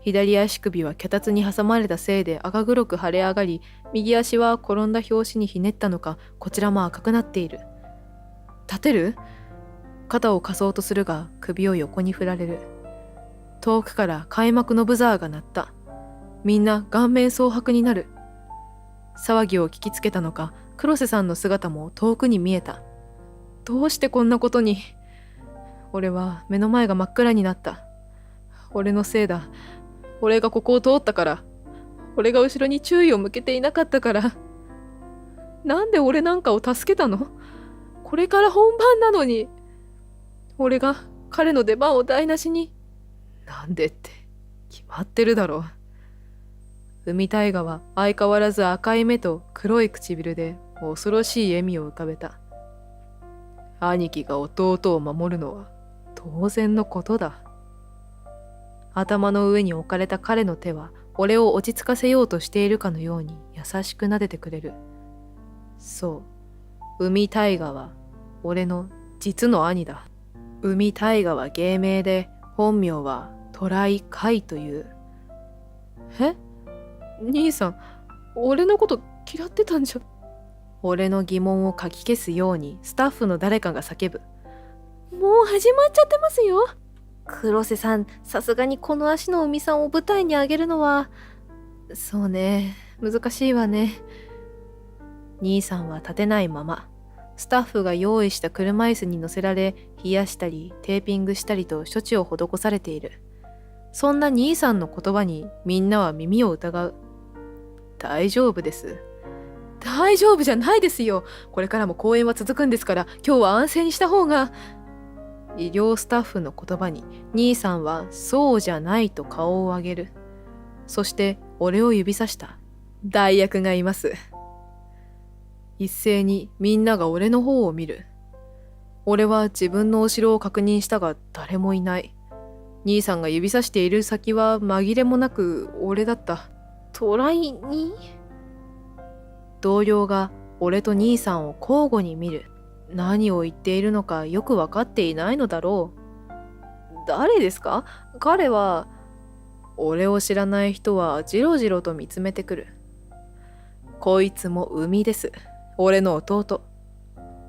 左足首は脚立に挟まれたせいで赤黒く腫れ上がり、右足は転んだ拍子にひねったのか、こちらも赤くなっている。立てる？肩を貸そうとするが首を横に振られる。遠くから開幕のブザーが鳴った。みんな顔面蒼白になる。騒ぎを聞きつけたのか、黒瀬さんの姿も遠くに見えた。どうしてこんなことに。俺は目の前が真っ暗になった。俺のせいだ。俺がここを通ったから。俺が後ろに注意を向けていなかったから。なんで俺なんかを助けたの？これから本番なのに。俺が彼の出番を台無しに。なんでって決まってるだろう。海大河は相変わらず赤い目と黒い唇で恐ろしい笑みを浮かべた。兄貴が弟を守るのは当然のことだ。頭の上に置かれた彼の手は俺を落ち着かせようとしているかのように優しく撫でてくれる。そう、海大河は俺の実の兄だ。海大河は芸名で本名は虎井海という。え？兄さん、俺のこと嫌ってたんじゃ。俺の疑問をかき消すようにスタッフの誰かが叫ぶ。もう始まっちゃってますよ。黒瀬さん、さすがにこの足の海さんを舞台に上げるのは。そうね、難しいわね。兄さんは立てないまま、スタッフが用意した車椅子に乗せられ、冷やしたりテーピングしたりと処置を施されている。そんな兄さんの言葉にみんなは耳を疑う。大丈夫です。大丈夫じゃないですよ。これからも公演は続くんですから、今日は安静にした方が。医療スタッフの言葉に兄さんはそうじゃないと顔を上げる。そして俺を指さした。代役がいます。一斉にみんなが俺の方を見る。俺は自分の後ろを確認したが誰もいない。兄さんが指さしている先は紛れもなく俺だった。トライに？同僚が俺と兄さんを交互に見る。何を言っているのかよく分かっていないのだろう。誰ですか？彼は。俺を知らない人はじろじろと見つめてくる。こいつも海です。俺の弟。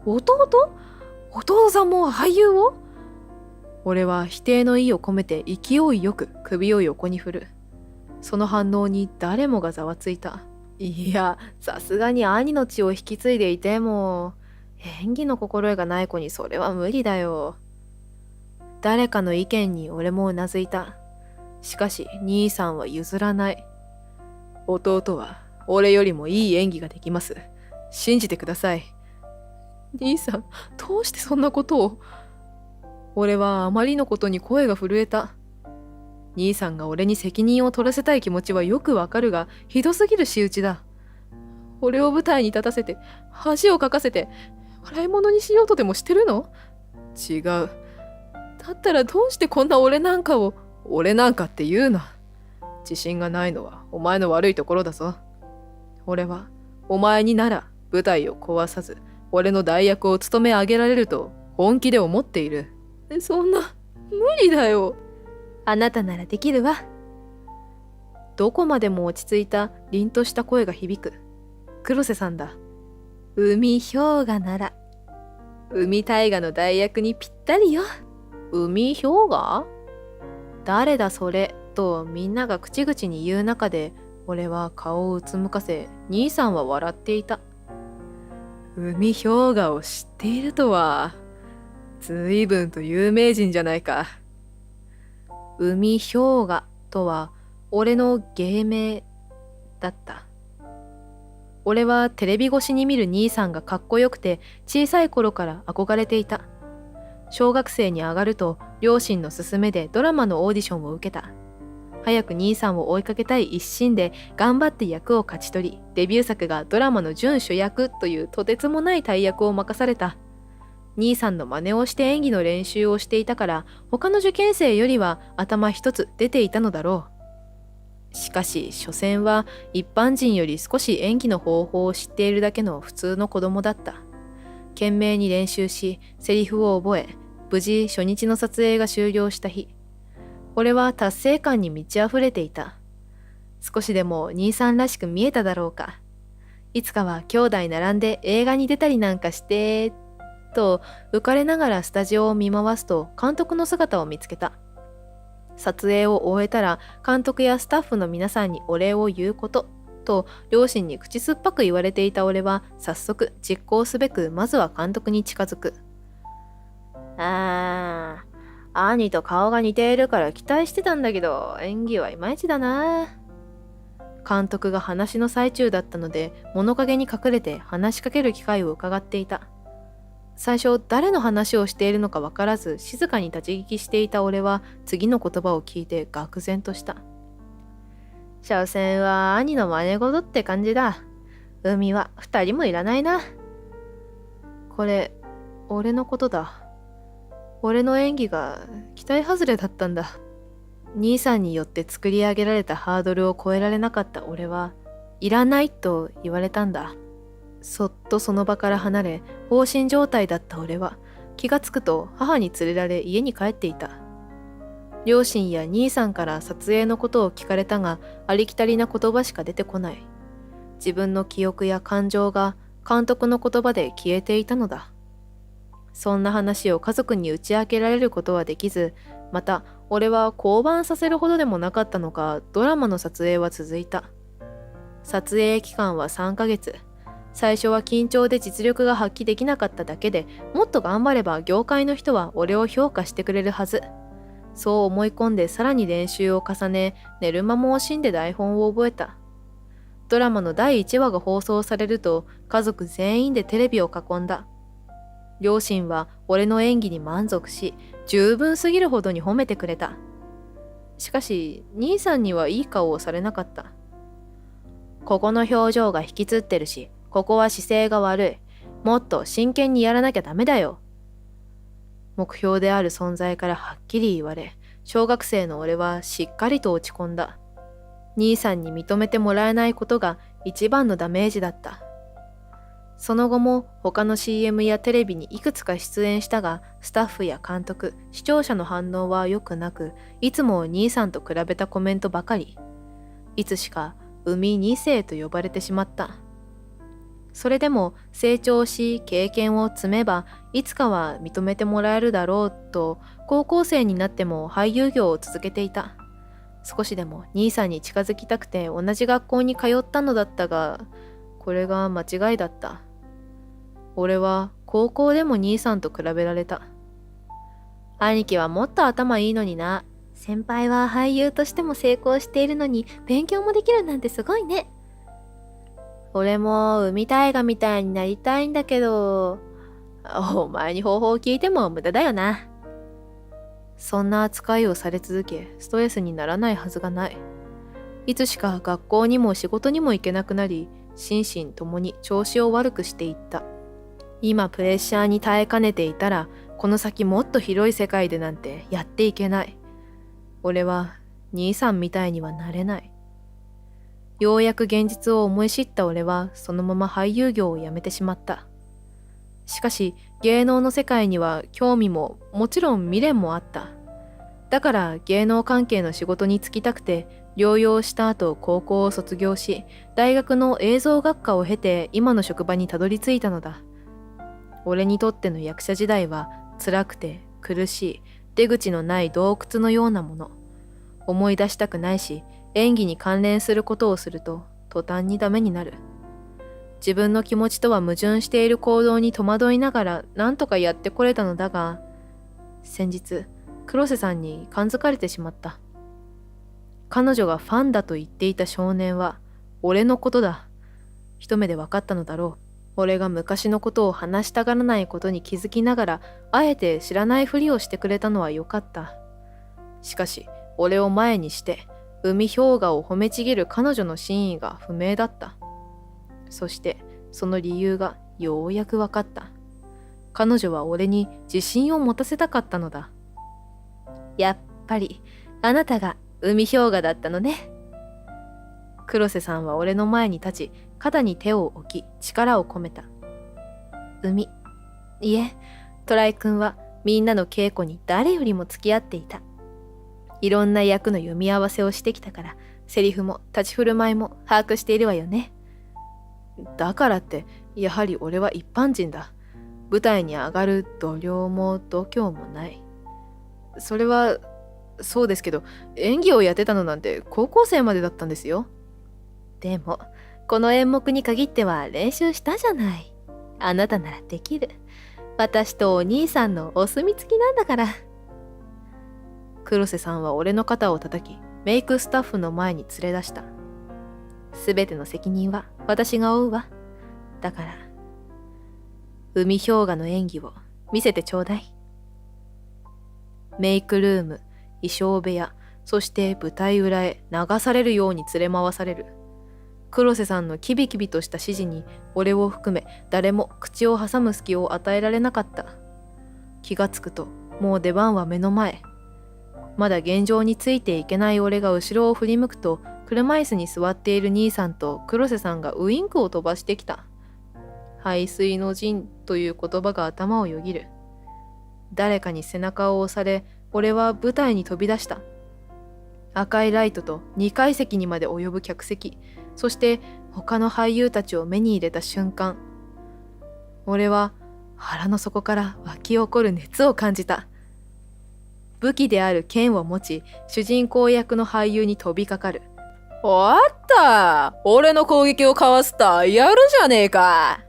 弟さんも俳優を？俺は否定の意を込めて勢いよく首を横に振る。その反応に誰もがざわついた。いや、さすがに兄の血を引き継いでいても、演技の心得がない子にそれは無理だよ。誰かの意見に俺もうなずいた。しかし兄さんは譲らない。弟は俺よりもいい演技ができます。信じてください。兄さん、どうしてそんなことを。俺はあまりのことに声が震えた。兄さんが俺に責任を取らせたい気持ちはよくわかるが、ひどすぎる仕打ちだ。俺を舞台に立たせて、恥をかかせて、笑い物にしようとでもしてるの？違う。だったらどうしてこんな俺なんかを、俺なんかって言うな。自信がないのはお前の悪いところだぞ。俺はお前になら舞台を壊さず、俺の代役を務め上げられると本気で思っている。そんな、無理だよ。あなたならできるわ。どこまでも落ち着いた凛とした声が響く。黒瀬さんだ。海氷河なら。海大河の代役にぴったりよ。海氷河？誰だそれとみんなが口々に言う中で、俺は顔をうつむかせ、兄さんは笑っていた。海氷河を知っているとは、随分と有名人じゃないか。海氷河とは俺の芸名だった。俺はテレビ越しに見る兄さんがかっこよくて小さい頃から憧れていた。小学生に上がると両親の勧めでドラマのオーディションを受けた。早く兄さんを追いかけたい一心で頑張って役を勝ち取り、デビュー作がドラマの準主役というとてつもない大役を任された。兄さんの真似をして演技の練習をしていたから、他の受験生よりは頭一つ出ていたのだろう。しかし所詮は一般人より少し演技の方法を知っているだけの普通の子供だった。懸命に練習し、セリフを覚え、無事初日の撮影が終了した日、俺は達成感に満ち溢れていた。少しでも兄さんらしく見えただろうか。いつかは兄弟並んで映画に出たりなんかして、と浮かれながらスタジオを見回すと監督の姿を見つけた。撮影を終えたら監督やスタッフの皆さんにお礼を言うことと両親に口酸っぱく言われていた俺は早速実行すべくまずは監督に近づく。兄と顔が似ているから期待してたんだけど演技はいまいちだな。監督が話の最中だったので物陰に隠れて話しかける機会を伺っていた。最初誰の話をしているのか分からず静かに立ち聞きしていた俺は次の言葉を聞いて愕然とした。所詮は兄の真似事って感じだ。海は2人もいらないな。これ俺のことだ。俺の演技が期待外れだったんだ。兄さんによって作り上げられたハードルを超えられなかった俺はいらないと言われたんだ。そっとその場から離れ放心状態だった俺は気がつくと母に連れられ家に帰っていた。両親や兄さんから撮影のことを聞かれたがありきたりな言葉しか出てこない。自分の記憶や感情が監督の言葉で消えていたのだ。そんな話を家族に打ち明けられることはできず、また俺は降板させるほどでもなかったのかドラマの撮影は続いた。撮影期間は3ヶ月。最初は緊張で実力が発揮できなかっただけで、もっと頑張れば業界の人は俺を評価してくれるはず。そう思い込んでさらに練習を重ね、寝る間も惜しんで台本を覚えた。ドラマの第1話が放送されると家族全員でテレビを囲んだ。両親は俺の演技に満足し、十分すぎるほどに褒めてくれた。しかし兄さんにはいい顔をされなかった。ここの表情が引きつってるし、ここは姿勢が悪い。もっと真剣にやらなきゃダメだよ。目標である存在からはっきり言われ、小学生の俺はしっかりと落ち込んだ。兄さんに認めてもらえないことが一番のダメージだった。その後も他の CM やテレビにいくつか出演したが、スタッフや監督、視聴者の反応は良くなく、いつも兄さんと比べたコメントばかり。いつしか海2世と呼ばれてしまった。それでも成長し経験を積めばいつかは認めてもらえるだろうと、高校生になっても俳優業を続けていた。少しでも兄さんに近づきたくて同じ学校に通ったのだったが、これが間違いだった。俺は高校でも兄さんと比べられた。兄貴はもっと頭いいのにな。先輩は俳優としても成功しているのに勉強もできるなんてすごいね。俺も海大河みたいになりたいんだけど、お前に方法を聞いても無駄だよな。そんな扱いをされ続け、ストレスにならないはずがない。いつしか学校にも仕事にも行けなくなり、心身ともに調子を悪くしていった。今プレッシャーに耐えかねていたら、この先もっと広い世界でなんてやっていけない。俺は兄さんみたいにはなれない。ようやく現実を思い知った俺はそのまま俳優業を辞めてしまった。しかし芸能の世界には興味ももちろん未練もあった。だから芸能関係の仕事に就きたくて、療養した後高校を卒業し、大学の映像学科を経て今の職場にたどり着いたのだ。俺にとっての役者時代は辛くて苦しい、出口のない洞窟のようなもの。思い出したくないし、演技に関連することをすると途端にダメになる。自分の気持ちとは矛盾している行動に戸惑いながら何とかやってこれたのだが、先日黒瀬さんに感づかれてしまった。彼女がファンだと言っていた少年は俺のことだ。一目で分かったのだろう。俺が昔のことを話したがらないことに気づきながら、あえて知らないふりをしてくれたのはよかった。しかし俺を前にして海氷河を褒めちぎる彼女の真意が不明だった。そしてその理由がようやく分かった。彼女は俺に自信を持たせたかったのだ。やっぱりあなたが海氷河だったのね。黒瀬さんは俺の前に立ち、肩に手を置き力を込めた。海、いえ、虎井くんはみんなの稽古に誰よりも付き合っていた。いろんな役の読み合わせをしてきたから、セリフも立ち振る舞いも把握しているわよね。だからってやはり俺は一般人だ。舞台に上がる度量も度胸もない。それはそうですけど、演技をやってたのなんて高校生までだったんですよ。でもこの演目に限っては練習したじゃない。あなたならできる。私とお兄さんのお墨付きなんだから。黒瀬さんは俺の肩を叩き、メイクスタッフの前に連れ出した。すべての責任は私が負うわ。だから海氷河の演技を見せてちょうだい。メイクルーム、衣装部屋、そして舞台裏へ流されるように連れ回される。黒瀬さんのキビキビとした指示に俺を含め誰も口を挟む隙を与えられなかった。気がつくともう出番は目の前。まだ現状についていけない俺が後ろを振り向くと、車椅子に座っている兄さんと黒瀬さんがウインクを飛ばしてきた。背水の陣という言葉が頭をよぎる。誰かに背中を押され、俺は舞台に飛び出した。赤いライトと2階席にまで及ぶ客席、そして他の俳優たちを目に入れた瞬間、俺は腹の底から湧き起こる熱を感じた。武器である剣を持ち、主人公役の俳優に飛びかかる。おった、俺の攻撃をかわすた、やるじゃねえか。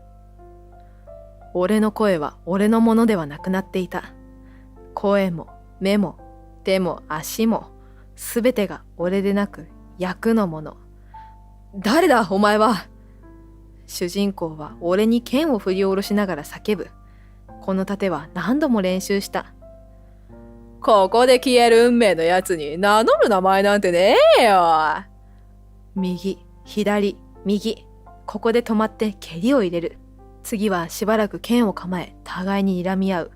俺の声は俺のものではなくなっていた。声も目も手も足もすべてが俺でなく役のもの。誰だお前は。主人公は俺に剣を振り下ろしながら叫ぶ。この盾は何度も練習した。ここで消える運命のやつに名乗る名前なんてねえよ。右、左、右。ここで止まって蹴りを入れる。次はしばらく剣を構え、互いに睨み合う。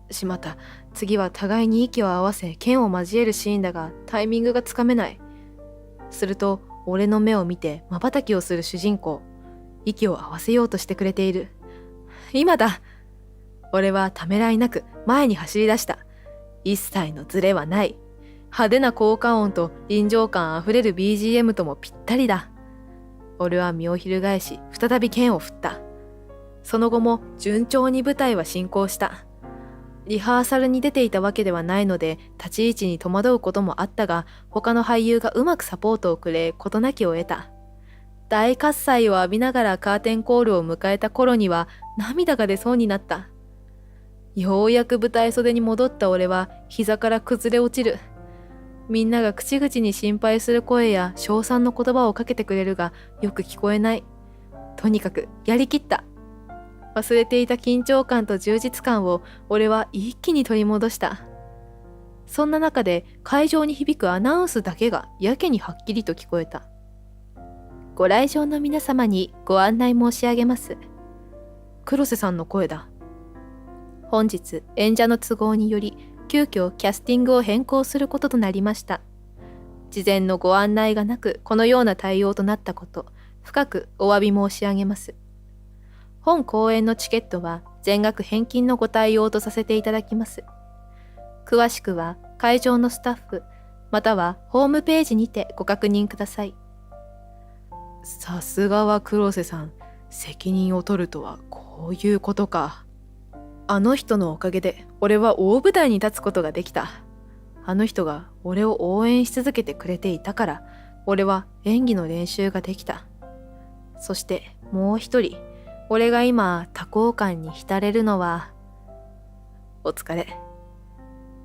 しまった。次は互いに息を合わせ剣を交えるシーンだが、タイミングがつかめない。すると俺の目を見て瞬きをする主人公。息を合わせようとしてくれている。今だ。俺はためらいなく前に走り出した。一切のズレはない。派手な効果音と臨場感あふれる BGM ともぴったりだ。俺は身を翻し再び剣を振った。その後も順調に舞台は進行した。リハーサルに出ていたわけではないので立ち位置に戸惑うこともあったが、他の俳優がうまくサポートをくれ事なきを得た。大喝采を浴びながらカーテンコールを迎えた頃には涙が出そうになった。ようやく舞台袖に戻った俺は膝から崩れ落ちる。みんなが口々に心配する声や称賛の言葉をかけてくれるがよく聞こえない。とにかくやりきった。忘れていた緊張感と充実感を俺は一気に取り戻した。そんな中で会場に響くアナウンスだけがやけにはっきりと聞こえた。ご来場の皆様にご案内申し上げます。黒瀬さんの声だ。本日演者の都合により急遽キャスティングを変更することとなりました。事前のご案内がなくこのような対応となったこと、深くお詫び申し上げます。本公演のチケットは全額返金のご対応とさせていただきます。詳しくは会場のスタッフまたはホームページにてご確認ください。さすがは黒瀬さん、責任を取るとはこういうことか。あの人のおかげで俺は大舞台に立つことができた。あの人が俺を応援し続けてくれていたから俺は演技の練習ができた。そしてもう一人、俺が今多幸感に浸れるのは、お疲れ。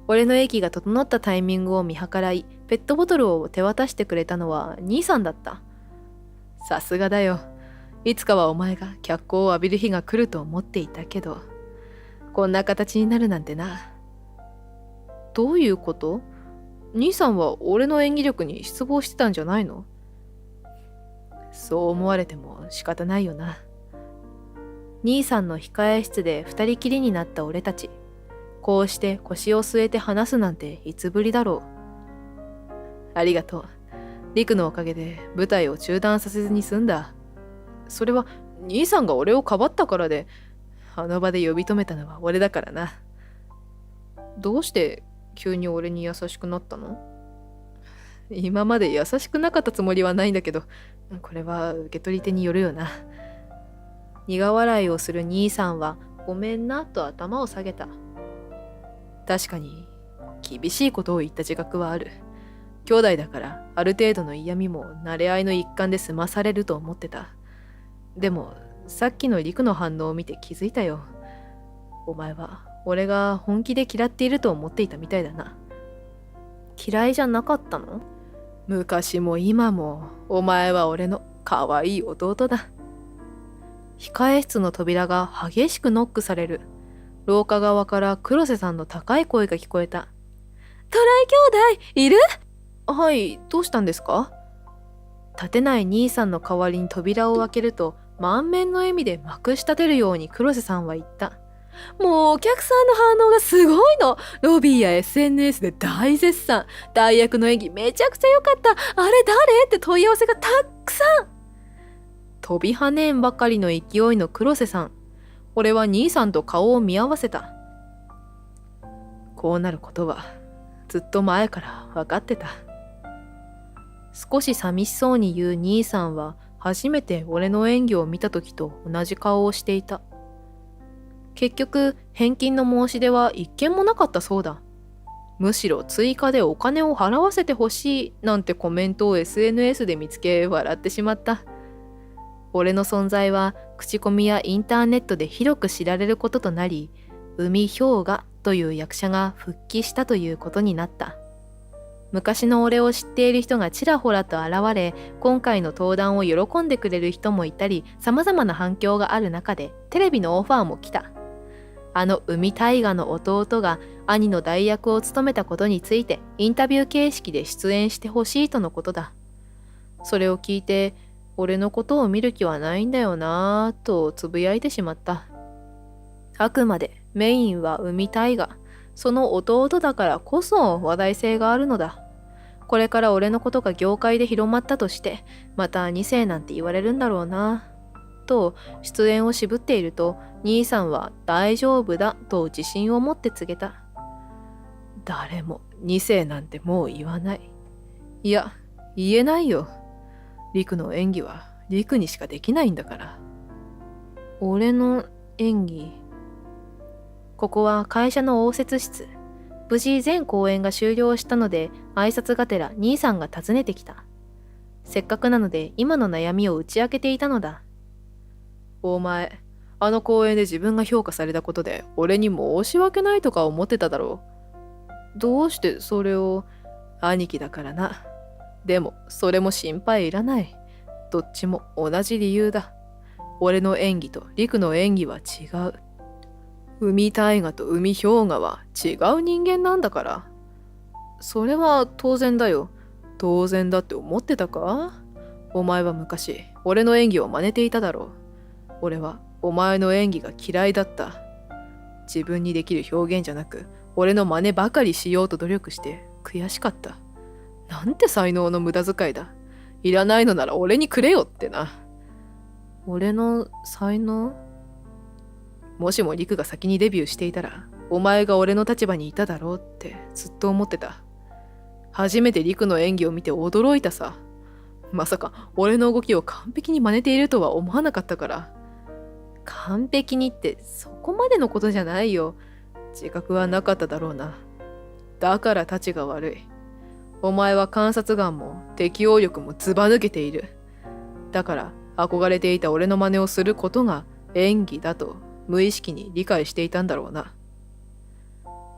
俺の息が整ったタイミングを見計らいペットボトルを手渡してくれたのは兄さんだった。さすがだよ。いつかはお前が脚光を浴びる日が来ると思っていたけど、こんな形になるなんてな。どういうこと？兄さんは俺の演技力に失望してたんじゃないの？そう思われても仕方ないよな。兄さんの控え室で二人きりになった俺たち。こうして腰を据えて話すなんていつぶりだろう。ありがとう。リクのおかげで舞台を中断させずに済んだ。それは兄さんが俺をかばったからで、あの場で呼び止めたのは俺だからな。どうして急に俺に優しくなったの？今まで優しくなかったつもりはないんだけど、これは受け取り手によるよな。苦笑いをする兄さんはごめんなと頭を下げた。確かに厳しいことを言った自覚はある。兄弟だからある程度の嫌味も慣れ合いの一環で済まされると思ってた。でもさっきの陸の反応を見て気づいたよ。お前は俺が本気で嫌っていると思っていたみたいだな。嫌いじゃなかったの？昔も今もお前は俺の可愛い弟だ。控え室の扉が激しくノックされる。廊下側から黒瀬さんの高い声が聞こえた。トライ兄弟いる？はい、どうしたんですか？立てない兄さんの代わりに扉を開けると満面の笑みでまくし立てるように黒瀬さんは言った。もうお客さんの反応がすごいの。ロビーや SNS で大絶賛。代役の演技めちゃくちゃ良かった。あれ誰？って問い合わせがたくさん。飛び跳ねんばかりの勢いの黒瀬さん。俺は兄さんと顔を見合わせた。こうなることはずっと前から分かってた。少し寂しそうに言う兄さんは初めて俺の演技を見た時と同じ顔をしていた。結局返金の申し出は一件もなかったそうだ。むしろ追加でお金を払わせてほしいなんてコメントを SNS で見つけ笑ってしまった。俺の存在は口コミやインターネットで広く知られることとなり、海氷河という役者が復帰したということになった。昔の俺を知っている人がちらほらと現れ、今回の登壇を喜んでくれる人もいたり、様々な反響がある中でテレビのオファーも来た。あの海大河の弟が兄の代役を務めたことについてインタビュー形式で出演してほしいとのことだ。それを聞いて、俺のことを見る気はないんだよなぁとつぶやいてしまった。あくまでメインは海大河。その弟だからこそ話題性があるのだ。これから俺のことが業界で広まったとして、また2世なんて言われるんだろうな。と出演を渋っていると、兄さんは大丈夫だと自信を持って告げた。誰も2世なんてもう言わない。いや、言えないよ。陸の演技は陸にしかできないんだから。俺の演技。ここは会社の応接室。無事全公演が終了したので、挨拶がてら兄さんが訪ねてきた。せっかくなので今の悩みを打ち明けていたのだ。お前、あの公演で自分が評価されたことで俺に申し訳ないとか思ってただろう。どうしてそれを？兄貴だからな。でもそれも心配いらない。どっちも同じ理由だ。俺の演技と陸の演技は違う。海大河と海氷河は違う人間なんだから。それは当然だよ。当然だって思ってたか？お前は昔俺の演技を真似ていただろう。俺はお前の演技が嫌いだった。自分にできる表現じゃなく俺の真似ばかりしようと努力して悔しかった。なんて才能の無駄遣いだ。いらないのなら俺にくれよってな。俺の才能？もしも陸が先にデビューしていたら、お前が俺の立場にいただろうってずっと思ってた。初めて陸の演技を見て驚いたさ。まさか俺の動きを完璧に真似ているとは思わなかったから。完璧にってそこまでのことじゃないよ。自覚はなかっただろうな。だからたちが悪い。お前は観察眼も適応力もずば抜けている。だから憧れていた俺の真似をすることが演技だと無意識に理解していたんだろうな。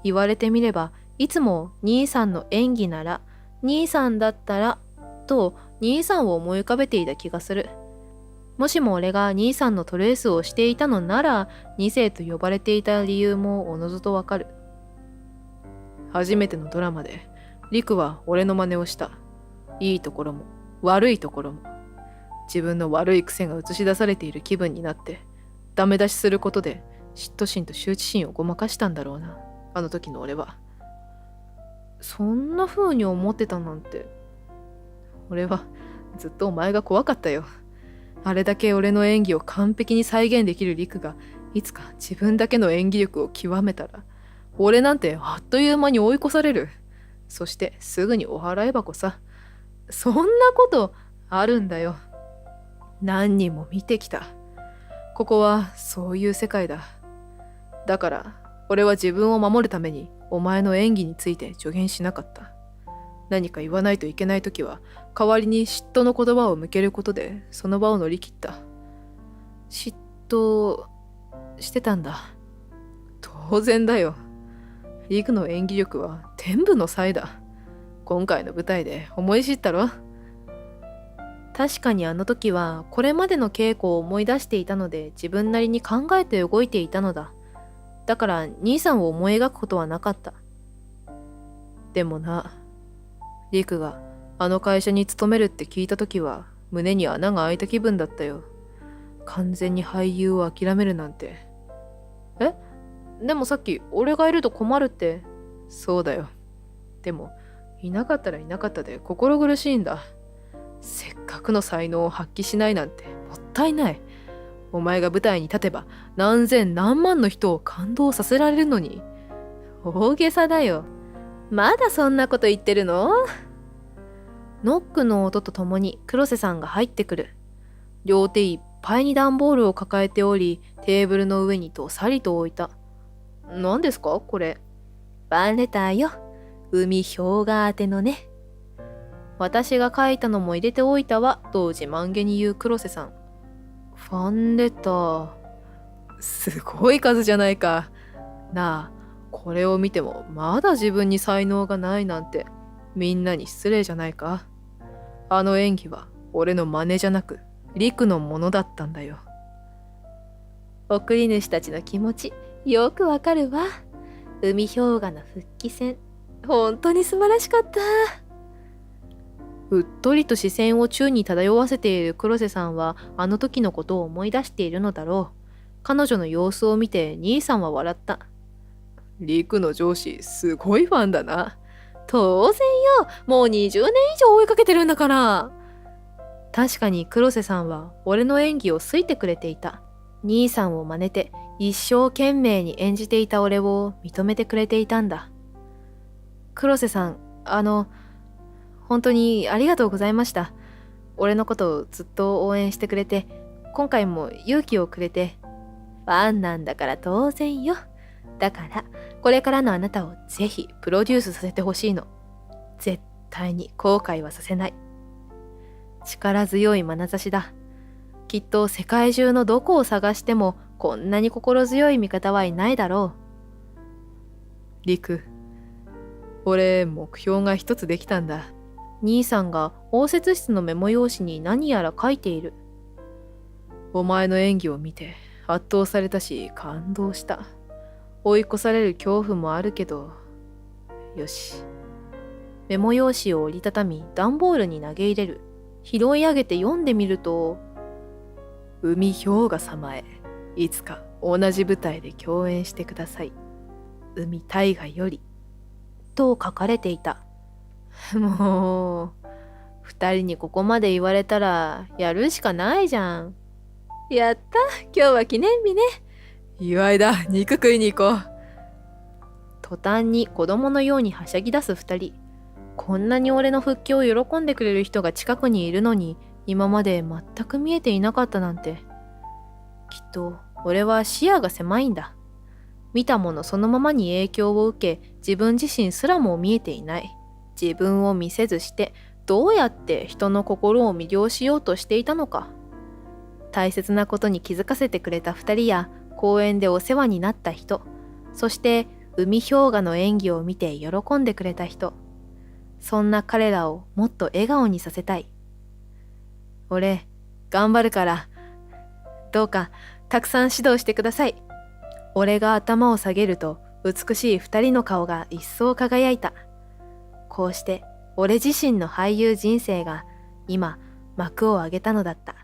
言われてみれば、いつも兄さんの演技なら、兄さんだったら、と兄さんを思い浮かべていた気がする。もしも俺が兄さんのトレースをしていたのなら、2世と呼ばれていた理由もおのずとわかる。初めてのドラマで、陸は俺の真似をした。いいところも悪いところも。自分の悪い癖が映し出されている気分になって、ダメ出しすることで嫉妬心と羞恥心をごまかしたんだろうな。あの時の俺は。そんな風に思ってたなんて。俺はずっとお前が怖かったよ。あれだけ俺の演技を完璧に再現できる陸がいつか自分だけの演技力を極めたら、俺なんてあっという間に追い越される。そしてすぐにお払い箱さ。そんなことあるんだよ。何人も見てきた。ここはそういう世界だ。だから俺は自分を守るためにお前の演技について助言しなかった。何か言わないといけないときは代わりに嫉妬の言葉を向けることでその場を乗り切った。嫉妬してたんだ。当然だよ。リクの演技力は天賦の才だ。今回の舞台で思い知ったろ。確かにあの時はこれまでの稽古を思い出していたので自分なりに考えて動いていたのだ。だから兄さんを思い描くことはなかった。でもな、リクがあの会社に勤めるって聞いた時は胸に穴が開いた気分だったよ。完全に俳優を諦めるなんて。え？でもさっき俺がいると困るって。そうだよ。でもいなかったらいなかったで心苦しいんだ。せっかくの才能を発揮しないなんてもったいない。お前が舞台に立てば何千何万の人を感動させられるのに。大げさだよ。まだそんなこと言ってるの？ノックの音とともに黒瀬さんが入ってくる。両手いっぱいに段ボールを抱えており、テーブルの上にどさりと置いた。何ですかこれ？ファンレターよ。海氷河宛てのね。私が書いたのも入れておいたわ、と自慢げに言う黒瀬さん。ファンレター。すごい数じゃないか。なあ、これを見てもまだ自分に才能がないなんて、みんなに失礼じゃないか。あの演技は俺の真似じゃなく、リクのものだったんだよ。送り主たちの気持ち、よくわかるわ。海氷河の復帰戦、本当に素晴らしかった。うっとりと視線を宙に漂わせている黒瀬さんはあの時のことを思い出しているのだろう。彼女の様子を見て兄さんは笑った。リクの上司すごいファンだな。当然よ、もう20年以上追いかけてるんだから。確かに黒瀬さんは俺の演技を好いてくれていた。兄さんを真似て一生懸命に演じていた俺を認めてくれていたんだ。黒瀬さん、本当にありがとうございました。俺のことをずっと応援してくれて、今回も勇気をくれて。ファンなんだから当然よ。だから、これからのあなたをぜひプロデュースさせてほしいの。絶対に後悔はさせない。力強い眼差しだ。きっと世界中のどこを探してもこんなに心強い味方はいないだろう。リク、俺目標が一つできたんだ。兄さんが応接室のメモ用紙に何やら書いている。お前の演技を見て圧倒されたし感動した。追い越される恐怖もあるけど、よし。メモ用紙を折りたたみ段ボールに投げ入れる。拾い上げて読んでみると、海氷河様へいつか同じ舞台で共演してください。海大河よりと書かれていた。もう二人にここまで言われたらやるしかないじゃん。やった、今日は記念日ね。祝いだ、肉食いに行こう。途端に子供のようにはしゃぎ出す二人。こんなに俺の復帰を喜んでくれる人が近くにいるのに、今まで全く見えていなかったなんて。きっと俺は視野が狭いんだ。見たものそのままに影響を受け、自分自身すらも見えていない。自分を見せずしてどうやって人の心を魅了しようとしていたのか。大切なことに気づかせてくれた二人や、公園でお世話になった人、そして海氷河の演技を見て喜んでくれた人。そんな彼らをもっと笑顔にさせたい。俺、頑張るから、どうかたくさん指導してください。俺が頭を下げると、美しい二人の顔が一層輝いた。こうして、俺自身の俳優人生が今、幕を上げたのだった。